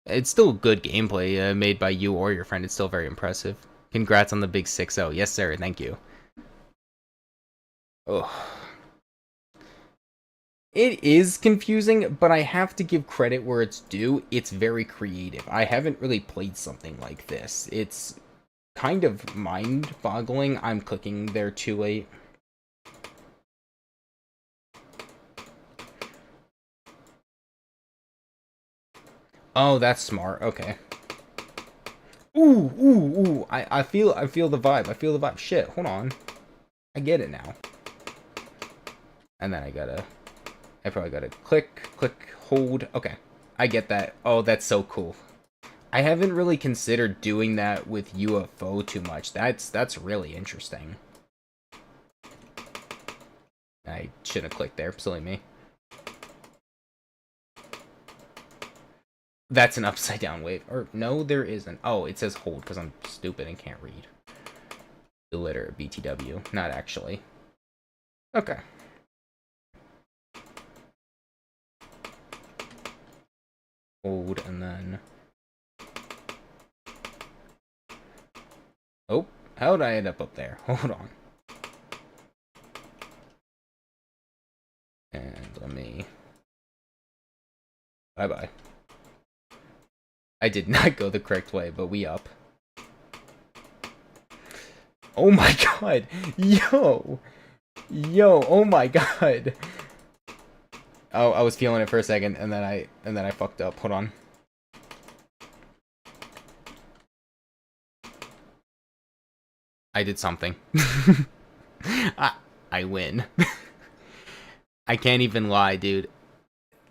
Speaker 1: It's still good gameplay made by you or your friend. It's still very impressive. Congrats on the big 6-0. Yes, sir. Thank you. Oh. It is confusing, but I have to give credit where it's due. It's very creative. I haven't really played something like this. It's kind of mind-boggling. I'm clicking there too late. Oh, that's smart. Okay. Ooh. I feel the vibe. I feel the vibe. Shit, hold on. I get it now. And then I probably gotta click, hold. Okay. I get that. Oh, that's so cool. I haven't really considered doing that with UFO too much. That's really interesting. I shouldn't have clicked there. Silly me. That's an upside down wave. Or no, there isn't. Oh, it says hold because I'm stupid and can't read. The letter BTW. Not actually. Okay. Hold and then... Oh, how did I end up there? Hold on. And let me... Bye-bye. I did not go the correct way, but we up. Oh my god! Yo! Oh my god! Oh, I was feeling it for a second, and then I fucked up. Hold on. I did something. I win. I can't even lie, dude.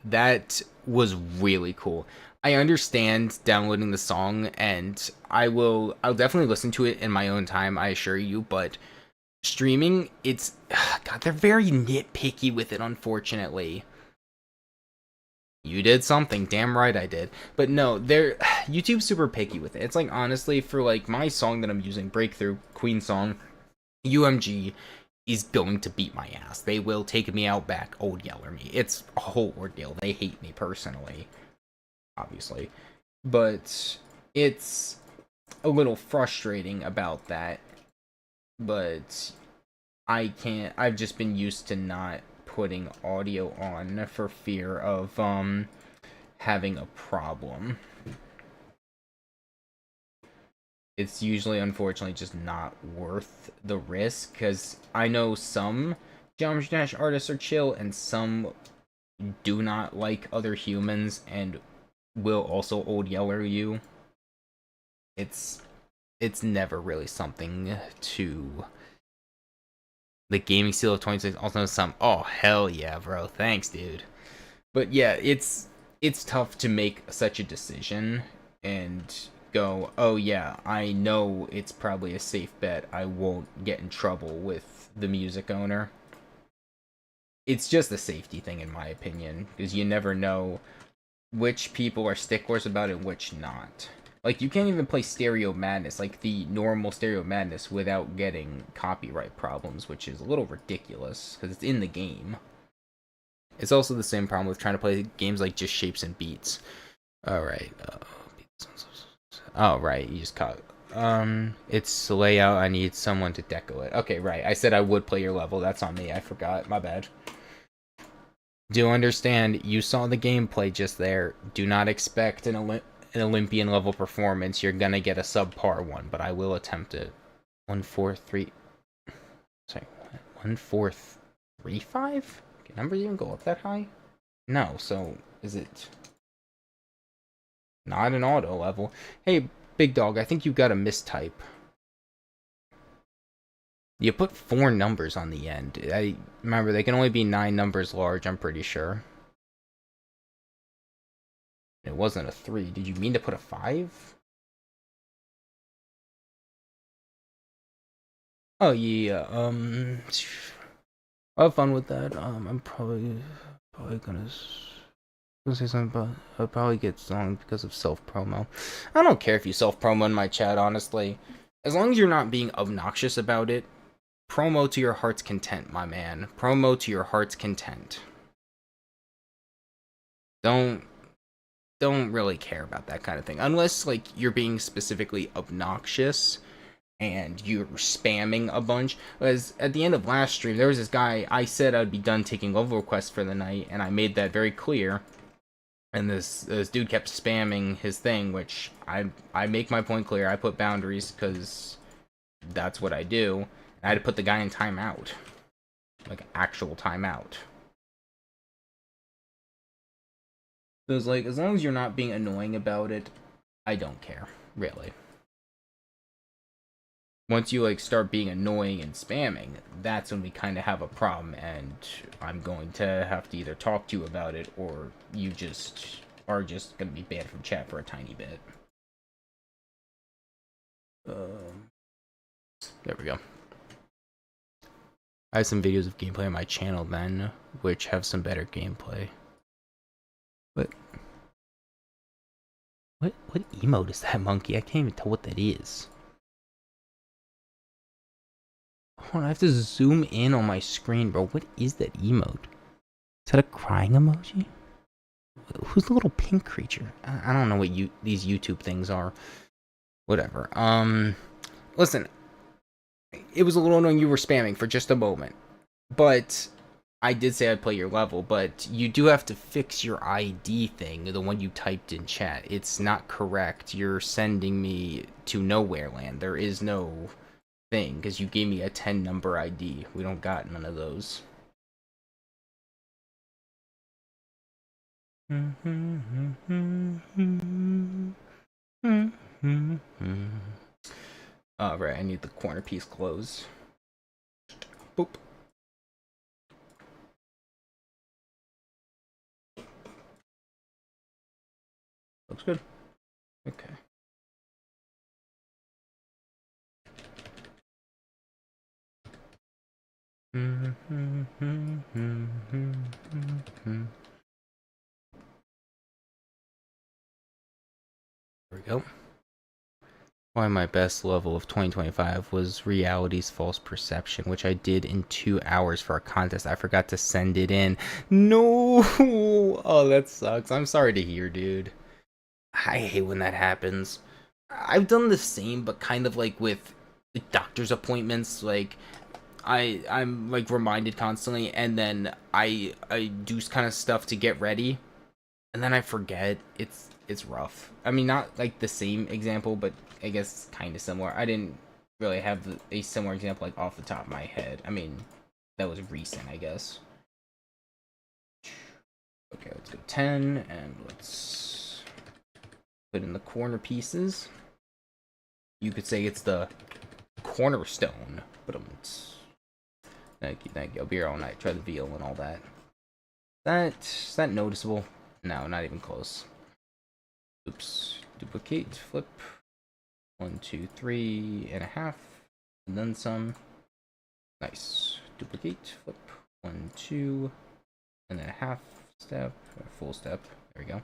Speaker 1: That was really cool. I understand downloading the song, and I'll definitely listen to it in my own time, I assure you, but streaming, God, they're very nitpicky with it, unfortunately. You did something, damn right I did. But no, YouTube's super picky with it. It's like, honestly, for like my song that I'm using, Breakthrough, Queen song, UMG, is going to beat my ass. They will take me out back, old yeller me. It's a whole ordeal. They hate me personally, obviously. But it's a little frustrating about that. But I've just been used to not putting audio on for fear of having a problem. It's usually, unfortunately, just not worth the risk, because I know some Geometry Dash artists are chill and some do not like other humans and will also old yeller you. It's never really something to the gaming seal of 26. Also some, oh hell yeah, bro, thanks dude. But yeah, it's tough to make such a decision and go, oh yeah, I know it's probably a safe bet. I won't get in trouble with the music owner. It's just a safety thing, in my opinion, because you never know which people are sticklers about it and which not. Like, you can't even play Stereo Madness, like the normal Stereo Madness, without getting copyright problems, which is a little ridiculous, because it's in the game. It's also the same problem with trying to play games like just Shapes and Beats. Alright. Oh, right, you just caught. It's layout. I need someone to deco it. Okay, right. I said I would play your level. That's on me. I forgot. My bad. Do understand, you saw the gameplay just there. Do not expect an Olympian level performance. You're gonna get a subpar one, but I will attempt it. 143. Sorry, 1435? Can numbers even go up that high? No, so is it not an auto level? Hey, big dog, I think you got a mistype. You put 4 numbers on the end. I remember they can only be 9 numbers large, I'm pretty sure. It wasn't a 3. Did you mean to put a 5? Oh yeah, I'll have fun with that. I'm probably gonna say something about I'll probably get stoned because of self promo. I don't care if you self promo in my chat, honestly. As long as you're not being obnoxious about it, promo to your heart's content, my man. Promo to your heart's content. Don't really care about that kind of thing. Unless like you're being specifically obnoxious and you're spamming a bunch. Because at the end of last stream, there was this guy, I said I'd be done taking level requests for the night, and I made that very clear. And this dude kept spamming his thing, which I make my point clear. I put boundaries because that's what I do. And I had to put the guy in timeout, like actual timeout. So it's like, as long as you're not being annoying about it, I don't care, really. Once you like start being annoying and spamming, that's when we kind of have a problem, and I'm going to have to either talk to you about it, or you just are just going to be banned from chat for a tiny bit. There we go. I have some videos of gameplay on my channel then, which have some better gameplay. What emote is that, monkey? I can't even tell what that is. Hold on, I have to zoom in on my screen, bro. What is that emote? Is that a crying emoji? Who's the little pink creature? I don't know what these YouTube things are. Whatever. Listen. It was a little annoying you were spamming for just a moment. But I did say I'd play your level, but you do have to fix your ID thing, the one you typed in chat. It's not correct. You're sending me to nowhere land. There is no thing, because you gave me a 10 number ID. We don't got none of those. Right, I need the corner piece closed. Boop. Looks good. Okay. There we go. Why my best level of 2025 was Reality's False Perception, which I did in 2 hours for a contest. I forgot to send it in. No! Oh, that sucks. I'm sorry to hear, dude. I hate when that happens. I've done the same, but kind of like with doctor's appointments. Like, I'm like reminded constantly, and then I do kind of stuff to get ready, and then I forget. It's rough. I mean, not like the same example, but I guess kind of similar. I didn't really have a similar example like off the top of my head. I mean, that was recent, I guess. Okay, let's go 10, and let's put in the corner pieces. You could say it's the cornerstone, but thank you. I'll be here all night. Try the veal and all that. Is that noticeable? No, not even close. Oops. Duplicate, flip. 1, 2, 3.5. And then some. Nice. Duplicate, flip. 1, 2. And then a half step. Or full step. There we go.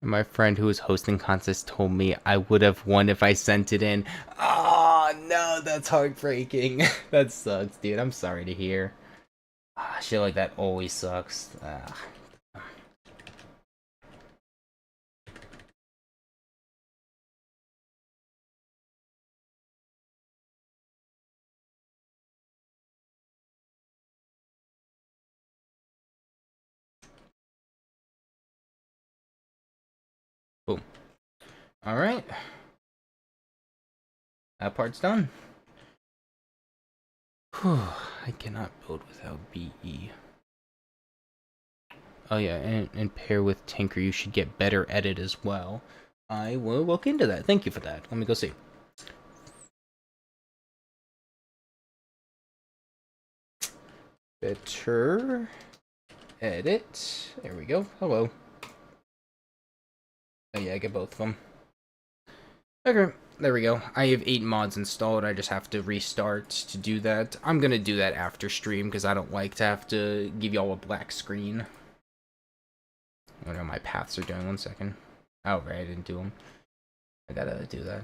Speaker 1: My friend who was hosting contests told me I would have won if I sent it in. Oh, no, that's heartbreaking. That sucks, dude. I'm sorry to hear. Shit like that always sucks. Boom. Alright. That part's done. Whew, I cannot build without BE. Oh yeah, and pair with Tinker, you should get better edit as well. I will look into that. Thank you for that. Let me go see. Better edit. There we go. Hello. Oh yeah, I get both of them. Okay, there we go. I have 8 mods installed. I just have to restart to do that. I'm gonna do that after stream because I don't like to have to give y'all a black screen. I don't know my paths are doing. 1 second. Oh, right, I didn't do them. I gotta do that.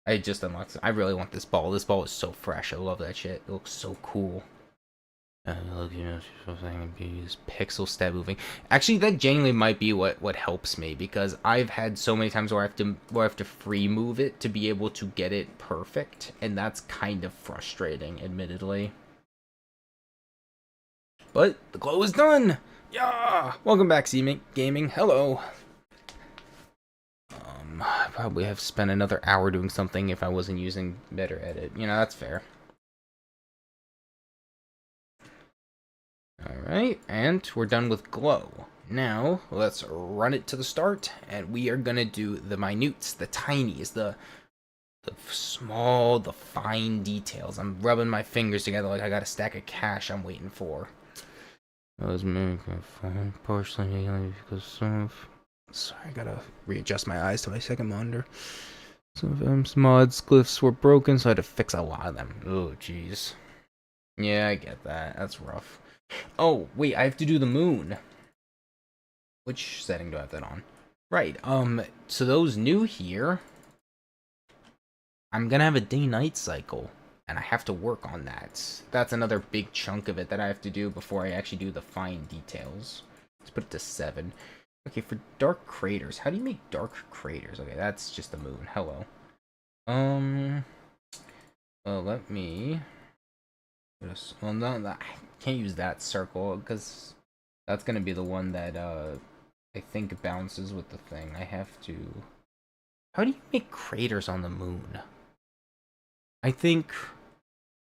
Speaker 1: I just unlocked it. I really want this ball. This ball is so fresh. I love that shit. It looks so cool. Look, you know, use pixel step moving. Actually, that genuinely might be what helps me because I've had so many times where I have to free move it to be able to get it perfect, and that's kind of frustrating, admittedly. But the glow is done. Yeah. Welcome back, Gaming. Hello. I probably have spent another hour doing something if I wasn't using better edit. You know, that's fair. Alright, and we're done with glow. Now, let's run it to the start, and we are gonna do the minutes, the tinies, the small, the fine details. I'm rubbing my fingers together like I got a stack of cash I'm waiting for. I was making fine, partially because of... Sorry, I gotta readjust my eyes to my second monitor. Some of M's mods glyphs were broken, so I had to fix a lot of them. Oh, jeez. Yeah, I get that. That's rough. Oh, wait, I have to do the moon. Which setting do I have that on? Right, so those new here, I'm gonna have a day-night cycle, and I have to work on that. That's another big chunk of it that I have to do before I actually do the fine details. Let's put it to 7. Okay, for dark craters, how do you make dark craters? Okay, that's just the moon. Hello. Let me... Well, no, I can't use that circle, because that's gonna be the one that, I think bounces with the thing. I have to... How do you make craters on the moon? I think,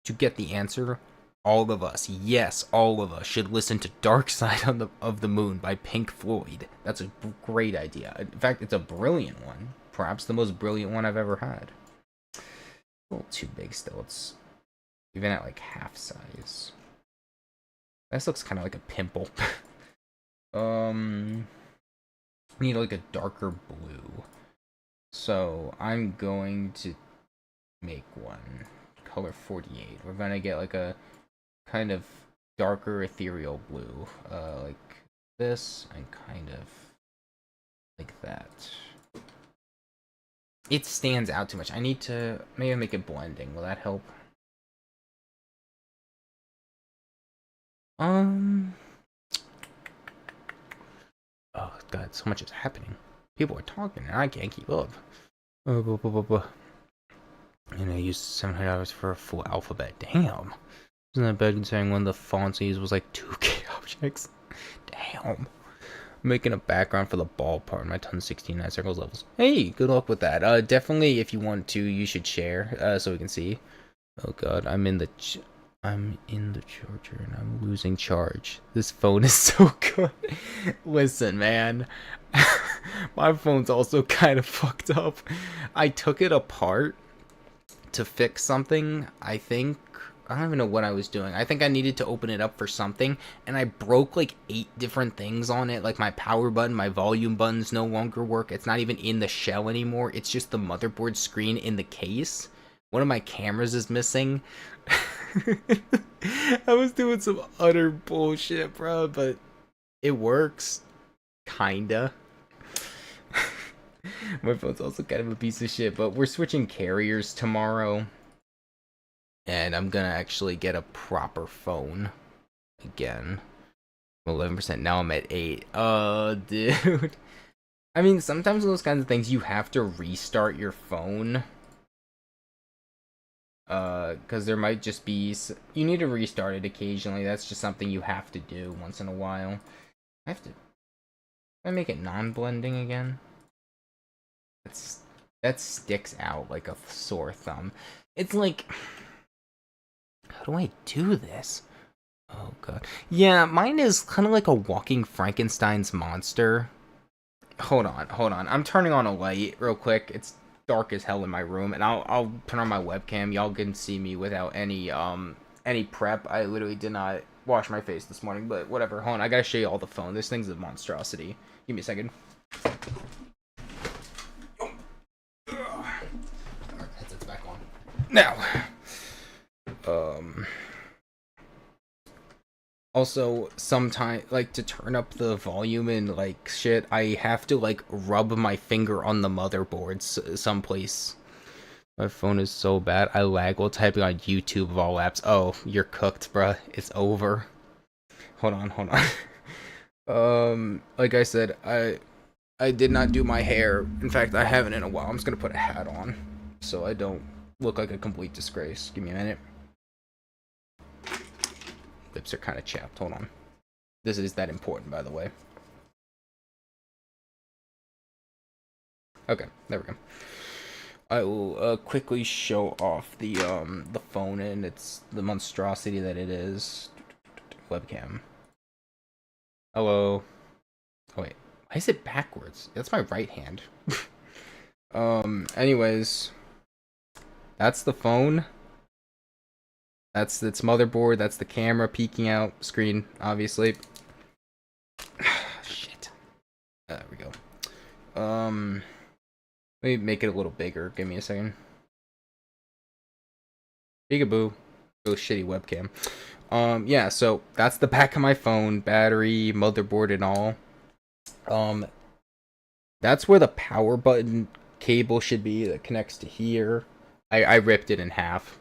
Speaker 1: to get the answer, all of us, yes, all of us, should listen to Dark Side of the Moon by Pink Floyd. That's a great idea. In fact, it's a brilliant one. Perhaps the most brilliant one I've ever had. A little too big still. It's even at like half size. This looks kind of like a pimple. Need like a darker blue. So I'm going to make one. Color 48. We're gonna get like a kind of darker ethereal blue. Like this and kind of like that. It stands out too much. I need to maybe make it blending. Will that help? Oh god, so much is happening. People are talking and I can't keep up. And I used $700 for a full alphabet. Damn. Isn't that bad considering one of the fonts I used was like 2K objects? Damn. Making a background for the ball part. My ton 16 9 circles levels. Hey, good luck with that. Definitely, if you want to, you should share so we can see. Oh god, I'm in the charger and I'm losing charge. This phone is so good. Listen, man. My phone's also kind of fucked up. I took it apart to fix something, I think. I don't even know what I was doing. I think I needed to open it up for something, and I broke like 8 different things on it. Like my power button, my volume buttons no longer work. It's not even in the shell anymore. It's just the motherboard screen in the case. One of my cameras is missing. I was doing some utter bullshit, bro, but it works. Kinda. My phone's also kind of a piece of shit, but we're switching carriers tomorrow. And I'm gonna actually get a proper phone again. 11%. Now I'm at 8. Oh, dude. I mean, sometimes those kinds of things you have to restart your phone. Because there might just be... You need to restart it occasionally. That's just something you have to do once in a while. I have to... Can I make it non-blending again? That sticks out like a sore thumb. It's like... How do I do this? Oh god. Yeah, mine is kind of like a walking Frankenstein's monster. Hold on. I'm turning on a light real quick. It's dark as hell in my room, and I'll turn on my webcam. Y'all can see me without any prep. I literally did not wash my face this morning, but whatever. Hold on, I gotta show you all the phone. This thing's a monstrosity. Give me a second. Alright, headset's back on. Now. Also, sometimes, like, to turn up the volume and, like, shit, I have to, like, rub my finger on the motherboard someplace. My phone is so bad, I lag while typing on YouTube of all apps. Oh, you're cooked, bruh. It's over. Hold on. Like I said, I did not do my hair. In fact, I haven't in a while. I'm just gonna put a hat on so I don't look like a complete disgrace. Give me a minute. Lips are kind of chapped. Hold on. This is that important, by the way. Okay, there we go. I will quickly show off the phone and it's the monstrosity that it is. Webcam. Hello. Oh wait, why is it backwards? That's my right hand. Anyways, that's the phone. That's its motherboard. That's the camera peeking out. Screen, obviously. Shit. There we go. Let me make it a little bigger. Give me a second. Peekaboo. Really shitty webcam. Yeah, so that's the back of my phone. Battery, motherboard, and all. That's where the power button cable should be that connects to here. I ripped it in half.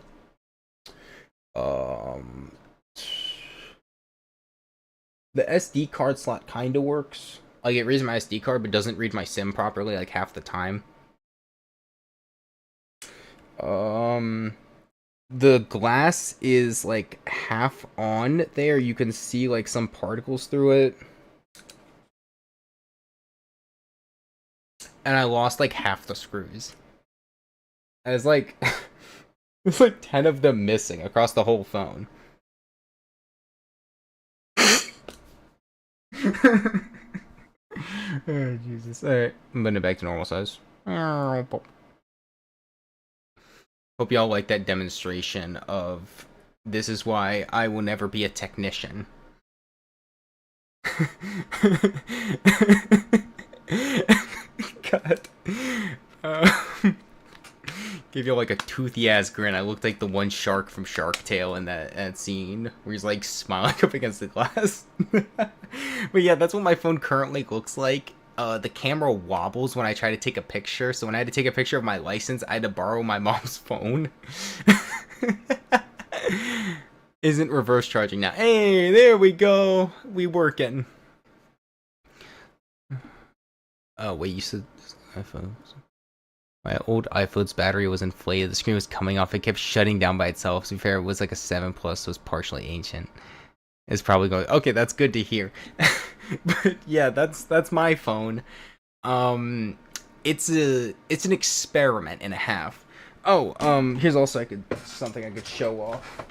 Speaker 1: The SD card slot kind of works. Like, it reads my SD card, but doesn't read my SIM properly, like, half the time. The glass is, like, half on there. You can see, like, some particles through it. And I lost, like, half the screws. And it's, like... There's, like, 10 of them missing across the whole phone. Oh, Jesus. Alright, I'm putting it back to normal size. Hope y'all like that demonstration of this is why I will never be a technician. God. Gave you like a toothy ass grin. I looked like the one shark from Shark Tale in that scene where he's like smiling up against the glass. But yeah, that's what my phone currently looks like. the camera wobbles when I try to take a picture. So when I had to take a picture of my license, I had to borrow my mom's phone. Isn't reverse charging now. Hey, there we go. We working. Oh, wait, you said iPhone. My old iPhone's battery was inflated. The screen was coming off. It kept shutting down by itself. To be fair, it was like a 7 Plus, so it was partially ancient. It's probably going, okay, that's good to hear. But yeah, that's my phone. It's an experiment and a half. Oh, here's also something I could show off.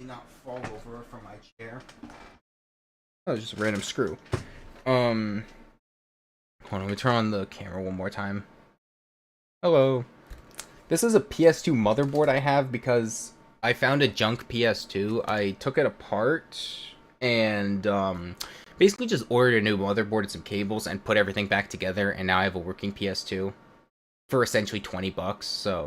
Speaker 1: Not fall over from my chair. Oh, just a random screw. Hold on, let me turn on the camera one more time. Hello. This is a PS2 motherboard I have because I found a junk PS2. I took it apart and basically just ordered a new motherboard and some cables and put everything back together, and now I have a working PS2 for essentially $20. So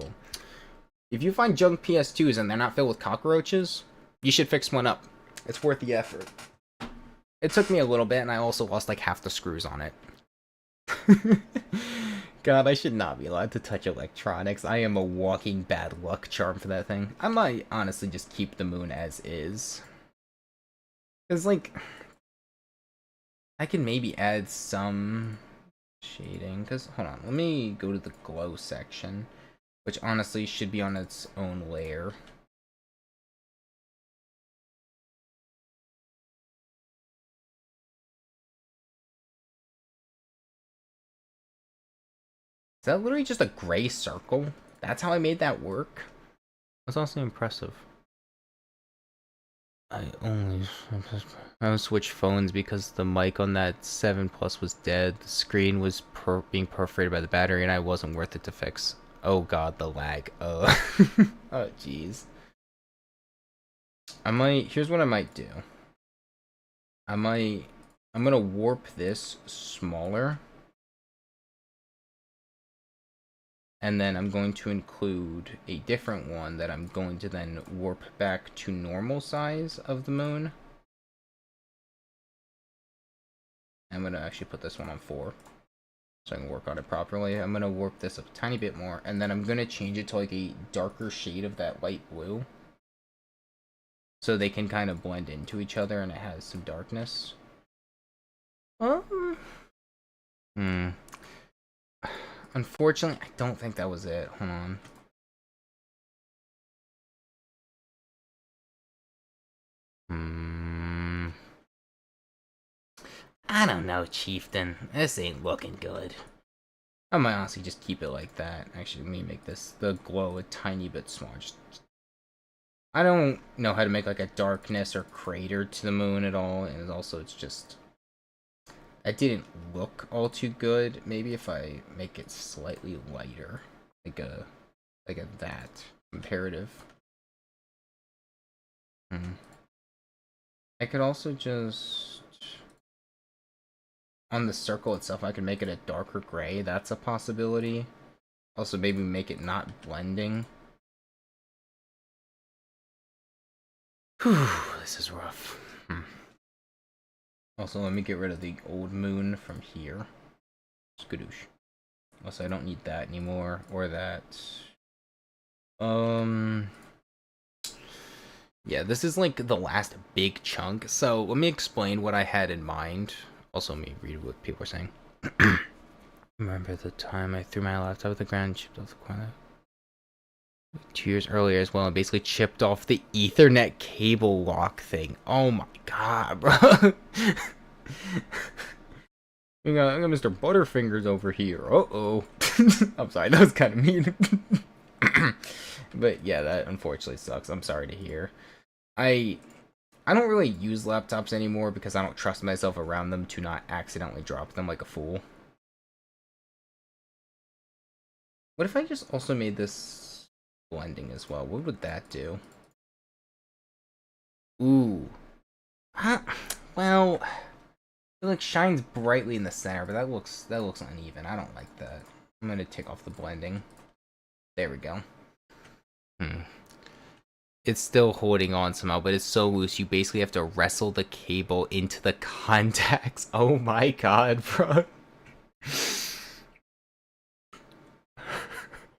Speaker 1: if you find junk PS2s and they're not filled with cockroaches, you should fix one up. It's worth the effort. It took me a little bit, and I also lost like half the screws on it. God, I should not be allowed to touch electronics. I am a walking bad luck charm for that thing. I might honestly just keep the moon as is. Because, like, I can maybe add some shading. Because, hold on, let me go to the glow section, which honestly should be on its own layer. Is that literally just a gray circle? That's how I made that work? That's also impressive. I switched phones because the mic on that 7 Plus was dead. The screen was being perforated by the battery, and I wasn't worth it to fix. Oh god, the lag. Oh, jeez. Here's what I might do. I'm gonna warp this smaller. And then I'm going to include a different one that I'm going to then warp back to normal size of the moon. I'm going to actually put this one on 4 so I can work on it properly. I'm going to warp this a tiny bit more, and then I'm going to change it to like a darker shade of that light blue so they can kind of blend into each other and it has some darkness. Unfortunately, I don't think that was it. Hold on. I don't know, Chieftain. This ain't looking good. I might honestly just keep it like that. Actually, let me make the glow a tiny bit smaller. I don't know how to make like a darkness or crater to the moon at all, and also it's just... That didn't look all too good. Maybe if I make it slightly lighter, like a that comparative. I could also just on the circle itself, I could make it a darker gray. That's a possibility. Also, maybe make it not blending. Whew, this is rough. Also, let me get rid of the old moon from here. Skadoosh. Also, I don't need that anymore, or that. Yeah, this is like the last big chunk, so let me explain what I had in mind. Also, let me read what people are saying. Remember the time I threw my laptop at the ground and chipped off the corner? 2 years earlier as well, and basically chipped off the Ethernet cable lock thing. Oh my god, bro. I got Mr. Butterfingers over here. Uh-oh. I'm sorry, that was kind of mean. But yeah, that unfortunately sucks. I'm sorry to hear. I don't really use laptops anymore because I don't trust myself around them to not accidentally drop them like a fool. What if I just also made this blending as well? What would that do? Ooh. Huh? Well, it like shines brightly in the center, but that looks uneven. I don't like that. I'm gonna take off the blending. There we go. It's still holding on somehow, but it's so loose you basically have to wrestle the cable into the contacts. Oh my god, bro.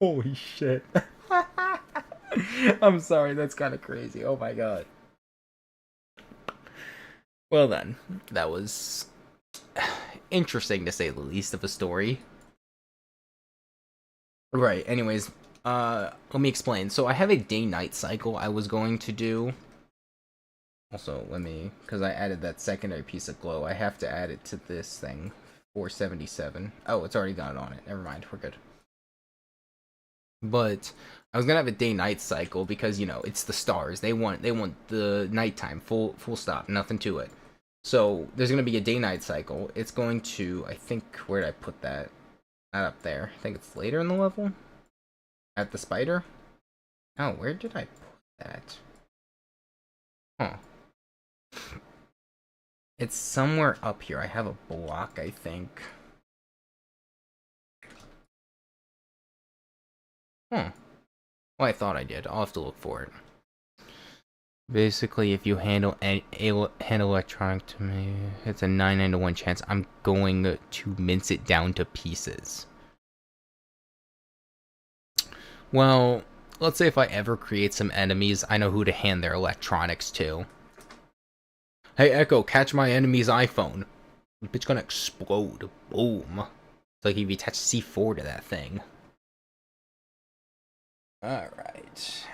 Speaker 1: Holy shit. I'm sorry, that's kind of crazy. Oh my god. Well then, that was interesting to say the least of a story. Right, anyways, let me explain. So I have a day-night cycle I was going to do. Also, because I added that secondary piece of glow, I have to add it to this thing. 477. Oh, it's already got it on it. Never mind, we're good. But I was gonna have a day-night cycle because, you know, it's the stars. They want the nighttime, full stop, nothing to it. So there's gonna be a day-night cycle. It's going to, I think, where did I put that? Not up there. I think it's later in the level. At the spider. Oh, where did I put that? Huh. It's somewhere up here. I have a block, I think. Huh. Well, I thought I did. I'll have to look for it. Basically, if you handle electronic to me, it's a 99 to 1 chance I'm going to mince it down to pieces. Well, let's say if I ever create some enemies, I know who to hand their electronics to. Hey, Echo, catch my enemy's iPhone. The bitch gonna explode. Boom. It's like if you attach C4 to that thing. Alright.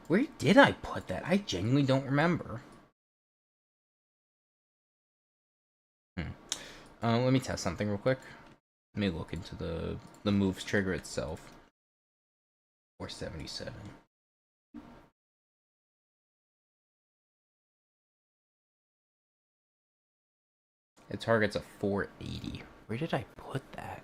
Speaker 1: Where did I put that? I genuinely don't remember. Let me test something real quick. Let me look into the moves trigger itself. 477. It targets a 480. Where did I put that?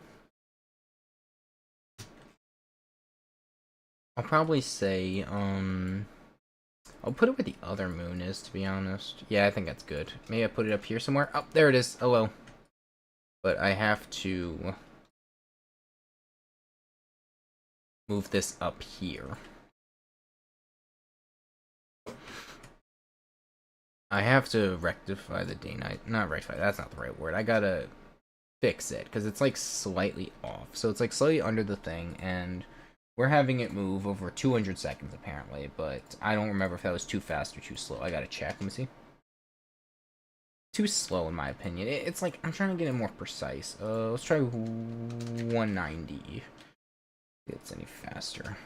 Speaker 1: I'll probably say, I'll put it where the other moon is, to be honest. Yeah, I think that's good. Maybe I put it up here somewhere. Oh, there it is. Hello. But I have to move this up here. I have to rectify the day-night. Not rectify, that's not the right word. I gotta fix it, because it's like slightly off. So it's like slightly under the thing, and we're having it move over 200 seconds apparently, but I don't remember if that was too fast or too slow. I gotta check. Let me see. Too slow in my opinion. It's like I'm trying to get it more precise. Let's try 190. If it's any faster.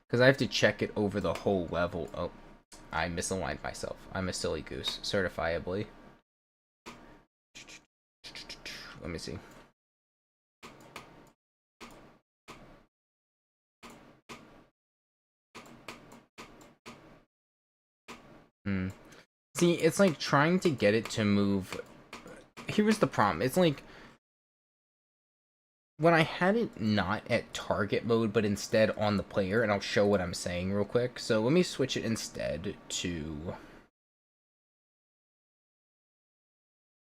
Speaker 1: Because I have to check it over the whole level. Oh, I misaligned myself. I'm a silly goose, certifiably. Let me see. See, it's like trying to get it to move. Here's the problem. It's like when I had it not at target mode, but instead on the player, and I'll show what I'm saying real quick. So let me switch it instead to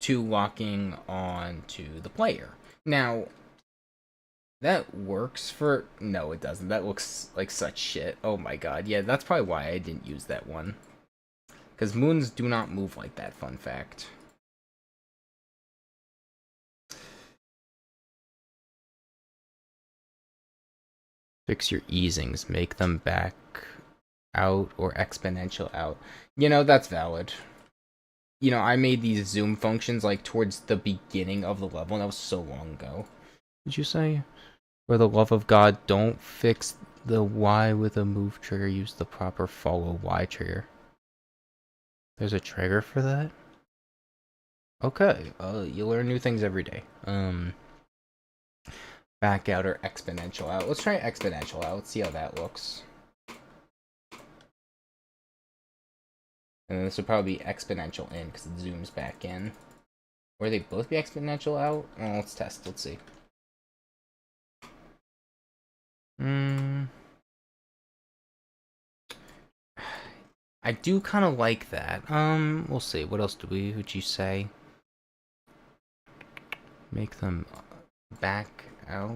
Speaker 1: locking on to the player. Now, that works for... No, it doesn't. That looks like such shit. Oh my god. Yeah, that's probably why I didn't use that one. Because moons do not move like that, fun fact. Fix your easings. Make them back out or exponential out. You know, that's valid. You know, I made these zoom functions like towards the beginning of the level, and that was so long ago. Did you say? For the love of God, don't fix the Y with a move trigger. Use the proper follow Y trigger. There's a trigger for that? Okay, you learn new things every day. Back out or exponential out. Let's try exponential out. Let's see how that looks. And this would probably be exponential in because it zooms back in. Or they both be exponential out? Oh, let's test. Let's see. I do kind of like that. We'll see. What else would you say? Make them back out.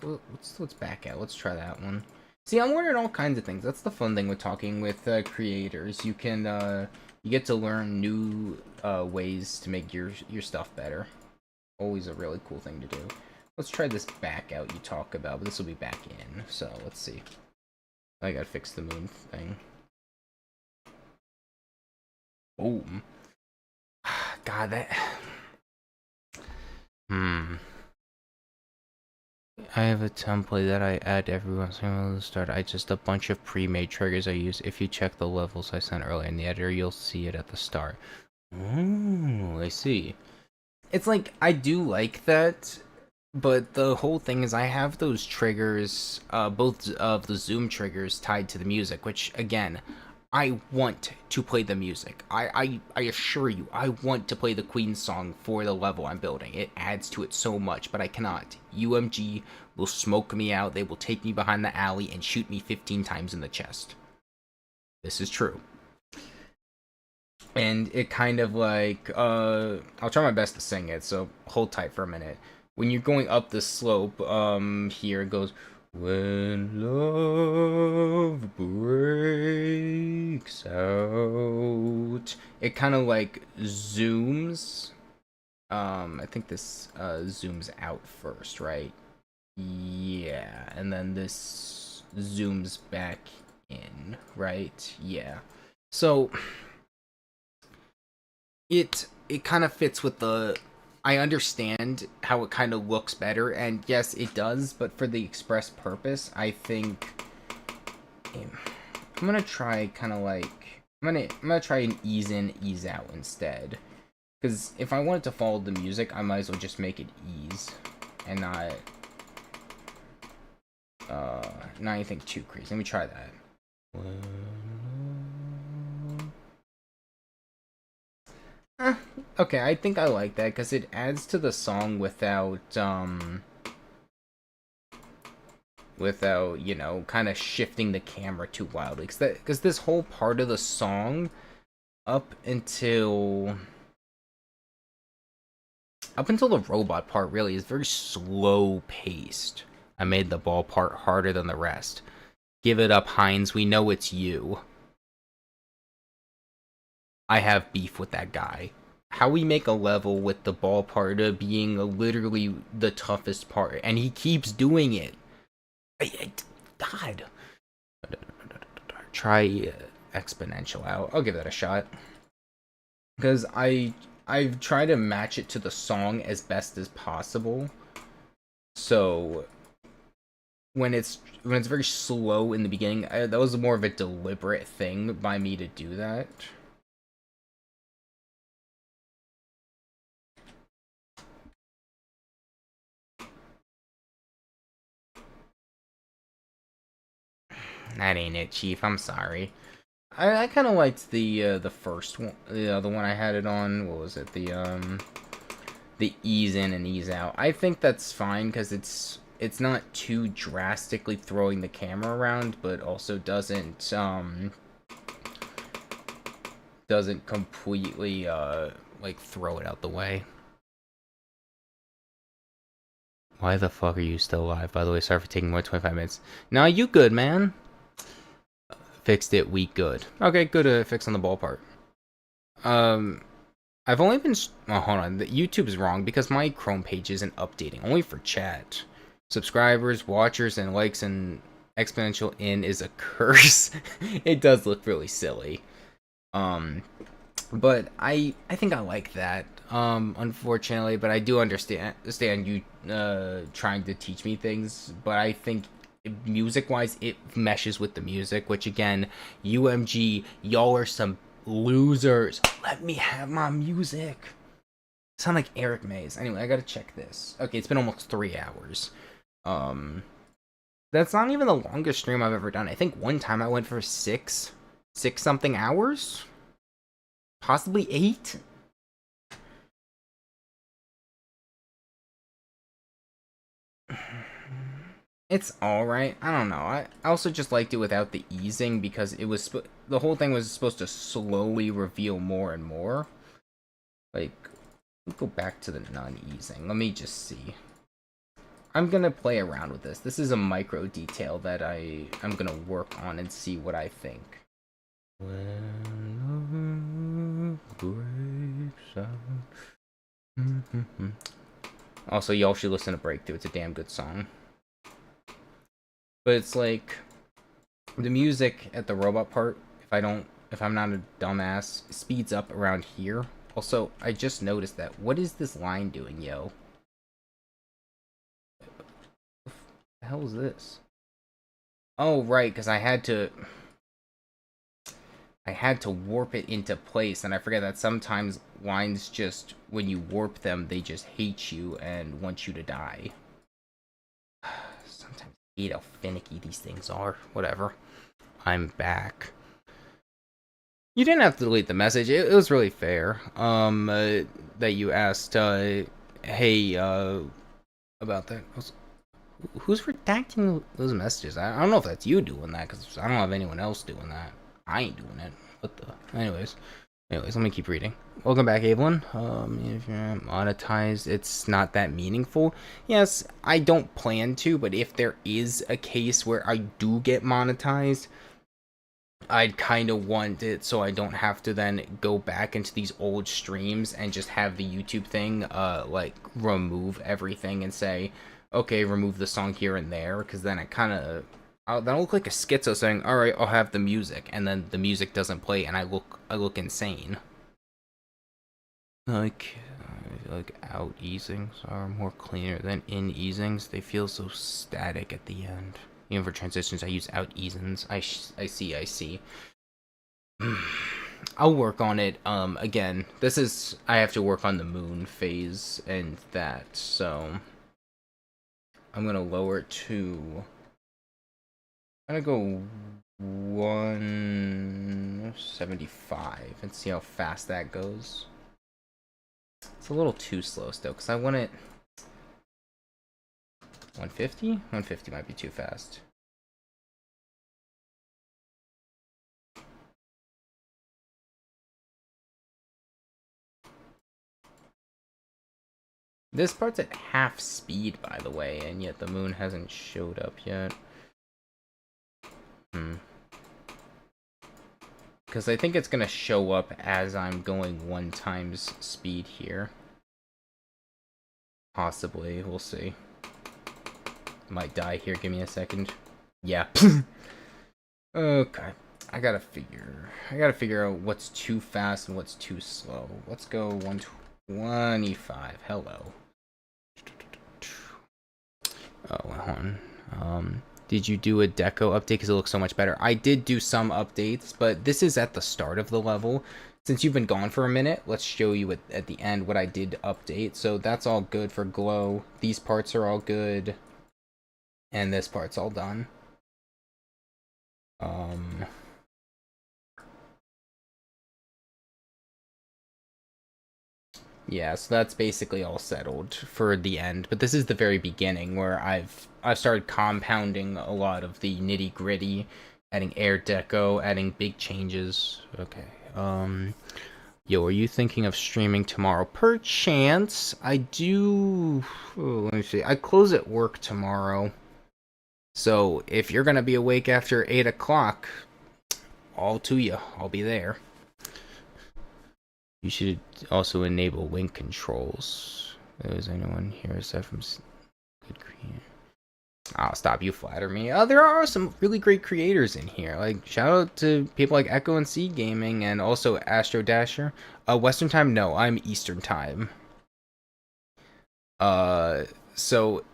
Speaker 1: Let's back out. Let's try that one. See, I'm learning all kinds of things. That's the fun thing with talking with creators. You get to learn new ways to make your stuff better. Always a really cool thing to do. Let's try this back out you talk about, but this will be back in. So let's see. I gotta fix the moon thing. Boom. God, that. I have a template that I add every once in a while to start. I just a bunch of pre-made triggers I use. If you check the levels I sent earlier in the editor, you'll see it at the start. Oh, I see. It's like, I do like that, but the whole thing is I have those triggers, both of the zoom triggers tied to the music, which, again, I want to play the music. I assure you, I want to play the Queen song for the level I'm building. It adds to it so much, but I cannot. UMG will smoke me out. They will take me behind the alley and shoot me 15 times in the chest. This is true. And it kind of like, I'll try my best to sing it, so hold tight for a minute. When you're going up the slope, here it goes, when love breaks out. It kind of like zooms. I think this zooms out first, right? Yeah, and then this zooms back in, right? Yeah. So it kind of fits with the. I understand how it kind of looks better, and yes, it does. But for the express purpose, I think I'm gonna try kind of like I'm gonna try an ease in, ease out instead. Because if I wanted to follow the music, I might as well just make it ease and not anything too crazy. Let me try that. Okay, I think I like that because it adds to the song without, you know, kind of shifting the camera too wildly. Because this whole part of the song, up until the robot part, really is very slow paced. I made the ball part harder than the rest. Give it up, Heinz. We know it's you. I have beef with that guy. How we make a level with the ball part being literally the toughest part, and he keeps doing it. God. Try exponential out. I'll give that a shot. Because I've tried to match it to the song as best as possible. So when it's very slow in the beginning, that was more of a deliberate thing by me to do that. That ain't it, Chief. I'm sorry. I kind of liked the first one, the one I had it on. What was it? The ease in and ease out. I think that's fine because it's not too drastically throwing the camera around, but also doesn't completely like throw it out the way. Why the fuck are you still alive? By the way, sorry for taking more 25 minutes. Nah, you good, man. Fixed it, we good. Okay, good fix on the ball part. I've only been... Oh, hold on. The YouTube is wrong because my Chrome page isn't updating. Only for chat. Subscribers, watchers, and likes and exponential in is a curse. It does look really silly. But I think I like that. Unfortunately, but I do understand you trying to teach me things. But I think music-wise, it meshes with the music. Which again, UMG, y'all are some losers. Let me have my music. Sound like Eric Mays. Anyway, I gotta check this. Okay, it's been almost 3 hours. That's not even the longest stream I've ever done. I think one time I went for six something hours, possibly 8. It's alright. I don't know. I also just liked it without the easing because it was the whole thing was supposed to slowly reveal more and more. Like, let's go back to the non-easing. Let me just see. I'm gonna play around with this. This is a micro detail that I'm gonna work on and see what I think. When love breaks out. Also, y'all should listen to Breakthrough. It's a damn good song. But it's like the music at the robot part, if I'm not a dumbass, speeds up around here. Also, I just noticed that. What is this line doing, yo? What the hell is this? Oh, right, because I had to warp it into place, and I forget that sometimes lines just, when you warp them, they just hate you and want you to die. Sometimes I hate how finicky these things are. Whatever. I'm back. You didn't have to delete the message. It was really fair. That you asked, hey, about that. Who's redacting those messages? I don't know if that's you doing that, because I don't have anyone else doing that. I ain't doing it. What the? Anyways, let me keep reading. Welcome back, Evelyn. If you're monetized, it's not that meaningful. Yes, I don't plan to, but if there is a case where I do get monetized, I'd kind of want it so I don't have to then go back into these old streams and just have the YouTube thing, like, remove everything and say, okay, remove the song here and there, because then it kind of, that'll look like a schizo saying, alright, I'll have the music, and then the music doesn't play, and I look insane. Like out easings are more cleaner than in easings. They feel so static at the end. Even for transitions, I use out easings. I see. I'll work on it. Again, I have to work on the moon phase and that, so I'm gonna lower it to, I'm gonna go 175 and see how fast that goes. It's a little too slow still, because I want it 150? 150 might be too fast. This part's at half speed, by the way, and yet the moon hasn't showed up yet. Because I think it's going to show up as I'm going 1 times speed here. Possibly, we'll see. Might die here, give me a second. Yeah. Okay. I gotta figure out what's too fast and what's too slow. Let's go 125. Hello. Oh, hold on. Did you do a deco update because it looks so much better? I did do some updates, but this is at the start of the level. Since you've been gone for a minute, let's show you at the end what I did update. So that's all good for glow. These parts are all good. And this part's all done. Yeah, so that's basically all settled for the end. But this is the very beginning where I've started compounding a lot of the nitty gritty, adding air deco, adding big changes. Okay. Yo, are you thinking of streaming tomorrow? Perchance, I do. Oh, let me see. I close at work tomorrow. So if you're gonna be awake after 8 o'clock, all to you. I'll be there. You should also enable wing controls. Is anyone here aside from good creator? Oh, stop, you flatter me. There are some really great creators in here. Like, shout out to people like Echo and C Gaming and also Astro Dasher. Western time? No, I'm Eastern time. So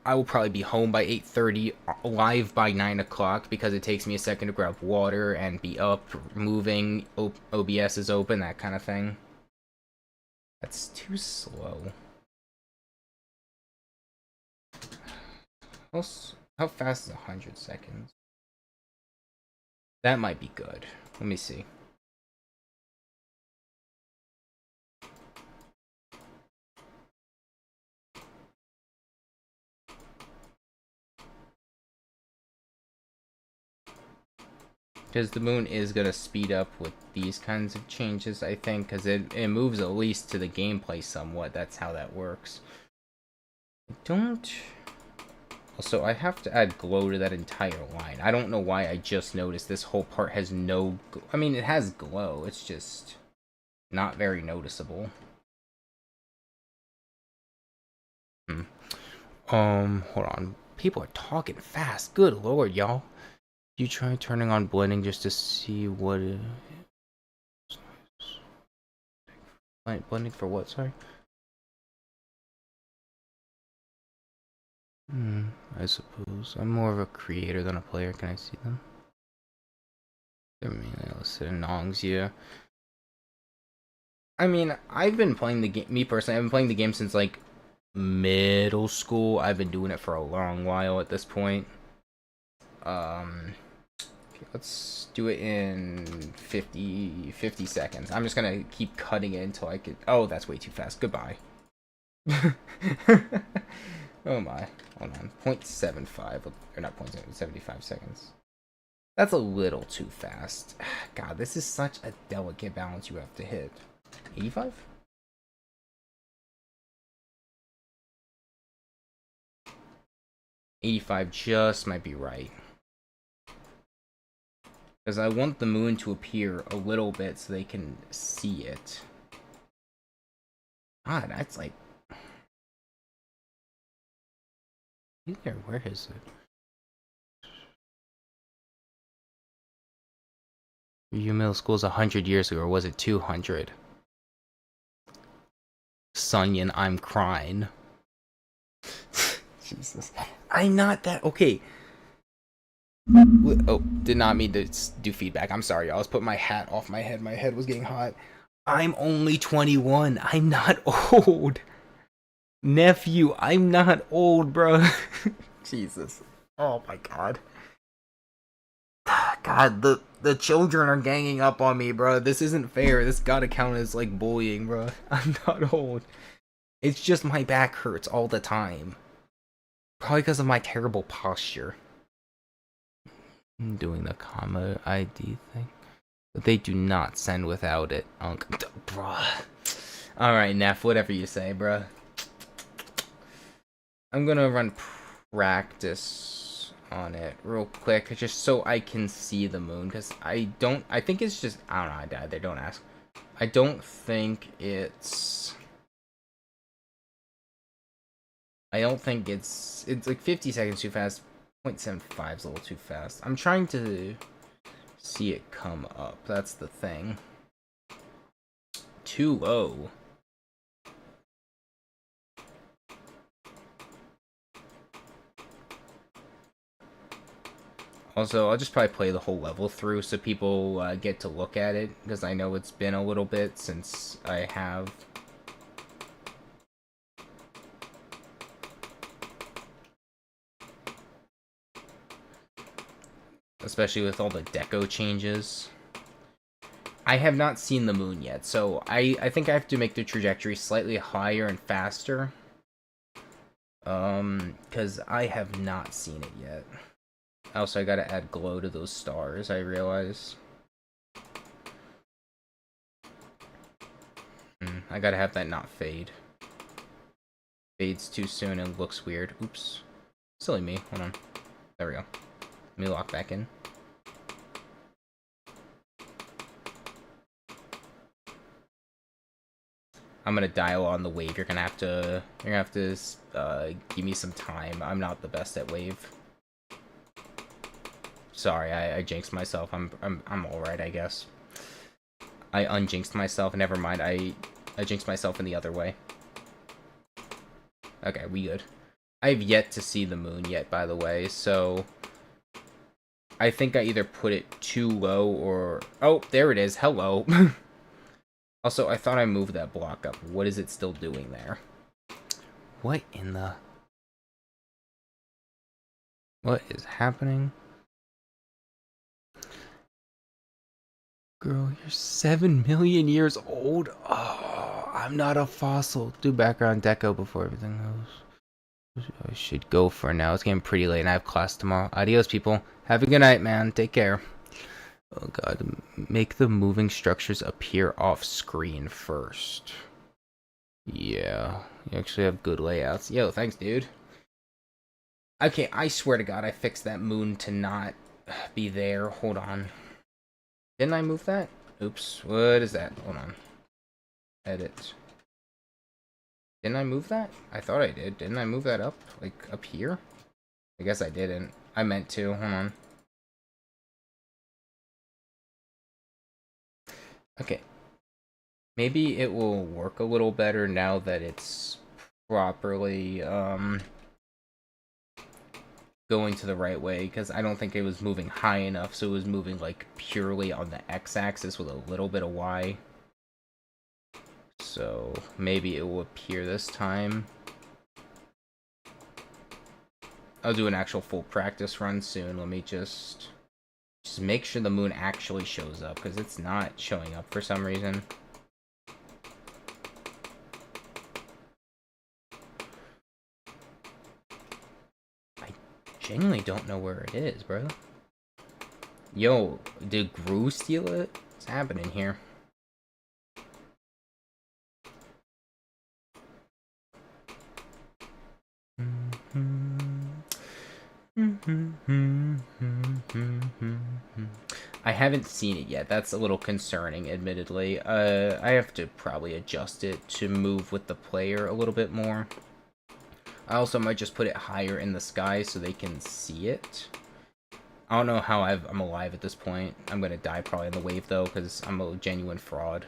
Speaker 1: I will probably be home by 8:30, live by 9 o'clock, because it takes me a second to grab water and be up, moving, OBS is open, that kind of thing. That's too slow. How fast is 100 seconds? That might be good. Let me see. Because the moon is going to speed up with these kinds of changes, I think, because it moves at least to the gameplay somewhat. That's how that works. I don't Also, I have to add glow to that entire line. I don't know why I just noticed this whole part has no... I mean, it has glow. It's just not very noticeable. Hold on. People are talking fast. Good lord, y'all. You try turning on blending just to see what it... Blending for what, sorry? I suppose. I'm more of a creator than a player. Can I see them? They're mainly listed in nongs, yeah. I mean, I've been playing the game, me personally, I've been playing the game since, like, middle school. I've been doing it for a long while at this point. Let's do it in 50 seconds. I'm just gonna keep cutting it until I could... Oh, that's way too fast. Goodbye. Oh my. Hold on. 0.75, or not 0.75 seconds. That's a little too fast. God, this is such a delicate balance you have to hit. 85? $85 just might be right. Because I want the moon to appear a little bit so they can see it. God, that's like... Either, where is it? Your middle school's 100 years ago, or was it 200? Sunyan, I'm crying. Jesus. I'm not that... Okay. Oh, did not mean to do feedback. I'm sorry, y'all. I was putting my hat off my head. My head was getting hot. I'm only 21. I'm not old. Nephew, I'm not old, bro. Jesus. Oh my god. God, the children are ganging up on me, bro. This isn't fair. This gotta count as, like, bullying, bro. I'm not old. It's just my back hurts all the time. Probably because of my terrible posture. I'm doing the comma ID thing. But they do not send without it. Bruh. Alright, Neff, whatever you say, bruh. I'm gonna run practice on it real quick, just so I can see the moon, because I think it's just, I don't know, I died there, don't ask. I don't think it's like 50 seconds too fast. 0.75 is a little too fast. I'm trying to see it come up, that's the thing. Too low. Also, I'll just probably play the whole level through so people get to look at it, because I know it's been a little bit since I have. Especially with all the deco changes. I have not seen the moon yet, so I think I have to make the trajectory slightly higher and faster. Because I have not seen it yet. Also, I gotta add glow to those stars, I realize. I gotta have that not fade. Fades too soon and looks weird. Oops. Silly me. Hold on. There we go. Let me lock back in. I'm gonna dial on the wave. You're gonna have to give me some time. I'm not the best at wave. Sorry, I jinxed myself. I'm alright, I guess. I unjinxed myself. Never mind. I jinxed myself in the other way. Okay, we good. I've yet to see the moon yet, by the way, so I think I either put it too low or... Oh, there it is. Hello. Also, I thought I moved that block up. What is it still doing there? What in the... What is happening? Girl, you're 7 million years old? Oh, I'm not a fossil. Do background deco before everything goes. I should go for now. It's getting pretty late and I have class tomorrow. Adios, people. Have a good night, man. Take care. Oh god, make the moving structures appear off screen first. Yeah, you actually have good layouts. Yo, thanks, dude. Okay, I swear to God, I fixed that moon to not be there. Hold on. Didn't I move that? Oops. What is that? Hold on. Edit. Didn't I move that? I thought I did. Didn't I move that up? Like, up here? I guess I didn't. I meant to. Hold on. Okay. Maybe it will work a little better now that it's properly, going to the right way, because I don't think it was moving high enough, so it was moving, like, purely on the x-axis with a little bit of y. So, maybe it will appear this time. I'll do an actual full practice run soon. Let me just make sure the moon actually shows up, because it's not showing up for some reason. I genuinely don't know where it is, bro. Yo, did Gru steal it? What's happening here? I haven't seen it yet. That's a little concerning, admittedly. I have to probably adjust it to move with the player a little bit more. I also might just put it higher in the sky so they can see it. I don't know how I'm alive at this point. I'm gonna die probably in the wave, though, because I'm a genuine fraud.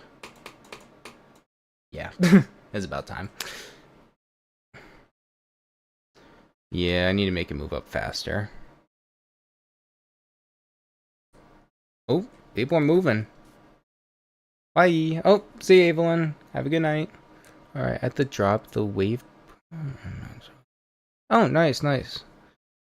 Speaker 1: Yeah, it's about time. Yeah, I need to make it move up faster. Oh, people are moving. Bye. Oh, see you, Evelyn. Have a good night. Alright, at the drop, the wave... Oh, nice, nice.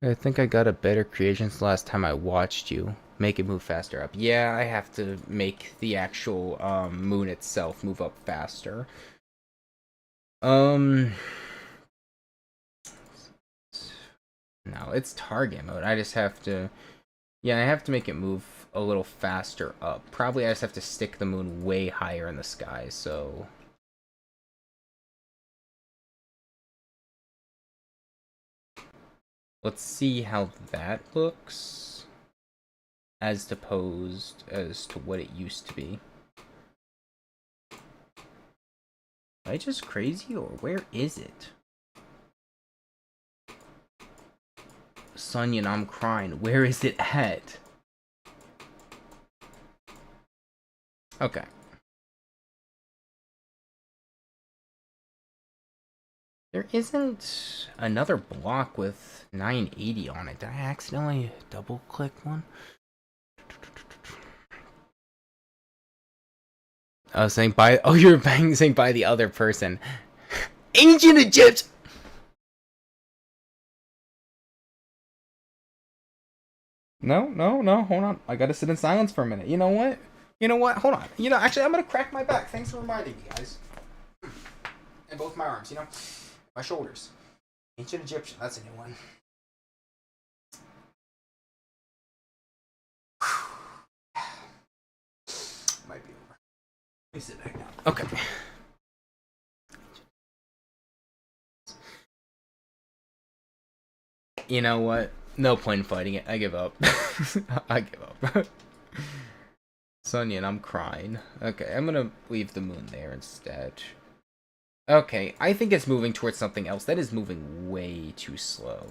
Speaker 1: I think I got a better creation since last time I watched you. Make it move faster up. Yeah, I have to make the actual moon itself move up faster. No, it's target mode. I just have to... Yeah, I have to make it move a little faster up. Probably I just have to stick the moon way higher in the sky, so... Let's see how that looks, as opposed as to what it used to be. Am I just crazy, or where is it? Sonya, I'm crying. Where is it at? Okay. There isn't another block with 980 on it. Did I accidentally double-click one? I was saying by... Oh, you were saying by the other person. Ancient Egypt! No, hold on. I gotta sit in silence for a minute. You know what? Hold on. Actually, I'm gonna crack my back. Thanks for reminding me, guys. And both my arms, my shoulders. Ancient Egyptian, that's a new one. Might be over. Let me sit back down. Okay. You know what? No point in fighting it. I give up. I give up. Sonya, I'm crying. Okay, I'm gonna leave the moon there instead. Okay, I think it's moving towards something else. That is moving way too slow.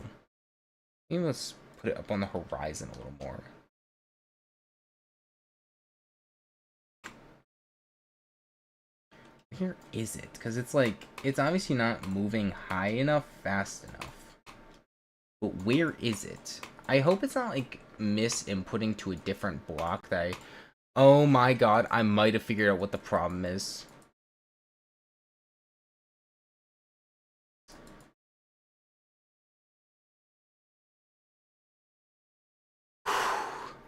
Speaker 1: Maybe let's put it up on the horizon a little more. Where is it? Because it's like, it's obviously not moving high enough, fast enough. But where is it? I hope it's not like misinputting to a different block that I... Oh my god, I might have figured out what the problem is.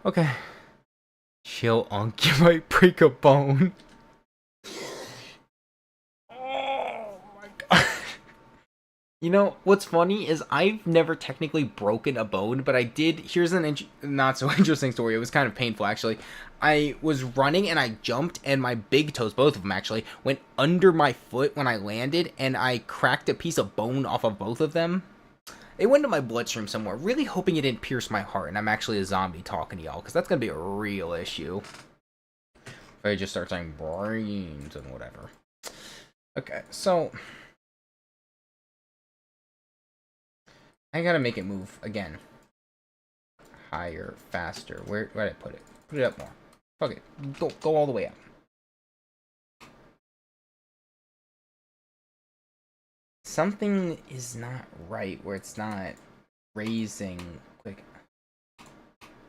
Speaker 1: Okay. Chill, Unc, you might break a bone. Oh my god. You know, what's funny is I've never technically broken a bone, but I did... Here's an not so interesting story. It was kind of painful, actually. I was running and I jumped, and my big toes, both of them actually, went under my foot when I landed, and I cracked a piece of bone off of both of them. It went to my bloodstream somewhere. Really hoping it didn't pierce my heart and I'm actually a zombie talking to y'all, because that's going to be a real issue. If I just start saying brains and whatever. Okay, so I gotta make it move again. Higher, faster. Where did I put it? Put it up more. Fuck it. Go all the way up. Something is not right where it's not raising quick.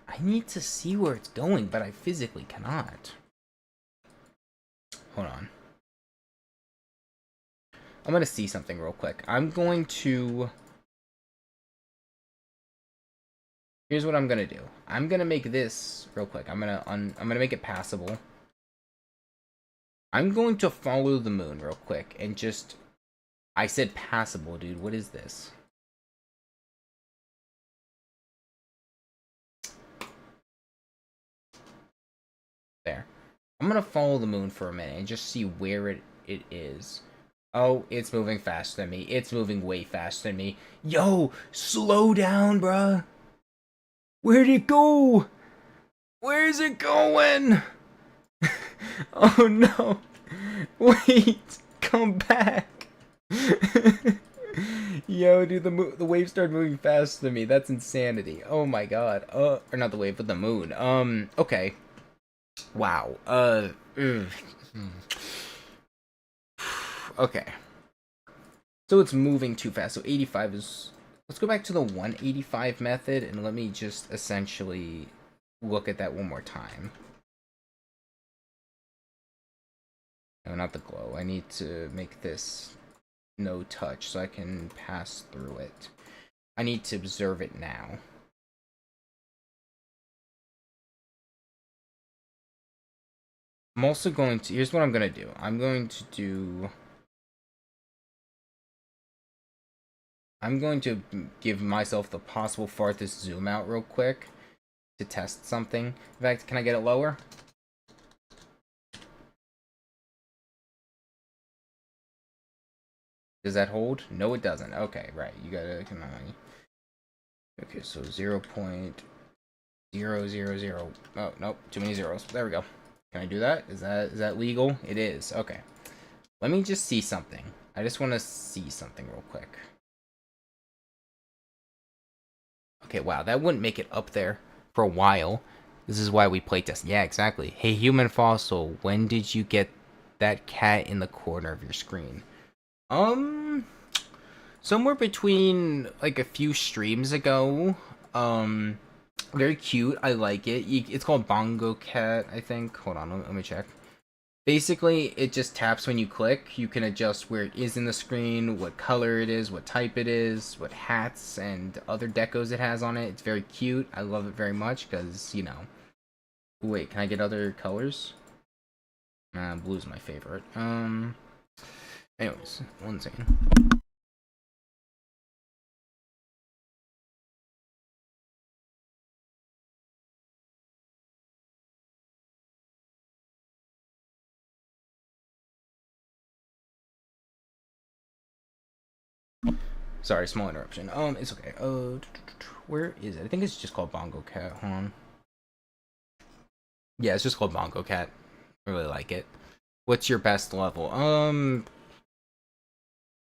Speaker 1: I need to see where it's going, but I physically cannot. Hold on. I'm gonna see something real quick. I'm going to... Here's what I'm gonna do. I'm gonna make this real quick. I'm gonna make it passable. I'm going to follow the moon real quick and just... I said passable, dude. What is this? There. I'm gonna follow the moon for a minute and just see where it is. Oh, it's moving faster than me. It's moving way faster than me. Yo, slow down, bruh. Where'd it go? Where's it going? Oh no. Wait, come back. Yo, dude, the wave started moving faster than me. That's insanity. Oh my god. Or not the wave, but the moon. Okay. Wow. Okay. So it's moving too fast. So 85 is... Let's go back to the 185 method and let me just essentially look at that one more time. No, not the glow. I need to make this no touch so I can pass through it. I need to observe it now. I'm also going to... Here's what I'm going to do. I'm going to give myself the possible farthest zoom out real quick to test something. In fact, can I get it lower? Does that hold? No, it doesn't. Okay, right. You gotta... Come on. Okay, so 0.000... Oh, nope. Too many zeros. There we go. Can I do that? Is that legal? It is. Okay. Let me just see something. I just want to see something real quick. Okay, wow. That wouldn't make it up there for a while. This is why we playtest. Yeah, exactly. Hey, human fossil, when did you get that cat in the corner of your screen? Somewhere between, like, a few streams ago. Very cute. I like it. It's called Bongo Cat, I think. Hold on, let me check. Basically, it just taps when you click. You can adjust where it is in the screen, what color it is, what type it is, what hats and other decos it has on it. It's very cute. I love it very much because, you know... Wait, can I get other colors? Blue's my favorite. Anyways, one second. Sorry, small interruption. It's okay. Where is it? I think it's just called Bongo Cat. Hold on. Yeah, it's just called Bongo Cat. I really like it. What's your best level?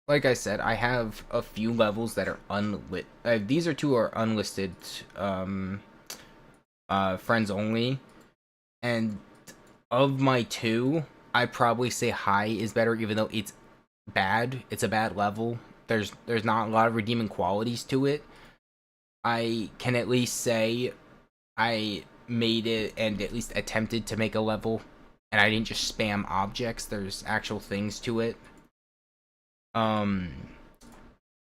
Speaker 1: Like I said, I have a few levels that are unlit. These are two are unlisted. Friends only. And of my two, I probably say high is better, even though it's bad. It's a bad level. There's not a lot of redeeming qualities to it. I can at least say I made it and at least attempted to make a level, and I didn't just spam objects. There's actual things to it. I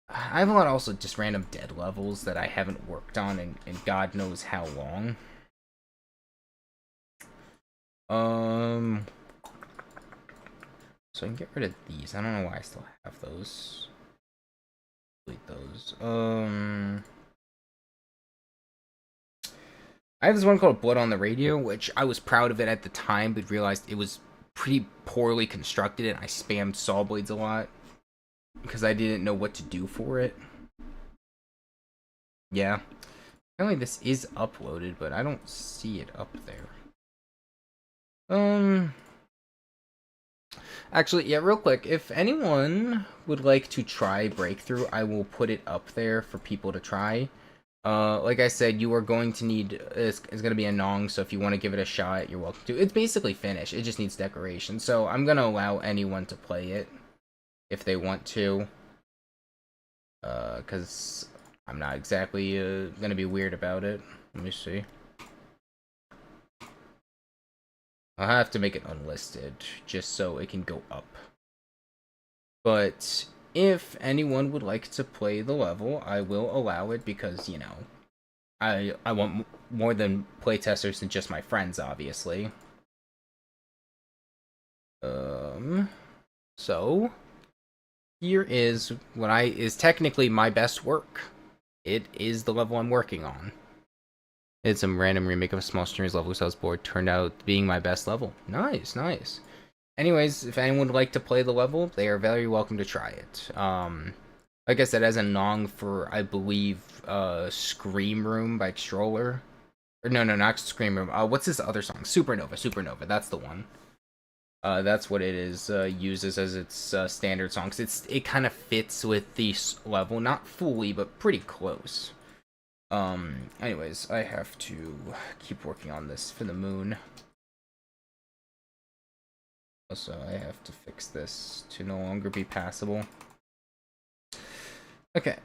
Speaker 1: have a lot of also just random dead levels that I haven't worked on in God knows how long. So I can get rid of these. I don't know why I still have those. Delete those. I have this one called Blood on the Radio, which I was proud of it at the time, but realized it was pretty poorly constructed, and I spammed saw blades a lot because I didn't know what to do for it. Yeah. Apparently this is uploaded, but I don't see it up there. Actually, yeah, real quick, if anyone would like to try Breakthrough, I will put it up there for people to try. Like I said, you are going to need, it's going to be a Nong, so if you want to give it a shot, you're welcome to. It's basically finished, it just needs decoration, so I'm going to allow anyone to play it if they want to. Because I'm not exactly going to be weird about it. Let me see. I'll have to make it unlisted, just so it can go up. But if anyone would like to play the level, I will allow it because, you know, I want more than playtesters than just my friends, obviously. So here is what is technically my best work. It is the level I'm working on. It's some random remake of a small streamer's level sales board. Turned out being my best level. Nice, nice. Anyways, if anyone would like to play the level, they are very welcome to try it. Like I said, as a Nong for, I believe, Scream Room by Stroller. Or no, not Scream Room. What's this other song? Supernova, that's the one. That's what it is, uses as its standard songs. It kind of fits with the level, not fully, but pretty close. Anyways, I have to keep working on this for the moon. Also, I have to fix this to no longer be passable. Okay.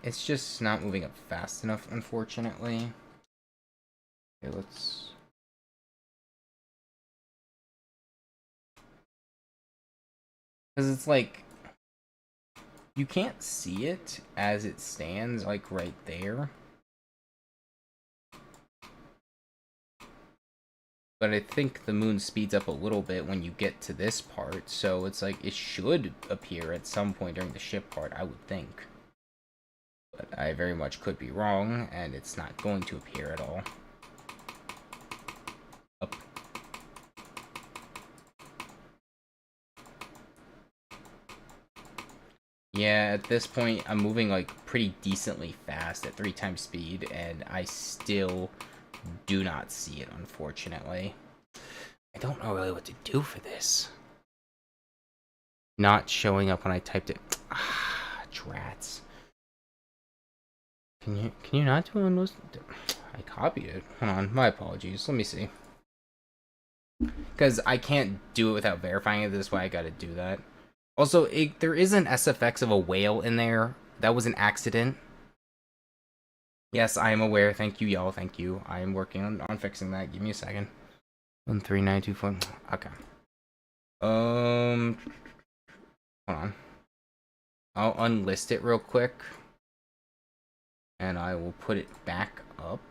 Speaker 1: It's just not moving up fast enough, unfortunately. Okay, let's... Because it's like... You can't see it as it stands, like, right there. But I think the moon speeds up a little bit when you get to this part, so it's like, it should appear at some point during the ship part, I would think. But I very much could be wrong, and it's not going to appear at all. Up. Yeah, at this point, I'm moving, like, pretty decently fast at 3 times speed, and I still do not see it, unfortunately. I don't know really what to do for this. Not showing up when I typed it. Ah, drats. Can you not do one of those? I copied it. Hold on, my apologies. Let me see. Because I can't do it without verifying it. This is why I gotta do that. Also, there is an SFX of a whale in there. That was an accident. Yes, I am aware. Thank you, y'all. Thank you. I am working on fixing that. Give me a second. 13924. Okay. Hold on. I'll unlist it real quick. And I will put it back up.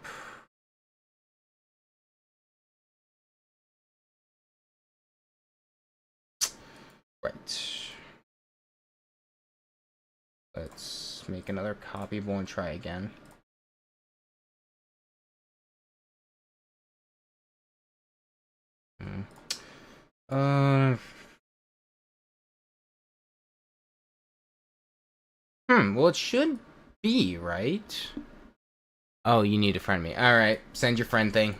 Speaker 1: Right. Let's make another copy. We'll and try again. Well, it should be, right? Oh, you need to friend me. Alright, send your friend thing.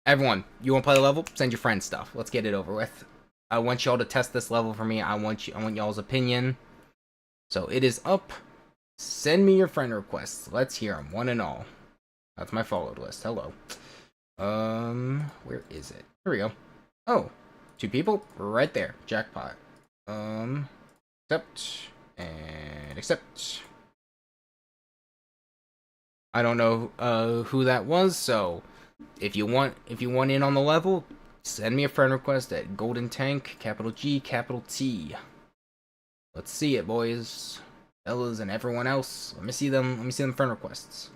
Speaker 1: Everyone, you want to play the level? Send your friend stuff. Let's get it over with. I want y'all to test this level for me. I want y'all's opinion. So it is up. Send me your friend requests. Let's hear them, one and all. That's my followed list. Hello. Where is it? Here we go. Oh, 2 people? Right there. Jackpot. Accept. And accept. I don't know who that was, so if you want in on the level, send me a friend request at Golden Tank, capital G, capital T. Let's see it, boys, fellas, and everyone else. Let me see them. Let me see them friend requests.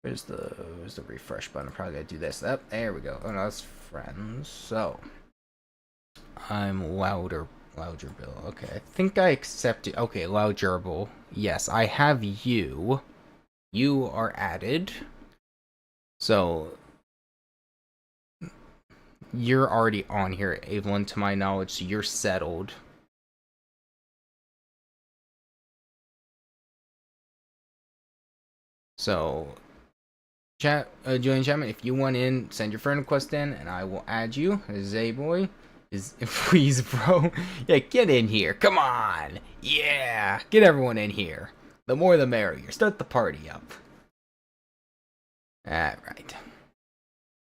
Speaker 1: Where's the refresh button? I'm probably gonna do this. There we go. Oh no, that's friends. So I'm louder bill. Okay, I think I accepted. Okay, louderable. Yes, I have you. You are added. So you're already on here, Evelyn, to my knowledge, so you're settled. So, chat, Julian Chapman, if you want in, send your friend request in, and I will add you. Zayboy is please, bro. Yeah, get in here. Come on. Yeah, get everyone in here. The more the merrier. Start the party up. Alright.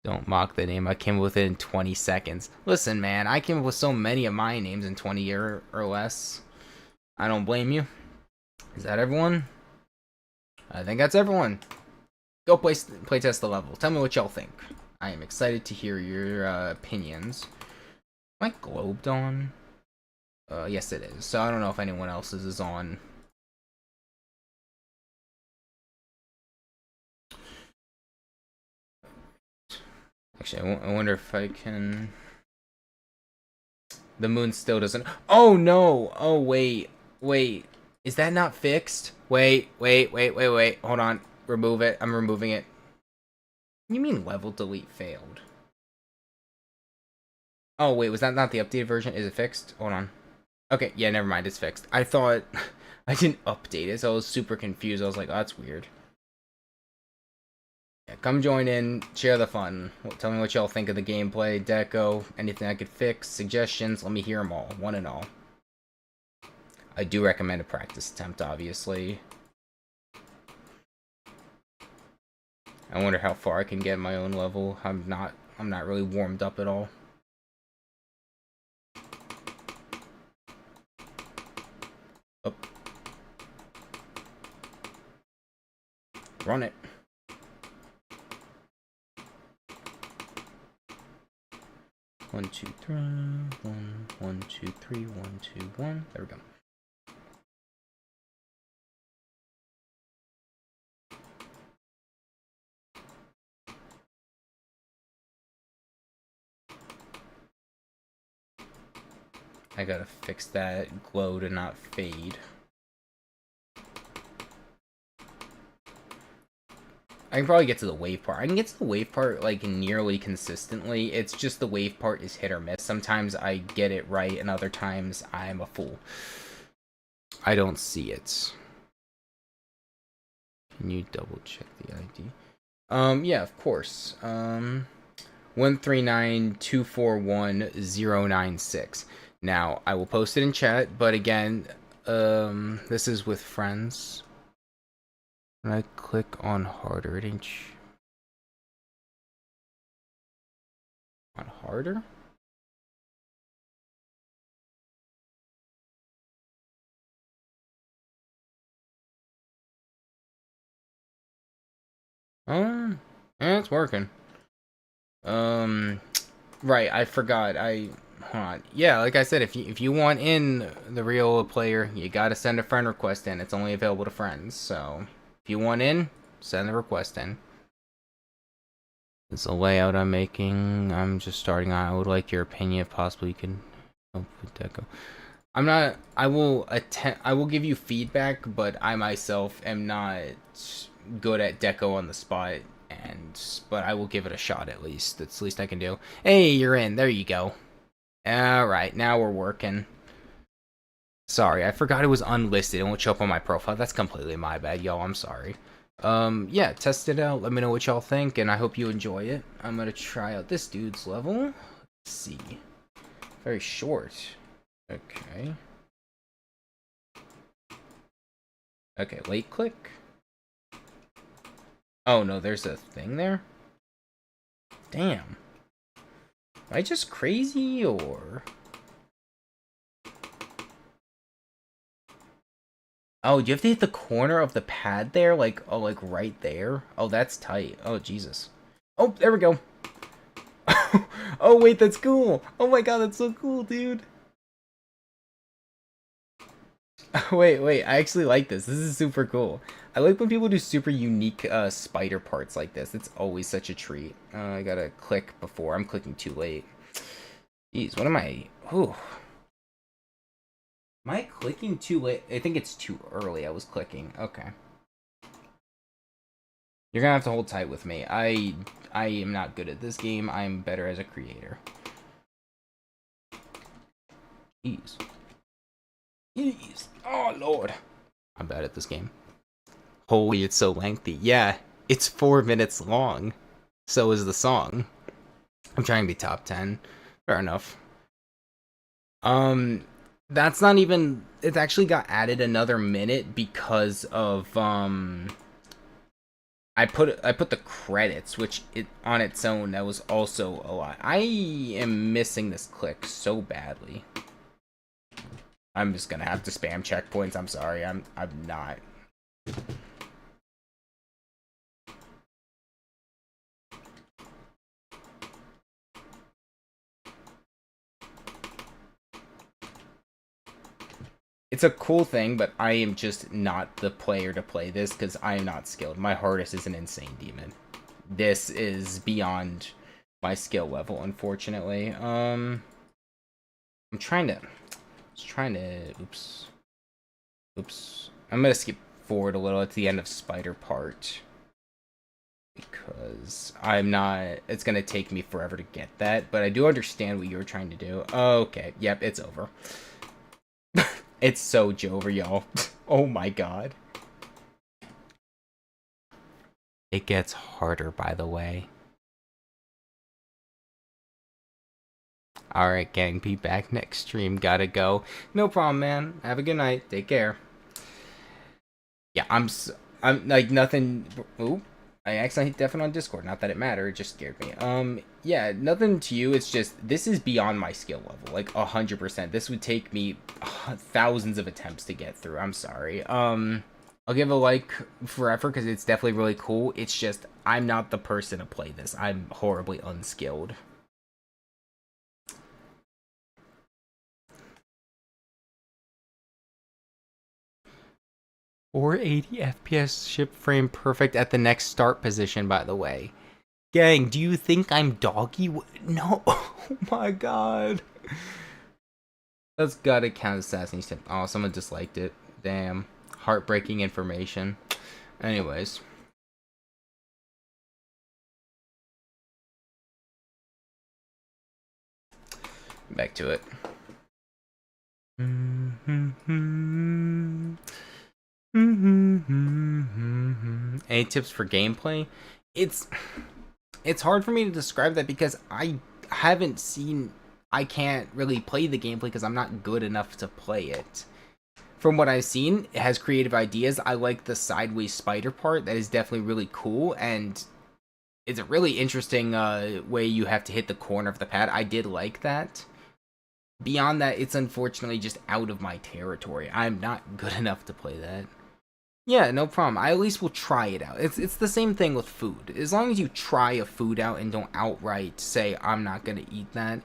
Speaker 1: Don't mock the name I came up with it in 20 seconds. Listen, man, I came up with so many of my names in 20 or less. I don't blame you. Is that everyone? I think that's everyone. Go play test the level. Tell me what y'all think. I am excited to hear your opinions. Am I globed on? Yes it is. So I don't know if anyone else's is on. Actually, I wonder if I can... The moon still doesn't... Oh, no! Oh, wait. Wait. Is that not fixed? Wait. Hold on. Remove it. I'm removing it. You mean level delete failed? Oh, wait. Was that not the updated version? Is it fixed? Hold on. Okay. Yeah, never mind. It's fixed. I thought... I didn't update it, so I was super confused. I was like, oh, that's weird. Yeah, come join in, share the fun. Tell me what y'all think of the gameplay, deco, anything I could fix, suggestions. Let me hear them all, one and all. I do recommend a practice attempt, obviously. I wonder how far I can get in my own level. I'm not really warmed up at all. Oh. Run it. One, two, three, one, two, three, 1, 2, 1. There we go. I gotta fix that glow to not fade. I can probably get to the wave part. I can get to the wave part, like, nearly consistently. It's just the wave part is hit or miss. Sometimes I get it right, and other times I'm a fool. I don't see it. Can you double check the ID? Yeah, of course. 139241096. Now, I will post it in chat, but again, this is with friends. When I click on harder, it ain't on harder? Yeah, it's working. Right, I forgot. Hold on. Yeah, like I said, if you want in the real player, you gotta send a friend request in. It's only available to friends, so if you want in, send the request in. It's a layout I'm making. I'm just starting out. I would like your opinion if possible. You can help with deco. I'm not. I will give you feedback, but I myself am not good at deco on the spot. But I will give it a shot at least. That's the least I can do. Hey, you're in. There you go. Alright, now we're working. Sorry, I forgot it was unlisted. It won't show up on my profile. That's completely my bad, y'all. I'm sorry. Yeah, test it out. Let me know what y'all think, and I hope you enjoy it. I'm gonna try out this dude's level. Let's see. Very short. Okay. Okay, late click. Oh, no, there's a thing there? Damn. Am I just crazy, or... Oh, do you have to hit the corner of the pad there? Like, oh, like right there? Oh, that's tight. Oh, Jesus. Oh, there we go. Oh, wait, that's cool. Oh my god, that's so cool, dude. Wait, I actually like this. This is super cool. I like when people do super unique spider parts like this. It's always such a treat. I gotta click before. I'm clicking too late. Jeez, what am I... Ooh. Am I clicking too late? I think it's too early. I was clicking. Okay. You're gonna have to hold tight with me. I am not good at this game. I'm better as a creator. Jeez. Jeez. Oh, Lord. I'm bad at this game. Holy, it's so lengthy. Yeah, it's 4 minutes long. So is the song. I'm trying to be top 10. Fair enough. Um, that's not even. It actually got added another minute because of I put the credits, which it on its own that was also a lot. I am missing this click so badly. I'm just gonna have to spam checkpoints. I'm sorry. I'm not. It's a cool thing, but I am just not the player to play this because I am not skilled. My hardest is an insane demon. This is beyond my skill level, unfortunately. I'm trying to. Oops. Oops. I'm gonna skip forward a little at the end of spider part because I'm not. It's gonna take me forever to get that, but I do understand what you were trying to do. Okay. Yep. It's over. It's so over, y'all. Oh my god. It gets harder, by the way. Alright, gang, be back next stream. Gotta go. No problem, man. Have a good night. Take care. Yeah, I'm like nothing. Ooh, I accidentally hit deafen on Discord. Not that it mattered. It just scared me. Yeah, nothing to you. It's just this is beyond my skill level. Like 100%. This would take me thousands of attempts to get through. I'm sorry. I'll give a like for effort because it's definitely really cool. It's just I'm not the person to play this. I'm horribly unskilled. 480 FPS ship frame perfect at the next start position, by the way. Gang, do you think I'm doggy? No. Oh my god. That's gotta count as Assassin's Tip. Oh, someone disliked it. Damn. Heartbreaking information. Anyways. Back to it. 8 tips for gameplay? It's hard for me to describe that because I haven't seen. I can't really play the gameplay because I'm not good enough to play it. From what I've seen, it has creative ideas. I like the sideways spider part. That is definitely really cool, and it's a really interesting way you have to hit the corner of the pad. I did like that. Beyond that, it's unfortunately just out of my territory. I'm not good enough to play that. Yeah, no problem. I at least will try it out. It's the same thing with food. As long as you try a food out and don't outright say I'm not gonna eat that,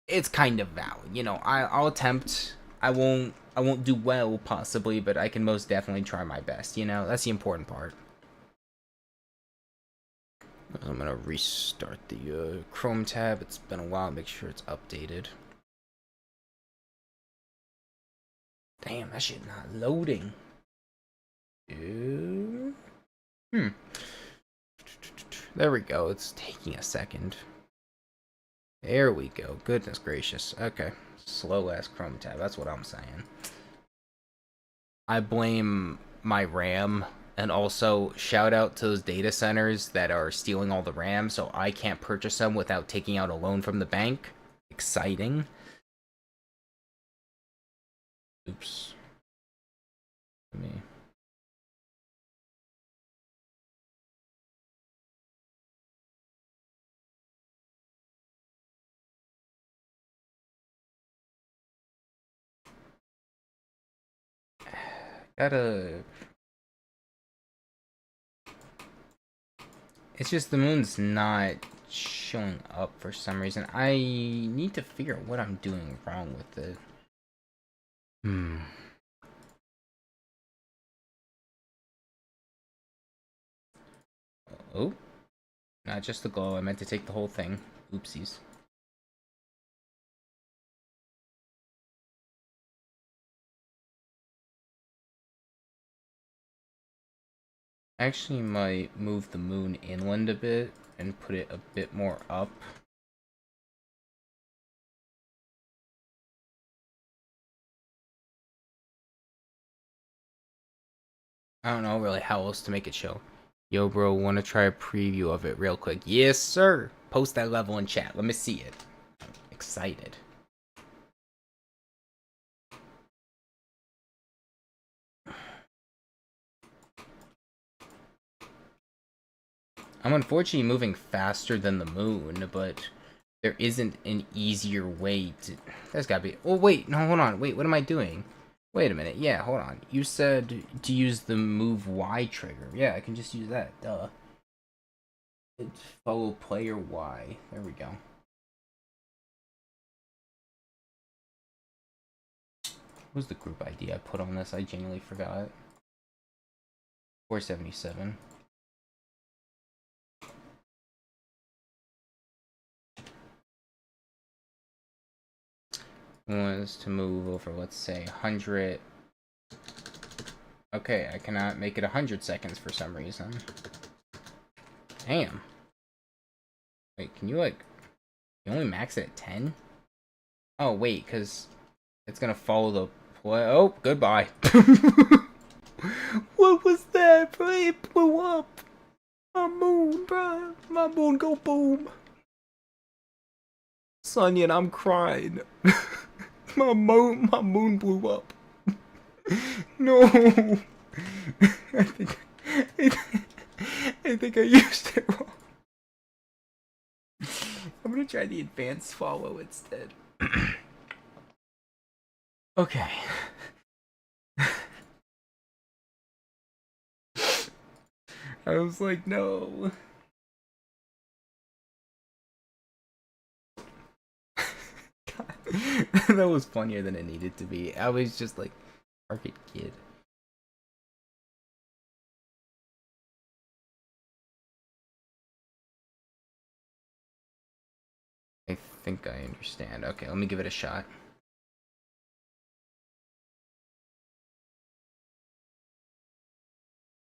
Speaker 1: it's kind of valid. You know, I'll attempt. I won't do well possibly, but I can most definitely try my best. You know, that's the important part. I'm gonna restart the Chrome tab. It's been a while. Make sure it's updated. Damn, that shit not loading. There we go. It's taking a second. There we go. Goodness gracious. Okay. Slow ass Chrome tab. That's what I'm saying. I blame my RAM, and also shout out to those data centers that are stealing all the RAM so I can't purchase them without taking out a loan from the bank. Exciting. Oops. Me. Gotta. It's just the moon's not showing up for some reason. I need to figure out what I'm doing wrong with it. Oh, not just the glow. I meant to take the whole thing. Oopsies. I actually might move the moon inland a bit and put it a bit more up. I don't know really how else to make it show. Yo, bro, want to try a preview of it real quick? Yes, sir. Post that level in chat. Let me see it. I'm excited. I'm unfortunately moving faster than the moon, but there isn't an easier way to... There's gotta be... Oh, wait. No, hold on. Wait, what am I doing? Wait a minute. Yeah, hold on. You said to use the move Y trigger. Yeah, I can just use that. Duh. It's follow player Y. There we go. What was the group ID I put on this? I genuinely forgot. 477. Was to move over, let's say, 100. Okay, I cannot make it 100 seconds for some reason. Damn. Wait, can you, like... You only max it at 10? Oh, wait, because it's gonna follow the play. Oh, goodbye. What was that, bro? It blew up. My moon, bro. My moon go boom. Sonya, I'm crying. my moon blew up. No. I think I used it wrong. I'm gonna try the advanced follow instead. Okay. I was like, no. That was funnier than it needed to be. I was just like, target kid. I think I understand. Okay, let me give it a shot.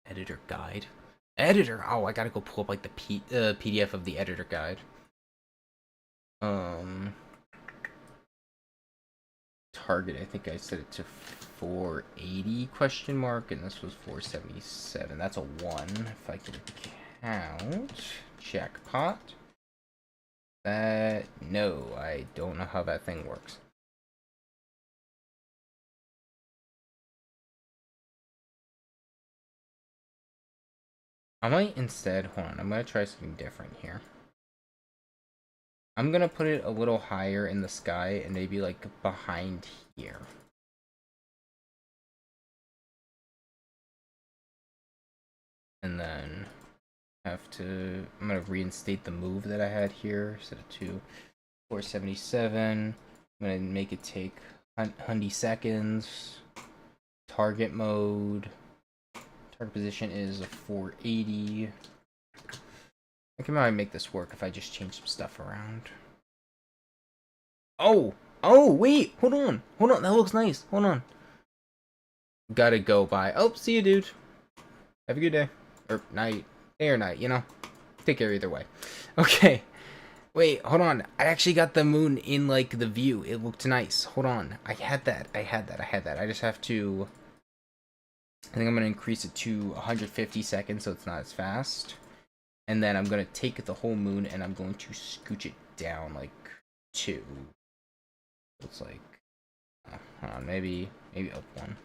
Speaker 1: Editor guide. Editor! Oh, I gotta go pull up like the PDF of the editor guide. Target, I think I set it to 480 question mark, and this was 477. That's a 1. If I can count. Jackpot. That... No, I don't know how that thing works. I might instead... Hold on, I'm gonna try something different here. I'm gonna put it a little higher in the sky and maybe like behind here. And then have to... I'm gonna reinstate the move that I had here. Set it to 477. I'm gonna make it take 100 seconds. Target mode. Target position is a 480. I can probably make this work if I just change some stuff around. Oh! Oh, wait! Hold on! Hold on, that looks nice. Hold on. Gotta go by. Oh, see you, dude. Have a good day. Or night. Day or night, you know? Take care either way. Okay. Wait, hold on. I actually got the moon in, like, the view. It looked nice. Hold on. I had that. I just have to... I think I'm gonna increase it to 150 seconds so it's not as fast. And then I'm going to take the whole moon and I'm going to scooch it down like 2. It's like, hold on, maybe up 1.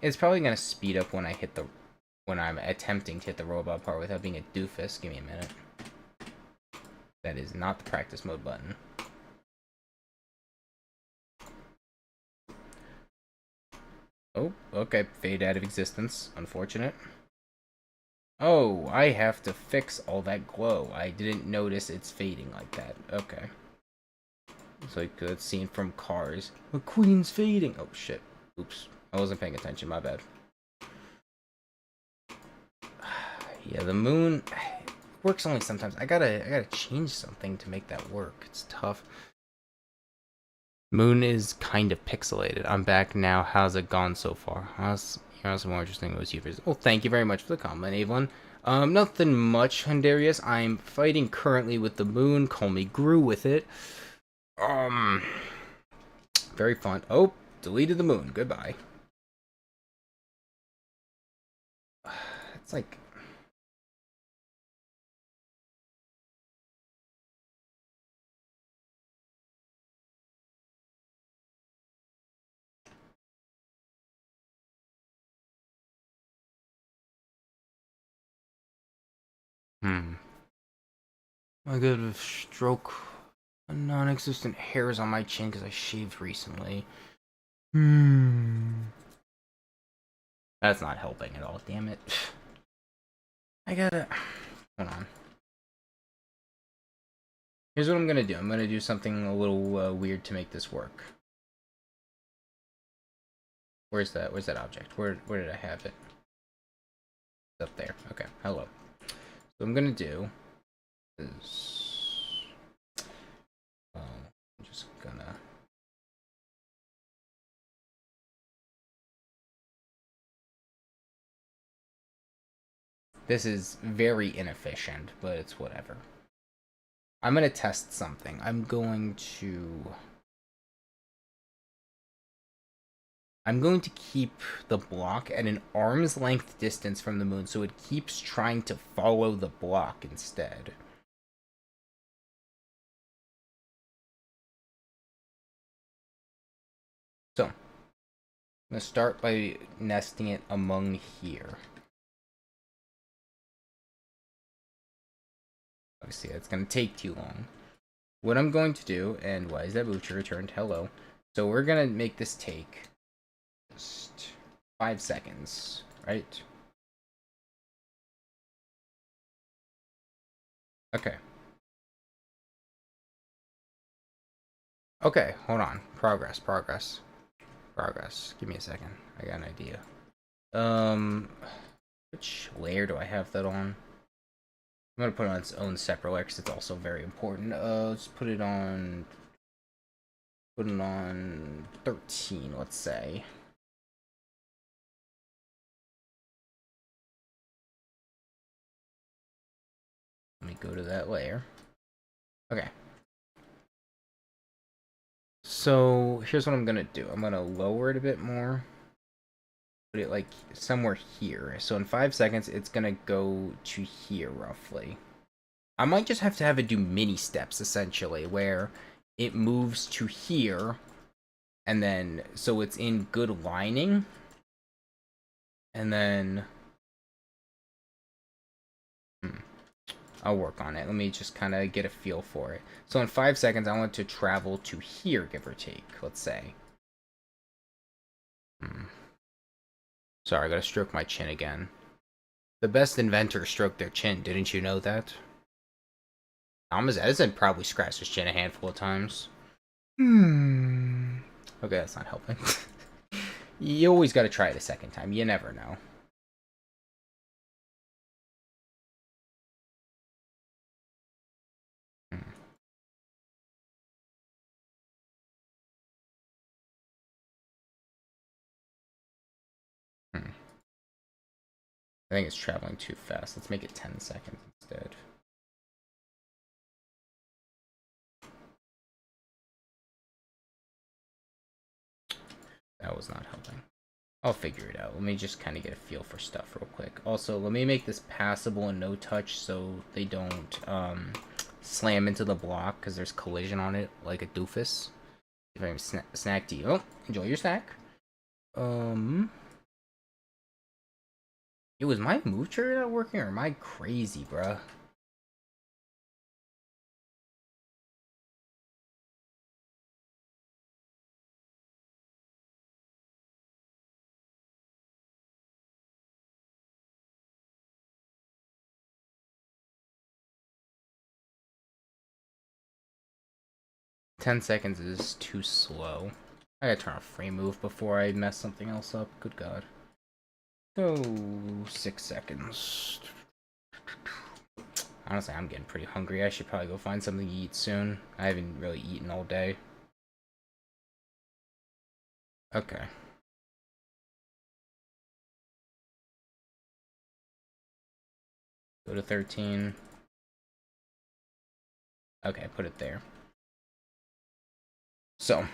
Speaker 1: It's probably going to speed up when I'm attempting to hit the robot part without being a doofus. Give me a minute. That is not the practice mode button. Oh, okay, fade out of existence. Unfortunate. Oh, I have to fix all that glow. I didn't notice it's fading like that. Okay. It's like that scene from Cars. The queen's fading. Oh, shit. Oops. I wasn't paying attention. My bad. Yeah, the moon works only sometimes. I gotta change something to make that work. It's tough. Moon is kind of pixelated. I'm back now. How's it gone so far? How's more interesting was you. Well, thank you very much for the comment, Evelyn. Nothing much, Hundarius. I'm fighting currently with the moon. Call me Gru with it. Um, very fun. Oh, deleted the moon. Goodbye. It's like... I got a stroke. Non-existent hairs on my chin because I shaved recently. That's not helping at all, damn it. I gotta... Hold on. Here's what I'm gonna do. I'm gonna do something a little weird to make this work. Where's that object? Where did I have it? It's up there. Okay, hello. So I'm gonna do is... I'm just gonna... This is very inefficient, but it's whatever. I'm gonna test something. I'm going to keep the block at an arm's length distance from the moon, so it keeps trying to follow the block instead. So, I'm gonna start by nesting it among here. Obviously, that's gonna take too long. What I'm going to do, and why is that Butcher returned? Hello. So we're gonna make this take just 5 seconds, right? Okay. Okay, hold on. Progress. Give me a second. I got an idea. Which layer do I have that on? I'm gonna put it on its own separate layer because it's also very important. Let's put it on 13, let's say. Let me go to that layer. Okay. So here's what I'm gonna do. I'm gonna lower it a bit more. Put it like somewhere here. So in 5 seconds, it's gonna go to here roughly. I might just have to have it do mini steps essentially, where it moves to here, and then so it's in good lining, and then I'll work on it. Let me just kind of get a feel for it. So in 5 seconds, I want it to travel to here, give or take. Let's say. Sorry, I gotta stroke my chin again. The best inventors stroke their chin. Didn't you know that? Thomas Edison probably scratched his chin a handful of times. Okay, that's not helping. You always gotta try it a second time. You never know. I think it's traveling too fast. Let's make it 10 seconds instead. That was not helping. I'll figure it out. Let me just kind of get a feel for stuff real quick. Also, let me make this passable and no touch so they don't slam into the block because there's collision on it like a doofus. If I'm snack to you. Oh, enjoy your snack. It was my move trigger not working, or am I crazy, bruh? Ten seconds is too slow. I gotta turn off frame move before I mess something else up. Good god. So 6 seconds. Honestly, I'm getting pretty hungry. I should probably go find something to eat soon. I haven't really eaten all day. Okay. Go to 13. Okay, put it there. So.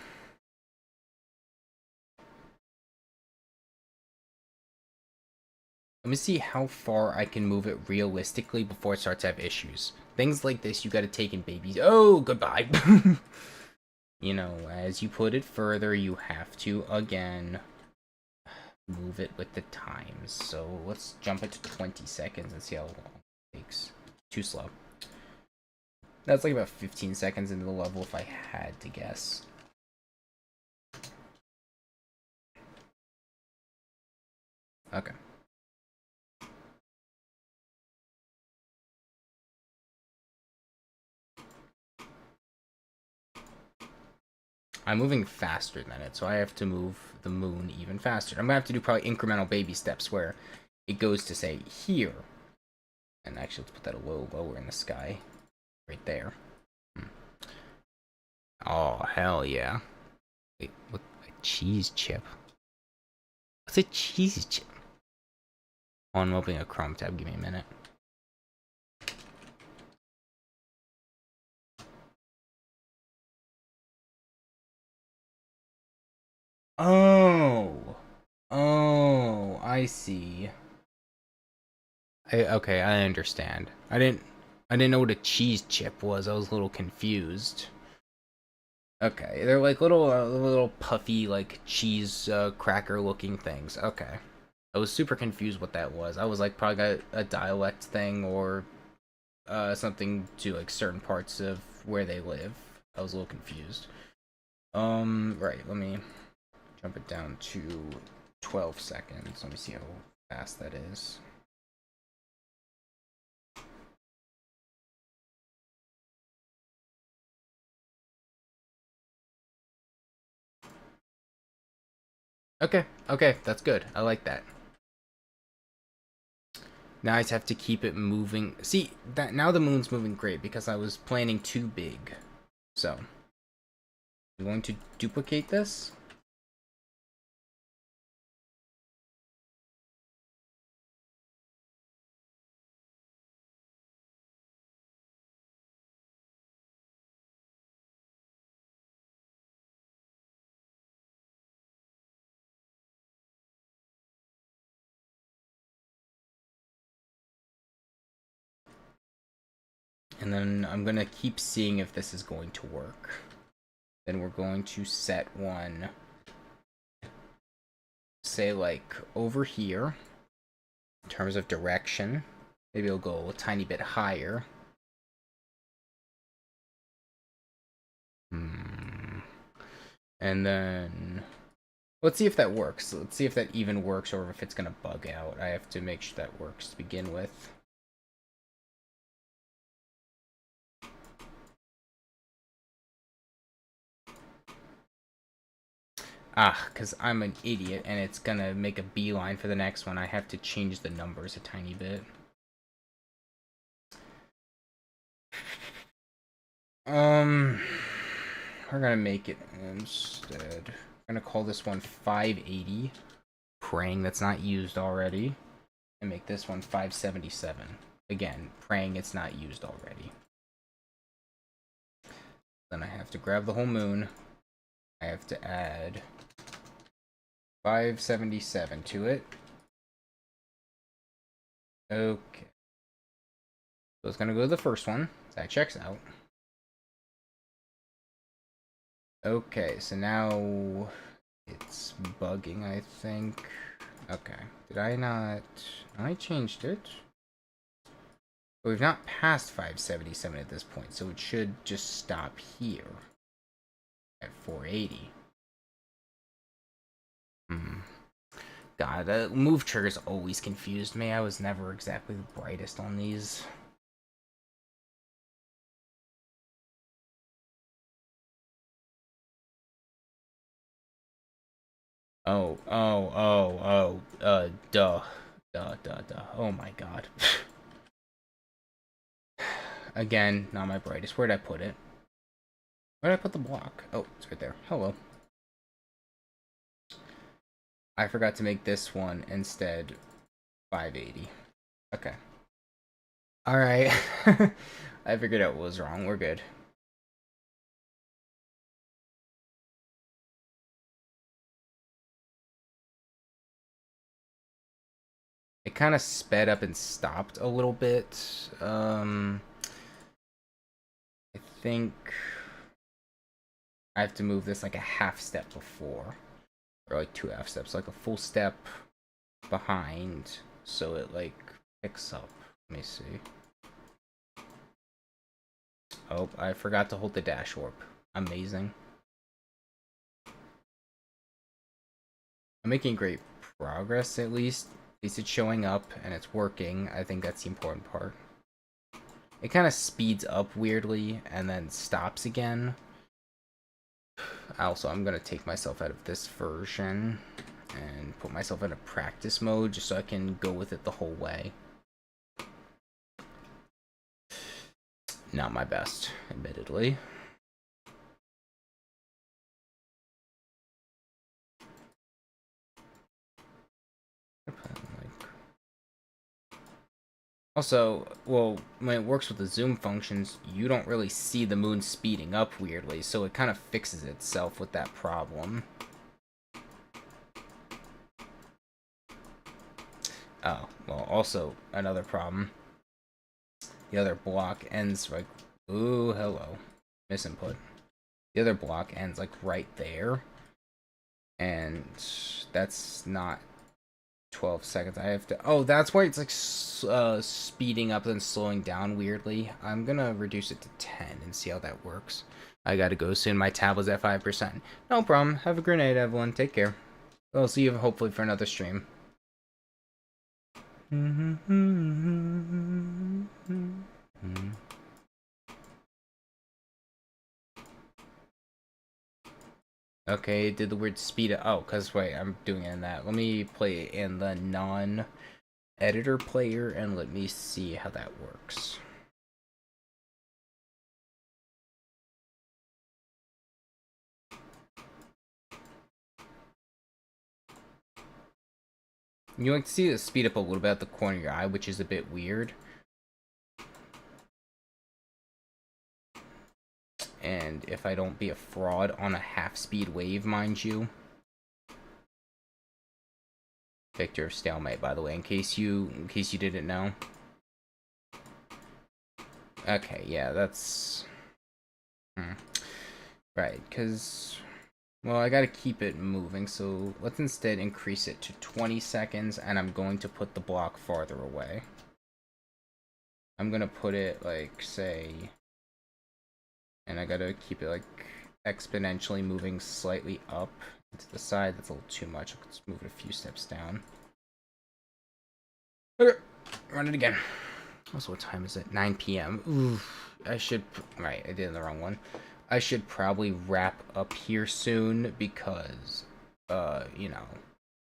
Speaker 1: Let me see how far I can move it realistically before it starts to have issues. Things like this you gotta take in babies. Oh, goodbye. You know, as you put it further, you have to, again, move it with the times. So let's jump it to 20 seconds and see how long it takes. Too slow. That's like about 15 seconds into the level if I had to guess. Okay. I'm moving faster than it, so I have to move the moon even faster. I'm gonna have to do probably incremental baby steps where it goes to say here. And actually, let's put that a little lower in the sky. Right there. Oh, hell yeah. Wait, what? A cheese chip? What's a cheese chip? Oh, I'm opening a Chrome tab. Give me a minute. Oh. Oh, I see. Okay, I understand. I didn't know what a cheese chip was. I was a little confused. Okay, they're like little puffy, like cheese cracker looking things. Okay. I was super confused what that was. I was like probably got a dialect thing or something to like certain parts of where they live. I was a little confused. Right, let me jump it down to 12 seconds. Let me see how fast that is. Okay, that's good. I like that. Now I just have to keep it moving. See, that now the moon's moving great because I was planning too big. So, I'm going to duplicate this. And then I'm going to keep seeing if this is going to work. Then we're going to set one, say like over here, in terms of direction. Maybe it'll go a tiny bit higher. And then let's see if that works. Let's see if that even works or if it's gonna bug out. I have to make sure that works to begin with. Ah, because I'm an idiot and it's gonna make a beeline for the next one. I have to change the numbers a tiny bit. We're gonna make it instead. I'm gonna call this one 580. Praying that's not used already. And make this one 577. Again, praying it's not used already. Then I have to grab the whole moon. I have to add 577 to it. Okay. So it's gonna go to the first one. That checks out. Okay, so now it's bugging, I think. Okay. Did I not... I changed it. But we've not passed 577 at this point, so it should just stop here. At 480. God, move triggers always confused me. I was never exactly the brightest on these. Duh. Duh. Oh my god. Again, not my brightest. Where'd I put it? Where'd I put the block? Oh, it's right there. Hello. I forgot to make this one instead 580. Okay. Alright. I figured out what was wrong. We're good. It kind of sped up and stopped a little bit. I think I have to move this like a half step before. Or like 2 half steps. Like a full step behind. So it like picks up. Let me see. Oh, I forgot to hold the dash warp. Amazing. I'm making great progress, at least. At least it's showing up and it's working. I think that's the important part. It kind of speeds up weirdly and then stops again. Also, I'm going to take myself out of this version and put myself in a practice mode just so I can go with it the whole way. Not my best, admittedly. Also, well, when it works with the zoom functions, you don't really see the moon speeding up weirdly, so it kind of fixes itself with that problem. Oh, well, also another problem. The other block ends like, ooh, hello, misinput. The other block ends like right there, and that's not 12 seconds. I have to. Oh, that's why it's like speeding up and slowing down weirdly. I'm gonna reduce it to 10 and see how that works. I gotta go soon. My tab was at 5%. No problem. Have a grenade, Evelyn. Take care. I'll see you hopefully for another stream. Okay, it did the weird speed up. Oh, because wait, I'm doing it in that. Let me play it in the non-editor player and let me see how that works. You like to see it speed up a little bit at the corner of your eye, which is a bit weird. And if I don't be a fraud on a half-speed wave, mind you. Victor of Stalemate, by the way, in case you didn't know. Okay, yeah, that's... Right, because... Well, I gotta keep it moving, so let's instead increase it to 20 seconds, and I'm going to put the block farther away. I'm gonna put it, like, say... And I gotta keep it, like, exponentially moving slightly up to the side. That's a little too much. Let's move it a few steps down. Okay, run it again. Also, what time is it? 9 p.m. Oof. I should... Right, I did the wrong one. I should probably wrap up here soon because, you know,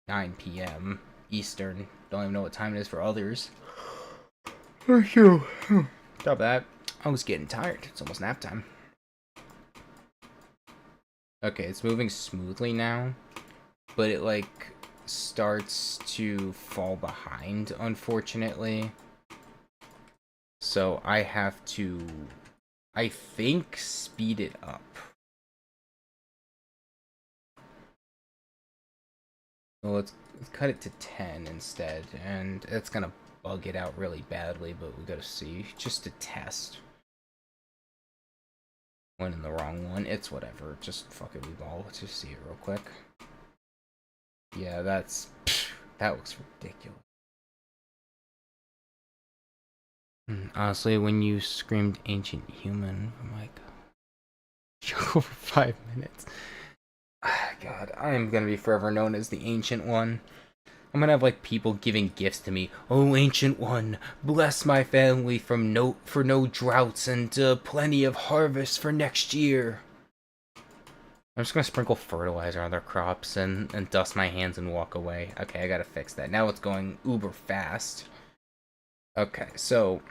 Speaker 1: 9 p.m. Eastern. Don't even know what time it is for others. Thank you. Stop that. I was getting tired. It's almost nap time. Okay, it's moving smoothly now, but it, like, starts to fall behind, unfortunately. So I have to, I think, speed it up. Well, let's cut it to 10 instead, and it's gonna bug it out really badly, but we gotta see, just to test. Went in the wrong one. It's whatever. Just fuck it, we ball. Let's just see it real quick. Yeah, that looks ridiculous. Honestly, when you screamed ancient human, I'm like, for 5 minutes. God, I'm gonna be forever known as the ancient one. I'm gonna have like people giving gifts to me. Oh, ancient one, bless my family for no droughts and plenty of harvest for next year. I'm just gonna sprinkle fertilizer on their crops and dust my hands and walk away. Okay, I gotta fix that. Now it's going uber fast. Okay, so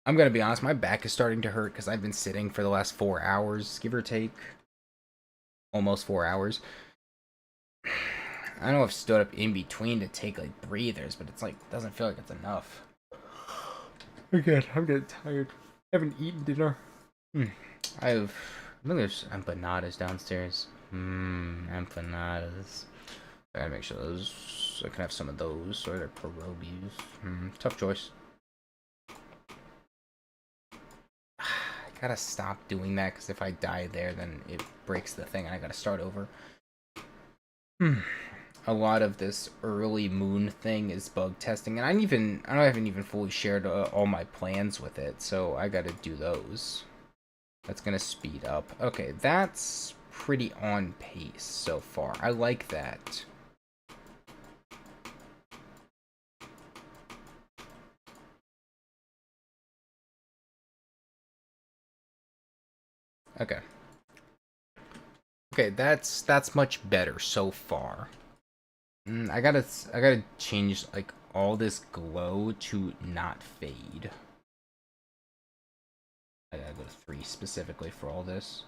Speaker 1: I'm gonna be honest, my back is starting to hurt because I've been sitting for the last 4 hours, give or take. Almost 4 hours. I know I've stood up in between to take like breathers, but it's like doesn't feel like it's enough. Again, I'm getting tired. I haven't eaten dinner. I think there's empanadas downstairs. Empanadas. I gotta make sure those. I can have some of those, or they're pierogies. Tough choice. I gotta stop doing that because if I die there, then it breaks the thing, and I gotta start over. A lot of this early moon thing is bug testing, and I haven't even fully shared all my plans with it, so I gotta do those. That's gonna speed up. Okay, that's pretty on pace so far. I like that. Okay. Okay, that's much better so far. I gotta change like all this glow to not fade. I gotta go to 3 specifically for all this.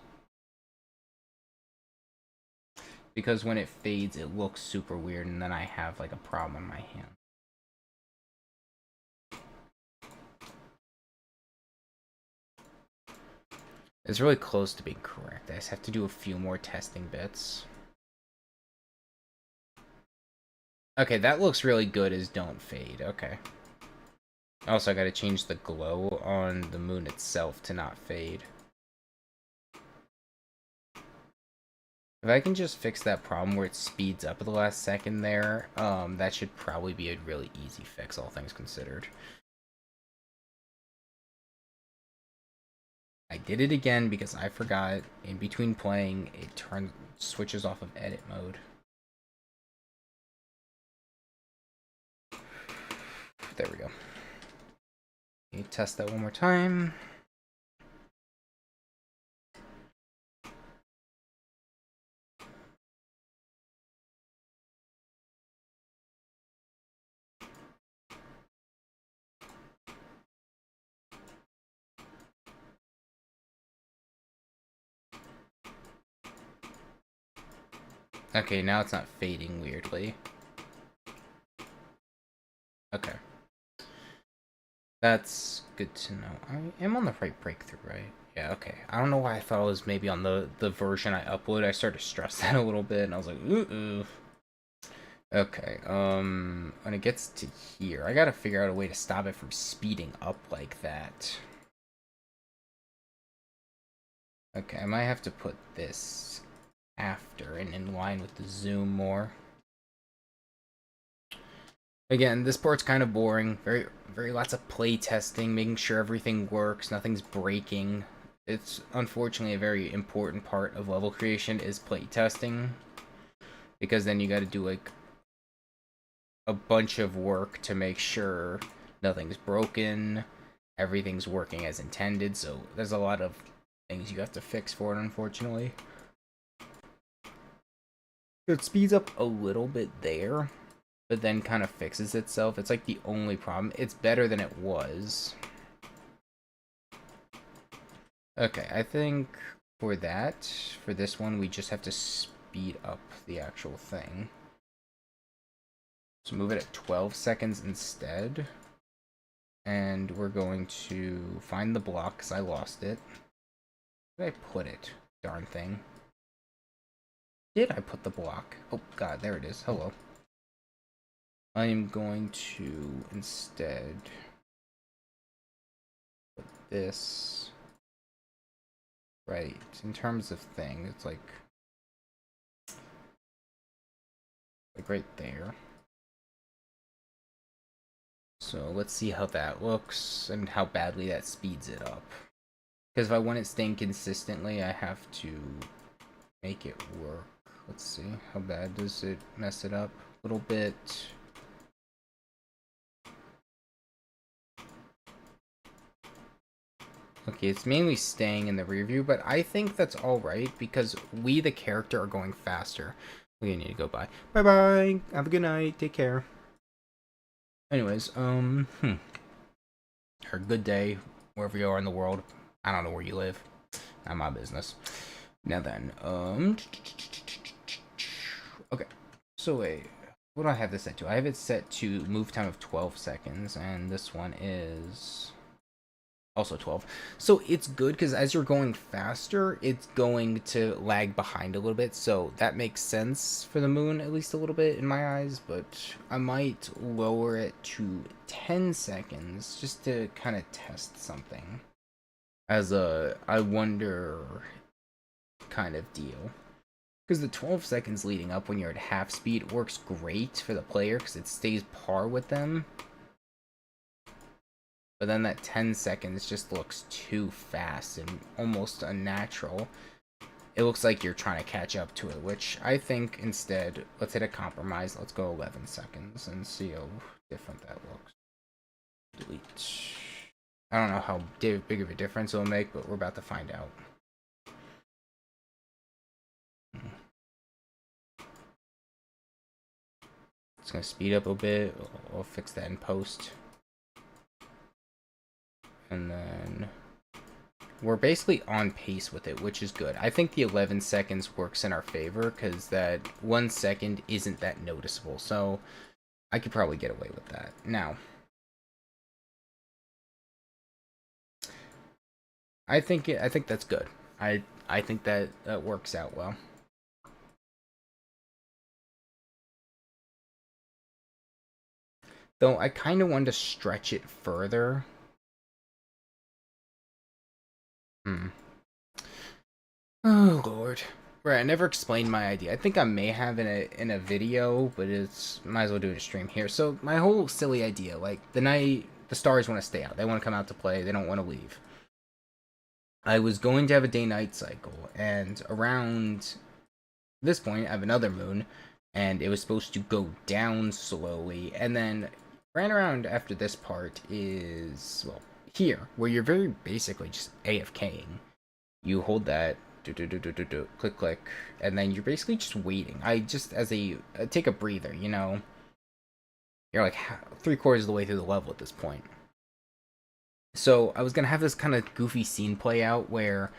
Speaker 1: Because when it fades, it looks super weird, and then I have like a problem in my hand. It's really close to being correct. I just have to do a few more testing bits. Okay, that looks really good as don't fade. Okay. Also, I gotta change the glow on the moon itself to not fade. If I can just fix that problem where it speeds up at the last second there, that should probably be a really easy fix, all things considered. I did it again because I forgot in between playing, it switches off of edit mode. There we go. Let me test that one more time. Okay, now it's not fading weirdly. Okay. That's good to know. I am on the right breakthrough, right? Yeah, okay. I don't know why I thought it was maybe on the version I uploaded. I started to stress that a little bit, and I was like, ooh. Okay, when it gets to here, I gotta figure out a way to stop it from speeding up like that. Okay, I might have to put this after and in line with the zoom more. Again, this part's kind of boring. Very lots of play testing, making sure everything works, nothing's breaking. It's unfortunately a very important part of level creation is play testing, because then you got to do like a bunch of work to make sure nothing's broken, everything's working as intended. So there's a lot of things you have to fix for it, unfortunately. It speeds up a little bit there, but then kind of fixes itself. It's like the only problem. It's better than it was. Okay, I think for this one, we just have to speed up the actual thing. So move it at 12 seconds instead. And we're going to find the block, because I lost it. Where did I put it? Darn thing. Did I put the block? Oh, God, there it is. Hello. I am going to instead put this right in terms of thing. It's like right there. So let's see how that looks and how badly that speeds it up. Because if I want it staying consistently, I have to make it work. Let's see, how bad does it mess it up? A little bit. Okay, it's mainly staying in the rear view, but I think that's alright because we, the character, are going faster. We need to go bye. Bye-bye! Have a good night. Take care. Anyways, or good day, wherever you are in the world. I don't know where you live. Not my business. Now then, okay. So wait, what do I have this set to? I have it set to move time of 12 seconds, and this one is Also 12. So it's good because as you're going faster, it's going to lag behind a little bit. So that makes sense for the moon, at least a little bit in my eyes. But I might lower it to 10 seconds just to kind of test something as a I wonder kind of deal. Because the 12 seconds leading up when you're at half speed works great for the player because it stays par with them. But then that 10 seconds just looks too fast and almost unnatural. It looks like you're trying to catch up to it, which I think instead, let's hit a compromise. Let's go 11 seconds and see how different that looks. Delete. I don't know how big of a difference it'll make, but we're about to find out. It's going to speed up a bit. I'll fix that in post. And then we're basically on pace with it, which is good. I think the 11 seconds works in our favor because that 1 second isn't that noticeable. So I could probably get away with that. Now, I think that's good. I think that works out well. Though I kind of wanted to stretch it further. Oh lord. Right, I never explained my idea. I think I may have in a video, but it's might as well do it a stream here. So my whole silly idea, like the stars want to stay out. They want to come out to play. They don't want to leave. I was going to have a day-night cycle, and around this point, I have another moon, and it was supposed to go down slowly, and then right around after this part is, well, here, where you're very basically just AFKing. You hold that, click, click, and then you're basically just waiting. I just, as a, take a breather, you know? You're like 3/4 of the way through the level at this point. So I was gonna have this kind of goofy scene play out where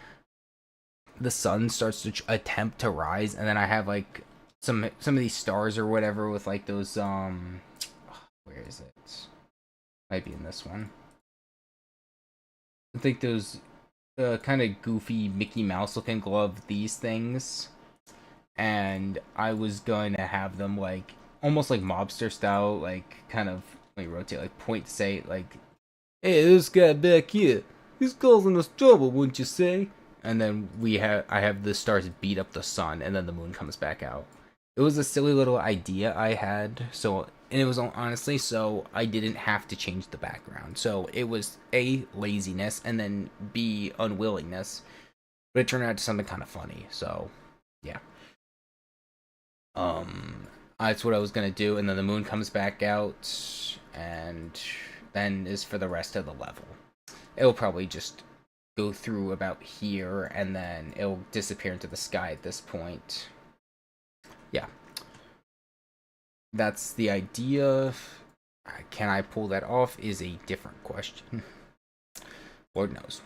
Speaker 1: the sun starts to attempt to rise, and then I have like some of these stars or whatever with like those where is it? Might be in this one. I think those kind of goofy Mickey Mouse looking glove, these things, and I was going to have them like almost like mobster style, like kind of like rotate, like point to say like, "Hey, this guy back here, he's causing us trouble, wouldn't you say?" And then I have the stars beat up the sun, and then the moon comes back out. It was a silly little idea I had, so, and it was honestly so I didn't have to change the background. So it was A, laziness, and then B, unwillingness, but it turned out to something kind of funny. So yeah, that's what I was gonna do, and then the moon comes back out, and then is for the rest of the level. It'll probably just go through about here, and then it'll disappear into the sky at this point. Yeah. That's the idea. Can I pull that off is a different question. Lord knows.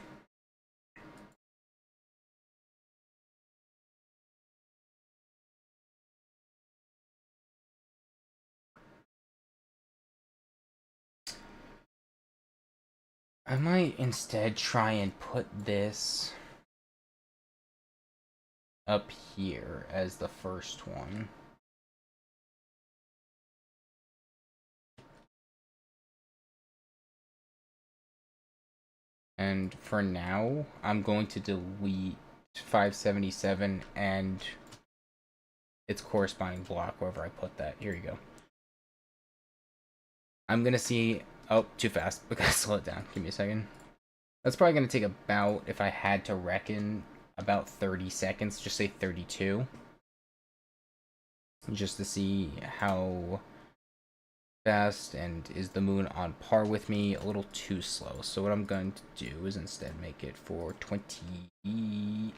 Speaker 1: I might instead try and put this up here as the first one. And for now, I'm going to delete 577 and its corresponding block wherever I put that. Here you go. I'm going to see... Oh, too fast. We gotta slow it down. Give me a second. That's probably going to take about, if I had to reckon, about 30 seconds. Just say 32. Just to see how fast and is the moon on par with me. A little too slow. So what I'm going to do is instead make it for 29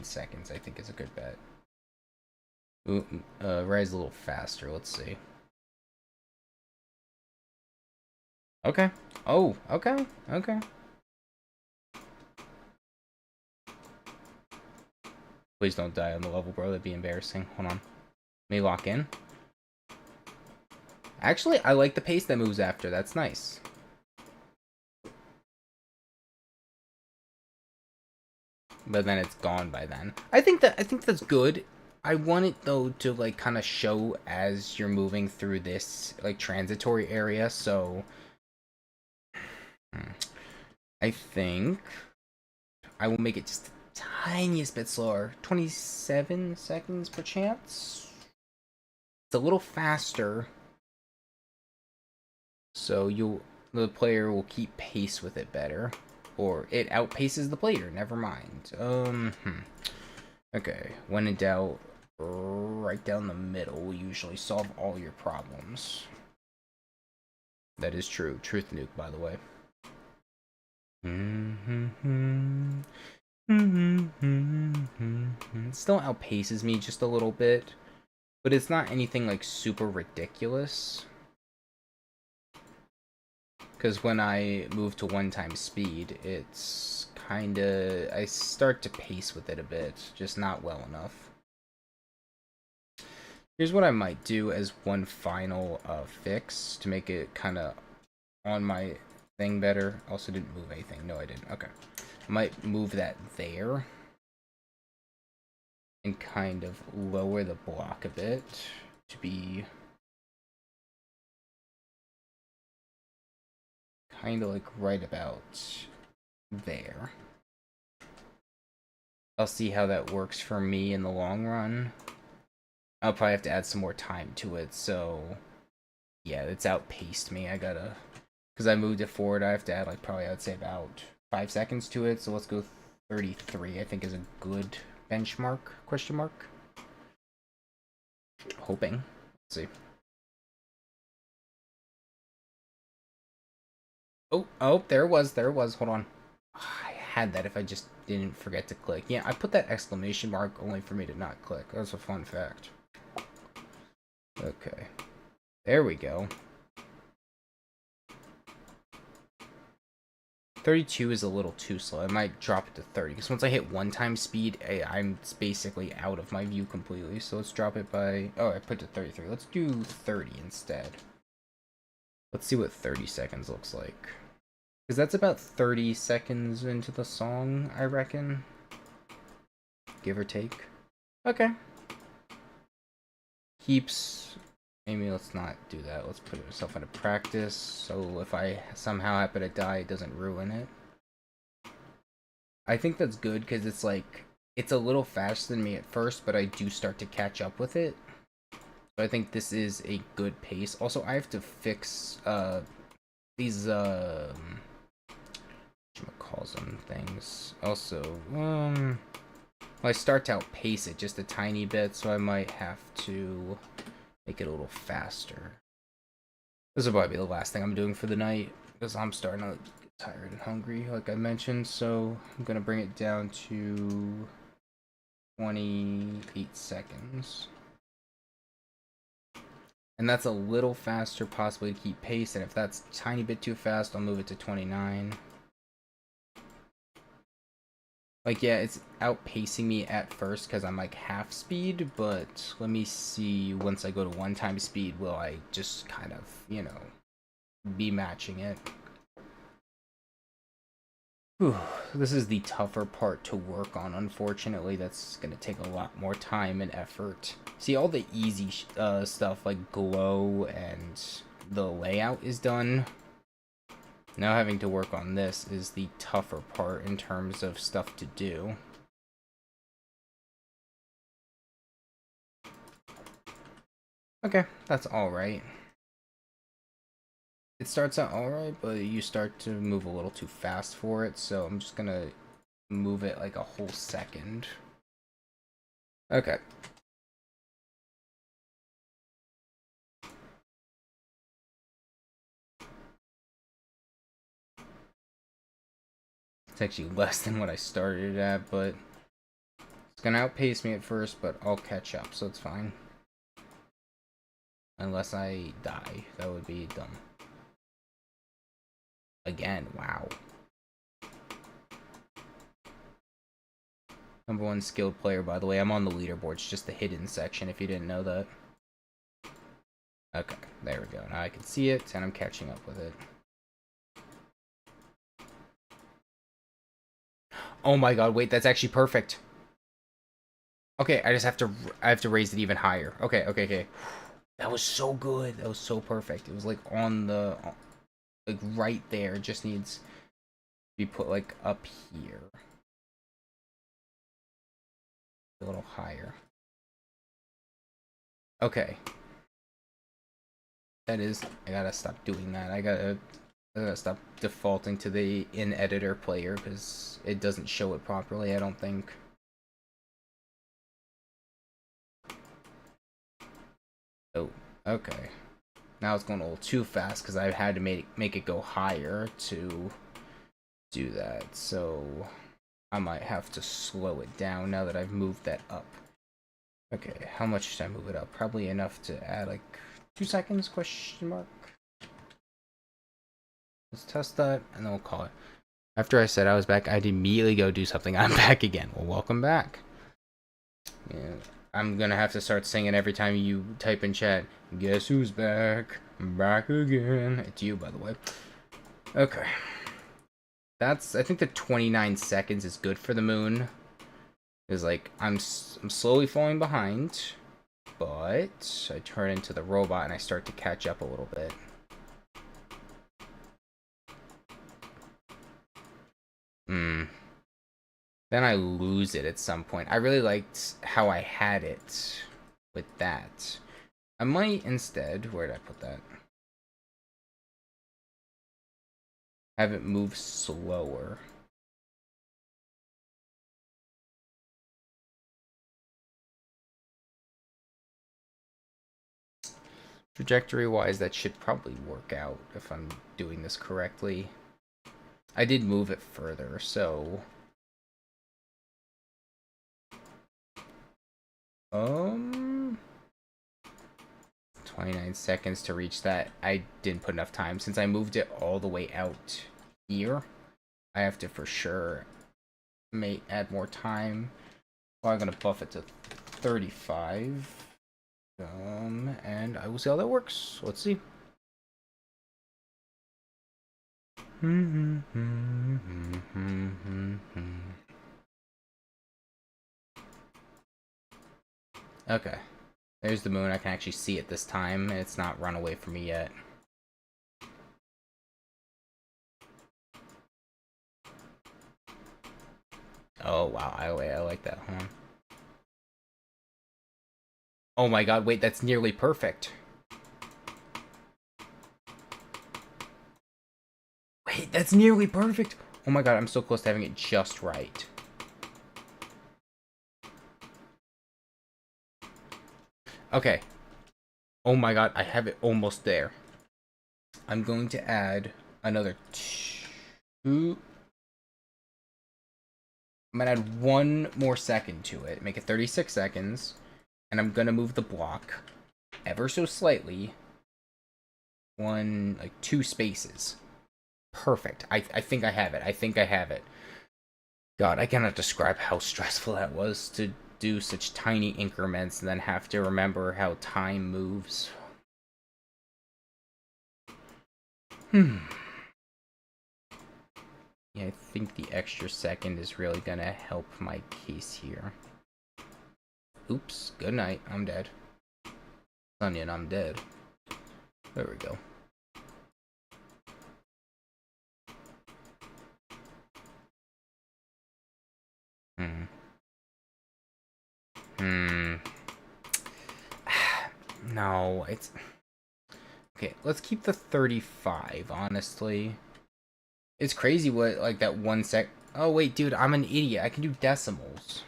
Speaker 1: seconds. I think is a good bet. Ooh, rise a little faster. Let's see. Okay. Oh, okay. Okay. Please don't die on the level, bro. That'd be embarrassing. Hold on. Let me lock in. Actually, I like the pace that moves after. That's nice. but then it's gone by then. I think that's good. I want it though to like kind of show as you're moving through this like transitory area. So I think I will make it just the tiniest bit slower. 27 seconds per chance. It's a little faster, so the player will keep pace with it better, or it outpaces the player. Never mind. Okay, when in doubt, right down the middle will usually solve all your problems. That is true. Truth nuke, by the way. It still outpaces me just a little bit, but it's not anything like super ridiculous. Because when I move to 1x speed, it's kinda... I start to pace with it a bit, just not well enough. Here's what I might do as one final fix to make it kinda on my thing better. Also didn't move anything. No, I didn't. Okay. I might move that there. And kind of lower the block a bit to be kind of like right about there. I'll see how that works for me in the long run. I'll probably have to add some more time to it, so yeah, it's outpaced me. I gotta, because I moved it forward, I have to add like probably I'd say about 5 seconds to it, so let's go 33, I think is a good benchmark, question mark. Hoping. Let's see. Oh, there it was, hold on. I had that if I just didn't forget to click. Yeah, I put that exclamation mark only for me to not click. That's a fun fact. Okay. There we go. 32 is a little too slow. I might drop it to 30, because once I hit 1x speed, I'm basically out of my view completely. So let's drop it by... Oh, I put it to 33. Let's do 30 instead. Let's see what 30 seconds looks like. Because that's about 30 seconds into the song, I reckon. Give or take. Okay. Keeps... Maybe let's not do that. Let's put ourselves into practice, so if I somehow happen to die, it doesn't ruin it. I think that's good, because it's like... It's a little faster than me at first, but I do start to catch up with it. So I think this is a good pace. Also, I have to fix, these, whatchamacalls'em things. Also, I start to outpace it just a tiny bit, so I might have to make it a little faster. This will probably be the last thing I'm doing for the night, because I'm starting to get tired and hungry, like I mentioned, so I'm gonna bring it down to 28 seconds. And that's a little faster, possibly to keep pace, and if that's a tiny bit too fast, I'll move it to 29. Like, yeah, it's outpacing me at first because I'm like half speed, but let me see, once I go to 1x speed, will I just kind of, you know, be matching it. Whew, this is the tougher part to work on, unfortunately. That's going to take a lot more time and effort. See, all the easy stuff like glow and the layout is done. Now having to work on this is the tougher part in terms of stuff to do. Okay, that's alright. It starts out alright, but you start to move a little too fast for it, so I'm just gonna move it like a whole second. Okay. It's actually less than what I started at, but it's gonna outpace me at first, but I'll catch up, so it's fine. Unless I die. That would be dumb. Again, wow. #1 skilled player, by the way. I'm on the leaderboard. It's just the hidden section, if you didn't know that. Okay, there we go. Now I can see it, and I'm catching up with it. Oh my god, wait, that's actually perfect. Okay, I have to raise it even higher. Okay, okay, okay. That was so good. That was so perfect. It was like on the, like right there. It just needs to be put like up here. A little higher. Okay. That is, I gotta stop doing that. I gotta stop defaulting to the in-editor player because it doesn't show it properly, I don't think. Oh, okay. Now it's going a little too fast because I had to make it go higher to do that. So I might have to slow it down now that I've moved that up. Okay, how much should I move it up? Probably enough to add like 2 seconds, question mark. Let's test that and then we'll call it. After I said I was back, I'd immediately go do something. I'm back again. Well, welcome back. Yeah, I'm gonna have to start singing every time you type in chat. Guess who's back? I'm back again. It's you, by the way. Okay. That's, I think the 29 seconds is good for the moon. Is like, I'm slowly falling behind, but I turn into the robot and I start to catch up a little bit. Then I lose it at some point. I really liked how I had it with that. I might instead, where did I put that? Have it move slower. Trajectory-wise, that should probably work out if I'm doing this correctly. I did move it further, so... 29 seconds to reach that. I didn't put enough time. Since I moved it all the way out here, I have to for sure add more time. Well, I'm gonna buff it to 35. And I will see how that works. Let's see. Okay. There's the moon. I can actually see it this time. It's not run away from me yet. Oh, wow. I like that. Hold on. Oh my god, wait, that's nearly perfect. Wait, that's nearly perfect. Oh my god, I'm so close to having it just right. Okay. Oh my god, I have it almost there. I'm going to add another 2. I'm gonna add 1 more second to it. Make it 36 seconds. And I'm gonna move the block ever so slightly. 2 spaces. Perfect. I think I have it. I think I have it. God, I cannot describe how stressful that was to do such tiny increments and then have to remember how time moves. Yeah, I think the extra second is really gonna help my case here. Oops, good night, I'm dead. Onion, I'm dead. There we go. No, it's... Okay, let's keep the 35, honestly. It's crazy what, like, that 1 sec... Oh, wait, dude, I'm an idiot. I can do decimals.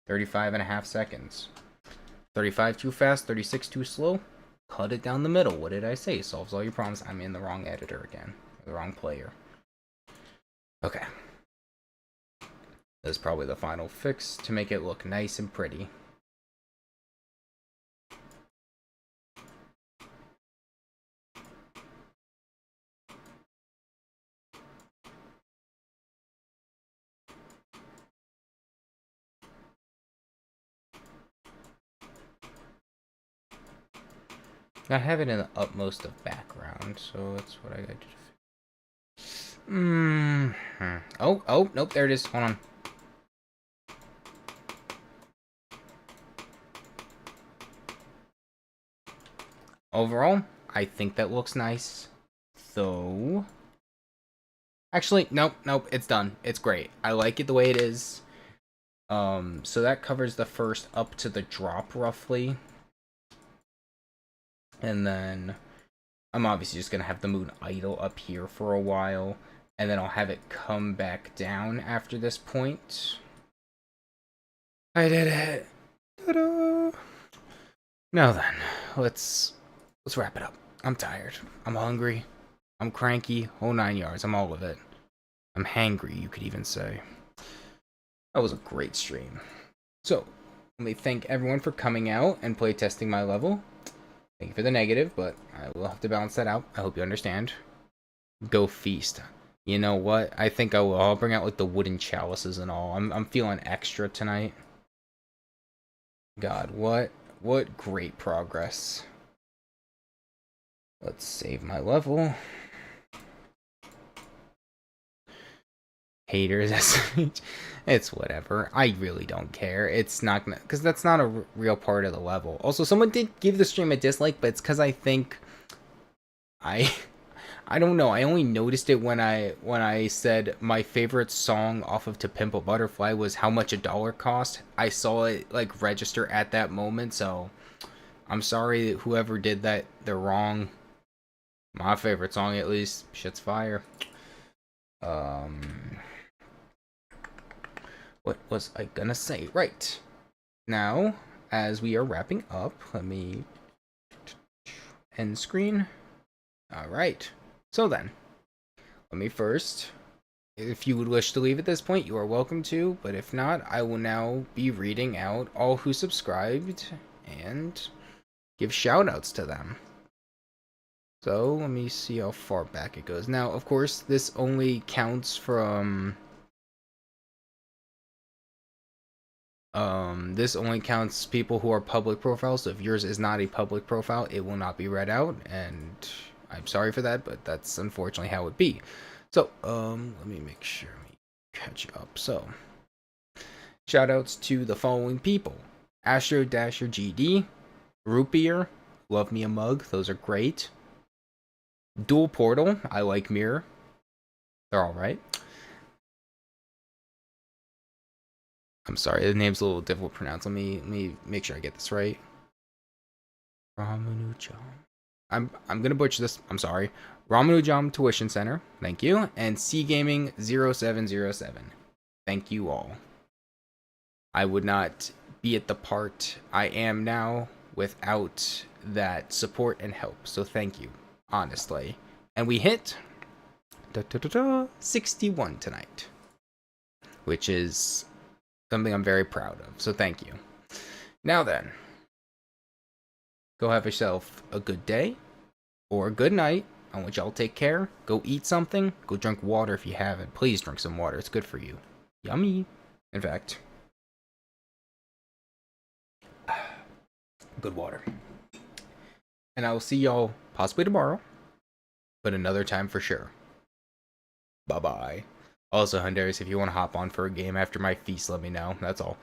Speaker 1: 35.5 seconds. 35 too fast, 36 too slow. Cut it down the middle. What did I say? Solves all your problems. I'm in the wrong editor again. The wrong player. Okay. This is probably the final fix to make it look nice and pretty. I have it in the utmost of background, so that's what I got to do. Oh, nope, there it is. Hold on. Overall, I think that looks nice. So, actually, nope, it's done. It's great. I like it the way it is. So that covers the first up to the drop roughly. And then I'm obviously just gonna have the moon idle up here for a while. And then I'll have it come back down after this point. I did it. Ta-da! Now then, let's wrap it up. I'm tired. I'm hungry. I'm cranky. Whole 9 yards. I'm all of it. I'm hangry, you could even say. That was a great stream. So, let me thank everyone for coming out and playtesting my level. Thank you for the negative, but I will have to balance that out. I hope you understand. Go feast. You know what? I think I will. I'll bring out like the wooden chalices and all. I'm feeling extra tonight. God, what great progress. Let's save my level. Haters, it's whatever. I really don't care. It's not gonna, because that's not a real part of the level. Also, someone did give the stream a dislike, but it's because I think I don't know. I only noticed it when I said my favorite song off of To Pimp a Butterfly was How Much a Dollar Cost. I saw it like register at that moment, so I'm sorry whoever did that. They're wrong. My favorite song, at least. Shit's fire. What was I gonna say? Right. Now, as we are wrapping up, let me end screen. Alright. So then, let me first, if you would wish to leave at this point, you are welcome to, but if not, I will now be reading out all who subscribed and give shoutouts to them. So, let me see how far back it goes. Now, of course, this only counts from... this only counts people who are public profiles, so if yours is not a public profile, it will not be read out, and I'm sorry for that, but that's unfortunately how it be. So, let me make sure we catch up. So, shoutouts to the following people. Astro Dasher GD, Root Beer, Love Me a Mug, those are great. Dual Portal, I like Mirror. They're alright. I'm sorry, the name's a little difficult to pronounce. Let me make sure I get this right. Ramanujam. I'm gonna butcher this. I'm sorry. Ramanujam Tuition Center. Thank you. And C Gaming 0707. Thank you all. I would not be at the part I am now without that support and help. So thank you, honestly. And we hit 61 tonight, which is something I'm very proud of. So thank you. Now then, go have yourself a good day or a good night. I want y'all to take care. Go eat something. Go drink water if you haven't. Please drink some water. It's good for you. Yummy. In fact, good water. And I will see y'all possibly tomorrow, but another time for sure. Bye-bye. Also, Hundaris, if you want to hop on for a game after my feast, let me know. That's all.